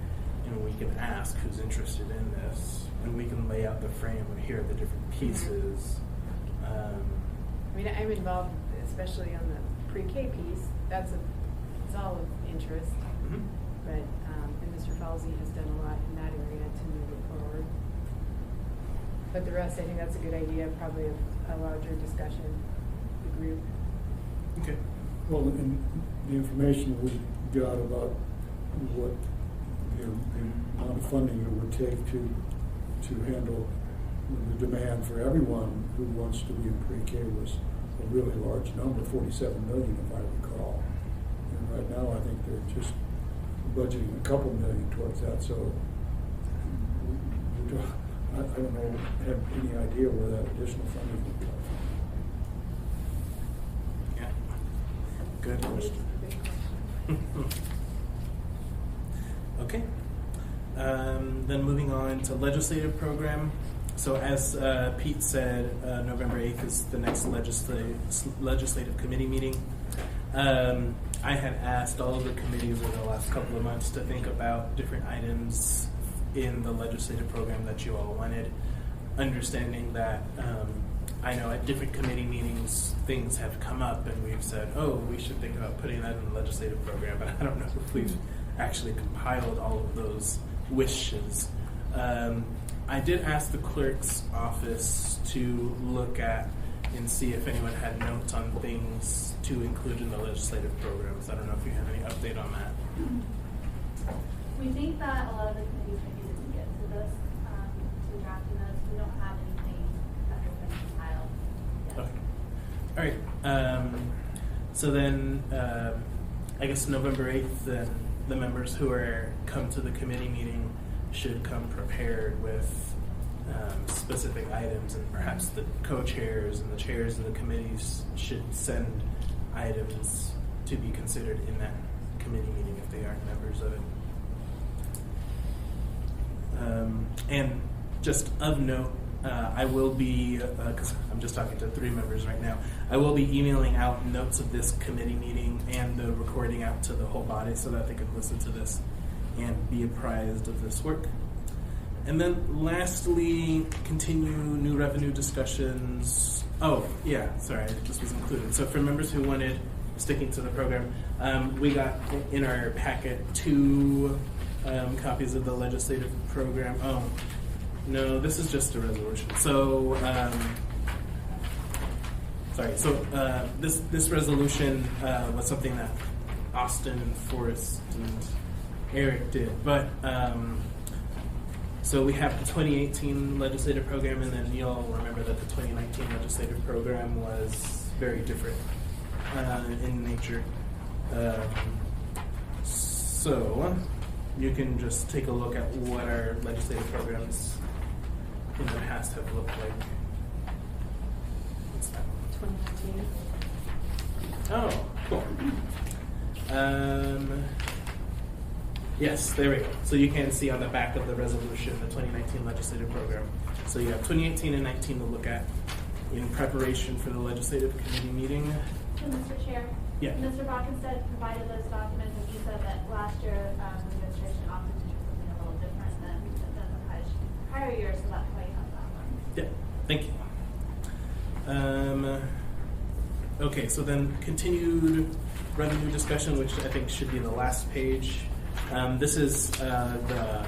and we can ask who's interested in this, and we can lay out the frame and here are the different pieces. I mean, I'm involved, especially on the pre-K piece. It's all of interest. Mm-hmm. But and Mr. Falsey has done a lot in that area to move it forward. But the rest, I think that's a good idea, probably a larger discussion, the group. Okay. Well, and the information we got about what the amount of funding it would take to to handle the demand for everyone who wants to be in pre-K was a really large number, 47 million if I recall. And right now I think they're just budgeting a couple million towards that, so I don't know, have any idea where that additional funding would come from. Yeah. Good question. Okay. Then moving on to legislative program. So as Pete said, November 8th is the next legislative committee meeting. I had asked all of the committees over the last couple of months to think about different items in the legislative program that you all wanted, understanding that I know at different committee meetings things have come up and we've said, oh, we should think about putting that in the legislative program, but I don't know if we've actually compiled all of those wishes. I did ask the clerk's office to look at and see if anyone had notes on things to include in the legislative programs. I don't know if you have any update on that. We think that a lot of the committees maybe didn't get to this, to drafting those. We don't have anything that has been compiled yet. Okay. All right. So then, I guess November 8th, the members who are come to the committee meeting should come prepared with specific items, and perhaps the co-chairs and the chairs of the committees should send items to be considered in that committee meeting if they aren't members of it. And just of note, I will be, because I'm just talking to 3 members right now, I will be emailing out notes of this committee meeting and the recording out to the whole body so that they can listen to this and be apprised of this work. And then lastly, continue new revenue discussions. Oh, yeah, sorry, this was included. So for members who wanted, sticking to the program, we got in our packet 2 copies of the legislative program. Oh, no, this is just a resolution. So, sorry. So this resolution was something that Austin and Forrest and Eric did, but so we have the 2018 legislative program, and then you'll remember that the 2019 legislative program was very different in nature. So you can just take a look at what our legislative programs in the past have looked like. What's that? 2019. Oh, cool. Yes, there we go. So you can see on the back of the resolution the 2019 legislative program. So you have 2018 and 19 to look at in preparation for the legislative committee meeting. So, Mr. Chair, Yeah. Mr. Bockenstead provided those documents, and he said that last year the administration opted to do something a little different than the prior year, so that's why you have that one. Yeah, thank you. Okay, so then continued revenue discussion, which I think should be the last page. This is the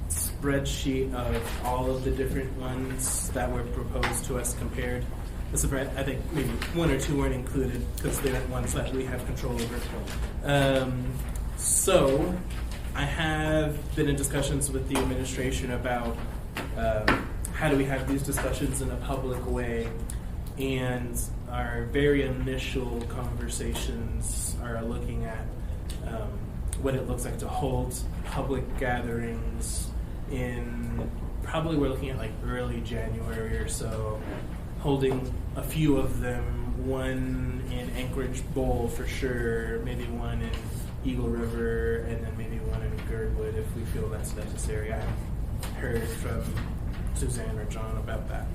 spreadsheet of all of the different ones that were proposed to us compared. I think maybe 1 or 2 weren't included because they weren't ones that we have control over. So I have been in discussions with the administration about how do we have these discussions in a public way, and our very initial conversations are looking at what it looks like to hold public gatherings in, probably we're looking at like early January or so, holding a few of them, one in Anchorage Bowl for sure, maybe one in Eagle River, and then maybe one in Girdwood if we feel that's necessary. I haven't heard from Suzanne or John about that.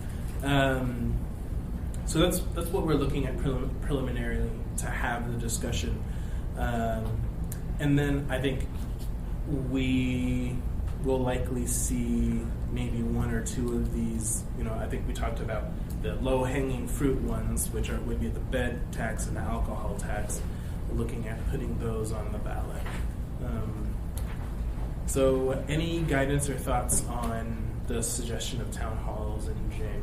So that's what we're looking at preliminarily to have the discussion. And then I think we will likely see maybe 1 or 2 of these. I think we talked about the low-hanging fruit ones, which would be the bed tax and the alcohol tax. We're looking at putting those on the ballot. So any guidance or thoughts on the suggestion of town halls in January?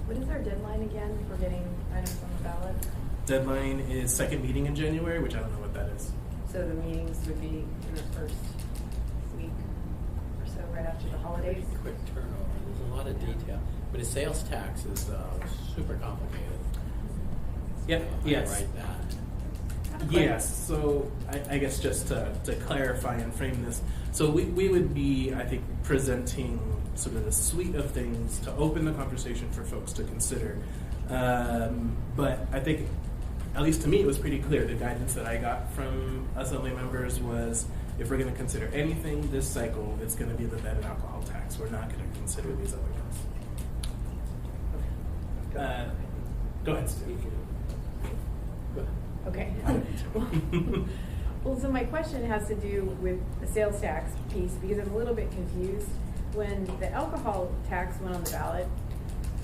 What is our deadline again for getting items on the ballot? Deadline is second meeting in January, which I don't know what that is. So the meetings would be in the first week or so, right after the holidays. Quick turnover. There's a lot of detail. But a sales tax is super complicated. Yeah, yes. Write that. Yes, so I guess just to clarify and frame this, so we would be, I think, presenting sort of the suite of things to open the conversation for folks to consider. But I think, at least to me, it was pretty clear. The guidance that I got from Assembly members was, if we're going to consider anything this cycle, it's going to be the bed and alcohol tax. We're not going to consider these other ones. Go ahead, Steve. Okay. Well, so my question has to do with the sales tax piece, because I'm a little bit confused. When the alcohol tax went on the ballot,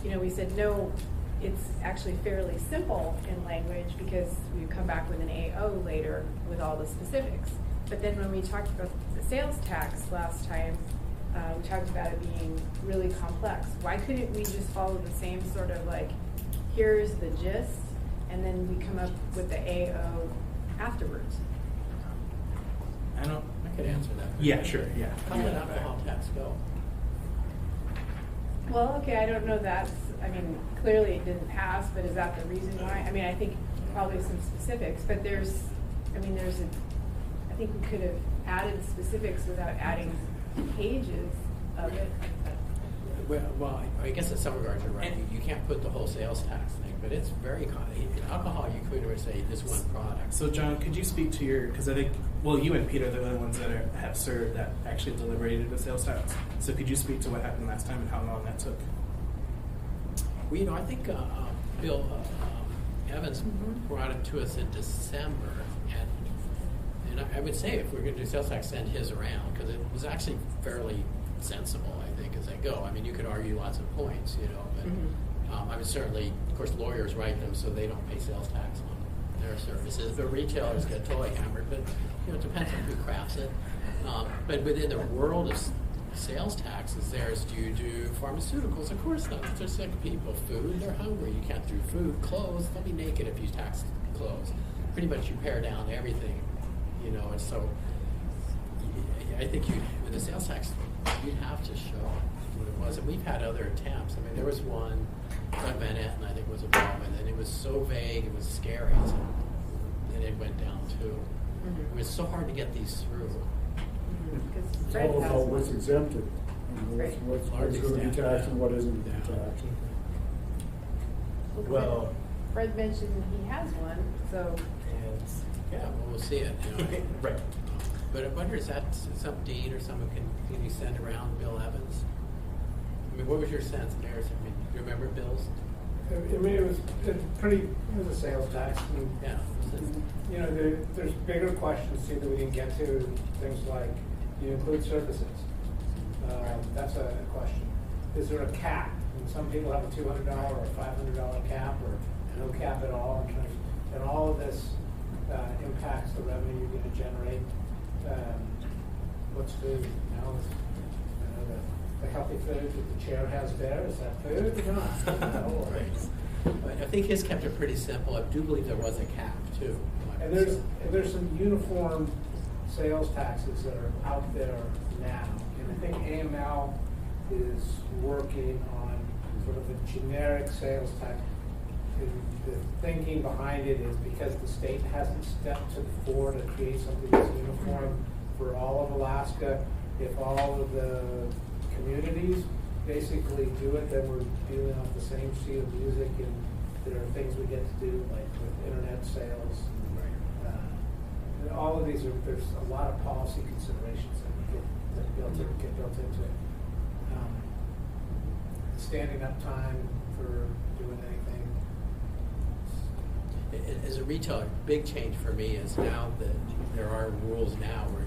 we said, no, it's actually fairly simple in language because we come back with an AO later with all the specifics. But then when we talked about the sales tax last time, we talked about it being really complex. Why couldn't we just follow the same sort of like, here's the gist, and then we come up with the AO afterwards? I could answer that. Yeah, sure, yeah. How did alcohol tax go? Well, okay, I don't know that. I mean, clearly it didn't pass, but is that the reason why? I mean, I think probably some specifics, but I think we could have added specifics without adding pages of it. Well, I guess in some regards you're right. You can't put the whole sales tax thing, but it's very alcohol. You could say this one product. So, John, could you speak to because I think, you and Peter are the only ones that have served that actually deliberated the sales tax. So, could you speak to what happened last time and how long that took? Well, I think Bill Evans brought it to us in December, and I would say if we're going to do sales tax, send his around, because it was actually fairly sensible, I think, as they go. I mean, you could argue lots of points, but I would certainly, of course, lawyers write them so they don't pay sales tax on their services. The retailers get totally hammered, but it depends on who crafts it. But within the world of sales taxes, do you do pharmaceuticals? Of course not. They're sick people. Food, they're hungry. You can't do food. Clothes, they'll be naked if you tax clothes. Pretty much you pare down everything, and so I think with the sales tax, you'd have to show what it was. And we've had other attempts. I mean, there was one, Doug Van Etten, I think, was involved in, and it was so vague, it was scary, and it went down too. It was so hard to get these through. Alcohol was exempted. What's going to be taxed and what isn't to be taxed. Well, Fred mentioned he has one, so. Yeah, well, we'll see it. Right. But I wonder, is that some deed or someone can you send around Bill Evans? I mean, what was your sense, Mayor? I mean, do you remember Bill's? I mean, it was a sales tax. And, yeah. There's bigger questions too that we didn't get to. Things like, do you include services? That's a question. Is there a cap? And some people have a $200 or a $500 cap, or no cap at all. And all of this impacts the revenue you're going to generate. What's food? The healthy food that the chair has there, is that food or not? Right. But I think his kept it pretty simple. I do believe there was a cap too. And there's some uniform sales taxes that are out there now. And I think AML is working on sort of a generic sales tax. And the thinking behind it is because the state hasn't stepped to the fore to create something that's uniform for all of Alaska. If all of the communities basically do it, then we're dealing off the same sheet of music, and there are things we get to do, like with internet sales. All of these there's a lot of policy considerations that get built into it. Standing up time for doing anything. As a retailer, big change for me is now that there are rules now where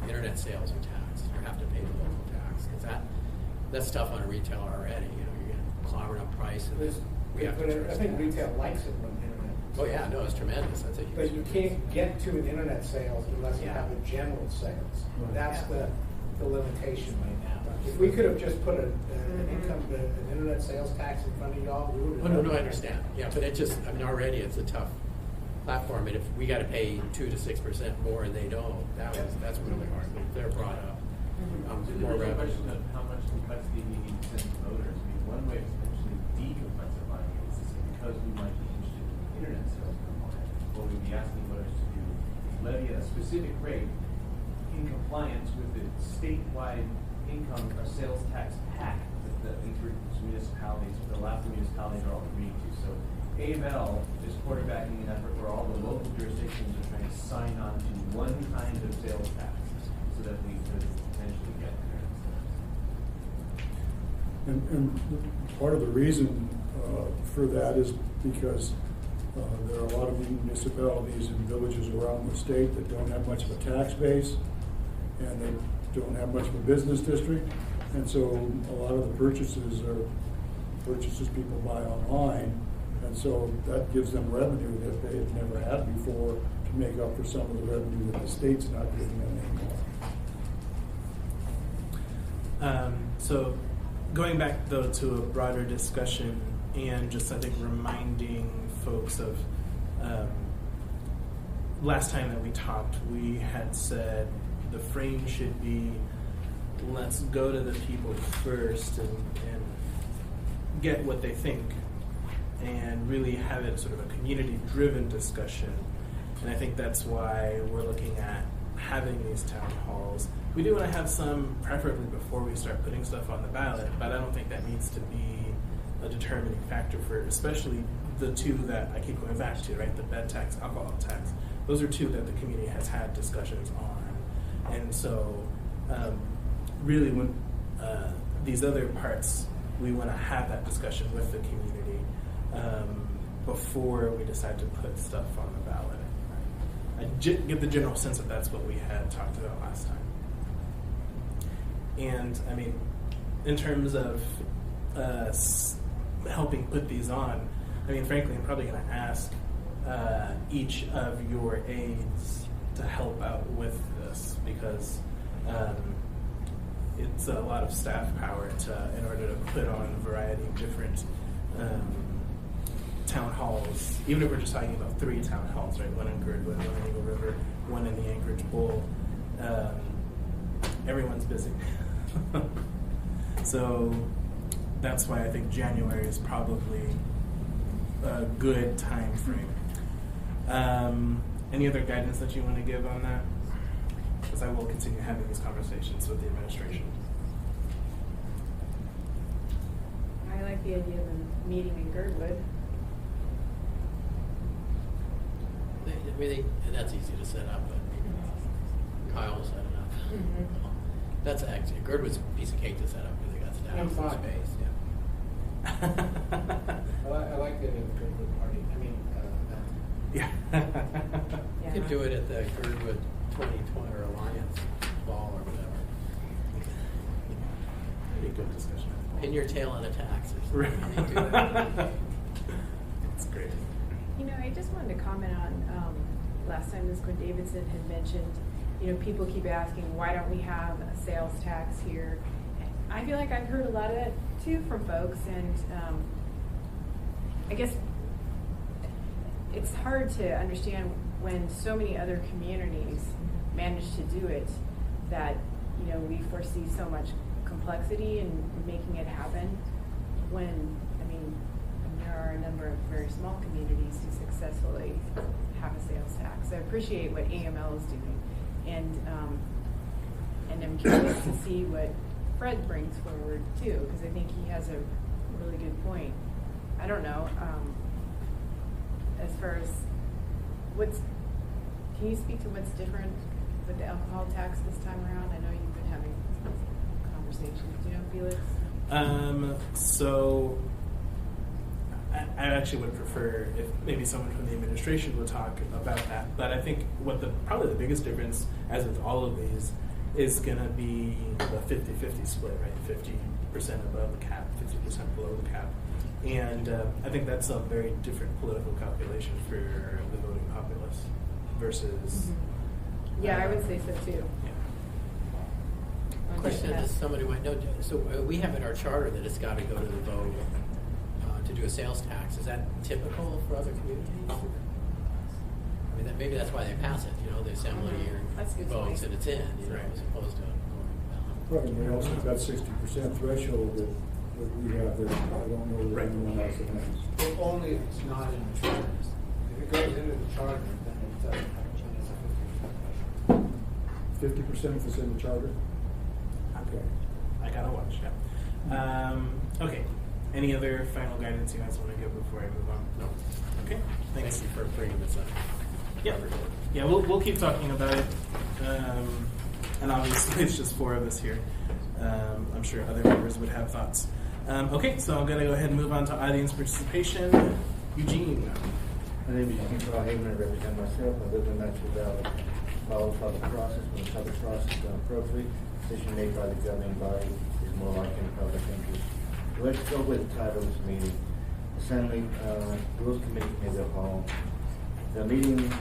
internet sales are taxed or have to pay the local tax. Because that's tough on a retailer already. You're getting clobbered on price. And I think retail likes it when internet. Oh yeah, no, it's tremendous. That's a huge. But you can't get to an internet sales unless you have a general sales. That's the limitation right now. If we could have just put an internet sales tax in front of y'all, we would have. Oh no, I understand. Yeah, but it just, already it's a tough platform, and if we gotta pay 2 to 6% more and they don't, that's really hard. If they're brought up, more There's a revenue. question of how much complexity we need to send to voters. I mean, one way of potentially decomplexifying it is because we might be interested in the internet sales component, what we'd be asking voters to do is levy a specific rate in compliance with the statewide income or sales tax pact that the municipalities, the Alaska municipalities are all agreeing to. So AML is quarterbacking an effort where all the local jurisdictions are trying to sign on to one kind of sales tax so that we could potentially get there. And part of the reason for that is because there are a lot of municipalities and villages around the state that don't have much of a tax base, and they don't have much of a business district, and so a lot of the purchases are purchases people buy online, and so that gives them revenue that they had never had before to make up for some of the revenue that the state's not giving them anymore. So going back though to a broader discussion and just I think reminding folks of last time that we talked, we had said the frame should be let's go to the people first and get what they think and really have it sort of a community-driven discussion. And I think that's why we're looking at having these town halls. We do want to have some, preferably before we start putting stuff on the ballot, but I don't think that needs to be a determining factor for especially the two that I keep going back to, right? The bed tax, alcohol tax. Those are two that the community has had discussions on. And so really when these other parts, we want to have that discussion with the community before we decide to put stuff on the ballot. I get the general sense that that's what we had talked about last time. And I mean, in terms of helping put these on, I mean, frankly, I'm probably going to ask each of your aides to help out with this because it's a lot of staff power in order to put on a variety of different town halls, even if we're just talking about 3 town halls, right? One in Girdwood, one in Eagle River, one in the Anchorage Bowl. Everyone's busy. So that's why I think January is probably a good time frame. Any other guidance that you want to give on that? Because I will continue having these conversations with the administration. I like the idea of a meeting in Girdwood. I mean, that's easy to set up, but Kyle set it up. Mm-hmm. That's actually, Girdwood's a piece of cake to set up because they got staff and space. Yeah. I like the Girdwood party. I mean, Yeah. You can do it at the Girdwood 2020 or Alliance Ball or whatever. Be a good discussion. Pin your tail on a tax or Right. something. They do that. That's great. You know, I just wanted to comment on, last time Ms. Quinn Davidson had mentioned, you know, people keep asking, why don't we have a sales tax here? I feel like I've heard a lot of that too from folks, and I guess it's hard to understand when so many other communities manage to do it that, you know, we foresee so much complexity in making it happen when, I mean, there are a number of very small communities who successfully have a sales tax. I appreciate what AML is doing, and I'm curious to see what Fred brings forward too, because I think he has a really good point. I don't know, as far as can you speak to what's different with the alcohol tax this time around? I know you've been having conversations. Do you know, Felix? So I actually would prefer if maybe someone from the administration would talk about that. But I think probably the biggest difference, as with all of these, is going to be the 50-50 split, right? 50% above the cap, 50% below the cap. And I think that's a very different political calculation for the voting populace versus... Mm-hmm. Yeah, I would say so too. Yeah. Question that somebody might know. So we have in our charter that it's got to go to the vote to do a sales tax. Is that typical for other communities? I mean, maybe that's why they pass it, the assembly That's a good votes point. and it's in, Right. as opposed to going Well, and we also have that 60% threshold that we have that I don't know that Right. anyone else has. Well, only if it's not in the charter. If it goes into the charter, then it doesn't have a 50% if it's in the charter? Okay. I gotta watch, yeah. Okay, any other final guidance you guys want to give before I move on? No. Okay, thanks. Thank you for bringing this up. Yeah, we'll keep talking about it. And obviously, it's just 4 of us here. I'm sure other members would have thoughts. Okay, so I'm going to go ahead and move on to audience participation. Eugene. My name is Eugene Haven. I represent myself. I live in Metro Valley. Follow the public process. When the public process is done appropriately, decision made by the governing body is more likely in public interest. So let's go with the title of this meeting. Assembly Rules Committee-of-the-Whole. The meeting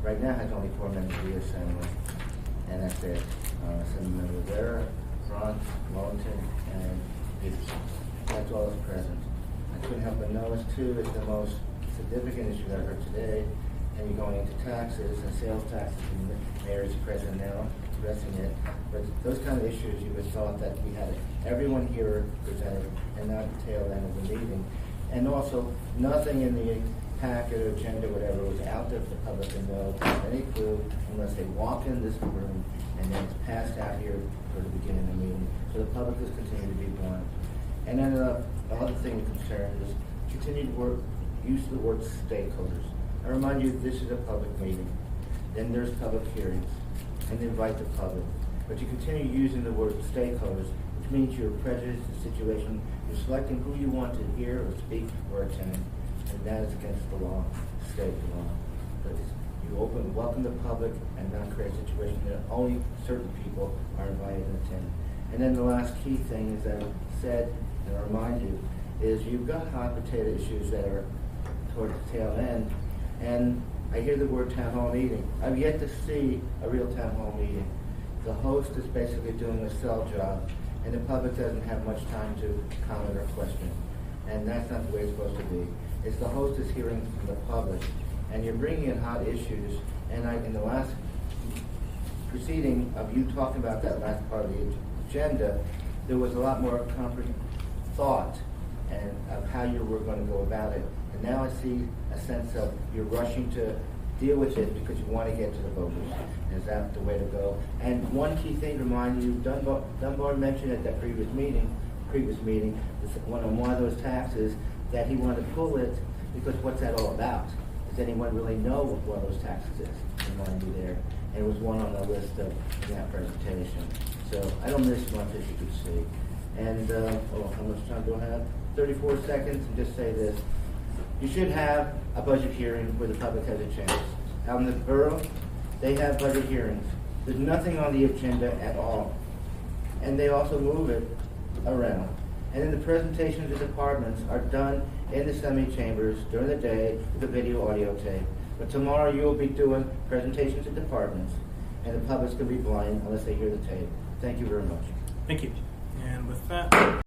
right now has only 4 members of the Assembly, and that's it. Assembly members there, Ron, Wellington, and Peterson. That's all that's present. I couldn't help but notice too is the most significant issue that I heard today, and you're going into taxes and sales taxes, and the mayor is present now addressing it. But those kind of issues, you would have thought that we had everyone here presented and not the tail end of the meeting. And also, nothing in the packet or agenda, whatever, was out there for the public to know any clue unless they walk in this room and then it's passed out here for the beginning of the meeting. So the public is continuing to be blind. And then the other thing of concern is continued use of the word stakeholders. I remind you, this is a public meeting. Then there's public hearings, and invite the public. But you continue using the word stakeholders, which means you're prejudiced the situation. You're selecting who you want to hear or speak or attend, and that is against the law, state law. But you welcome the public and not create a situation that only certain people are invited and attend. And then the last key thing is that I said, and I remind you, is you've got hot potato issues that are towards the tail end, and I hear the word town hall meeting. I've yet to see a real town hall meeting. The host is basically doing a sell job, and the public doesn't have much time to comment or question. And that's not the way it's supposed to be. It's the host is hearing from the public, and you're bringing in hot issues. And in the last proceeding of you talking about that last part of the agenda, there was a lot more thought and of how you were going to go about it. And now I see a sense of you're rushing to deal with it because you want to get to the voters. Is that the way to go? And one key thing to remind you, Dunbar mentioned at that previous meeting, on one of those taxes, that he wanted to pull it because what's that all about? Does anyone really know what one of those taxes is? Remind you there. And it was one on the list of that presentation. So I don't miss much, as you can see. And how much time do I have? 34 seconds, and just say this. You should have a budget hearing where the public has a chance. Out in the borough, they have budget hearings. There's nothing on the agenda at all. And they also move it around. And then the presentations of departments are done in the semi-chambers during the day with a video audio tape. But tomorrow you will be doing presentations of departments, and the public's going to be blind unless they hear the tape. Thank you very much. Thank you. And with that...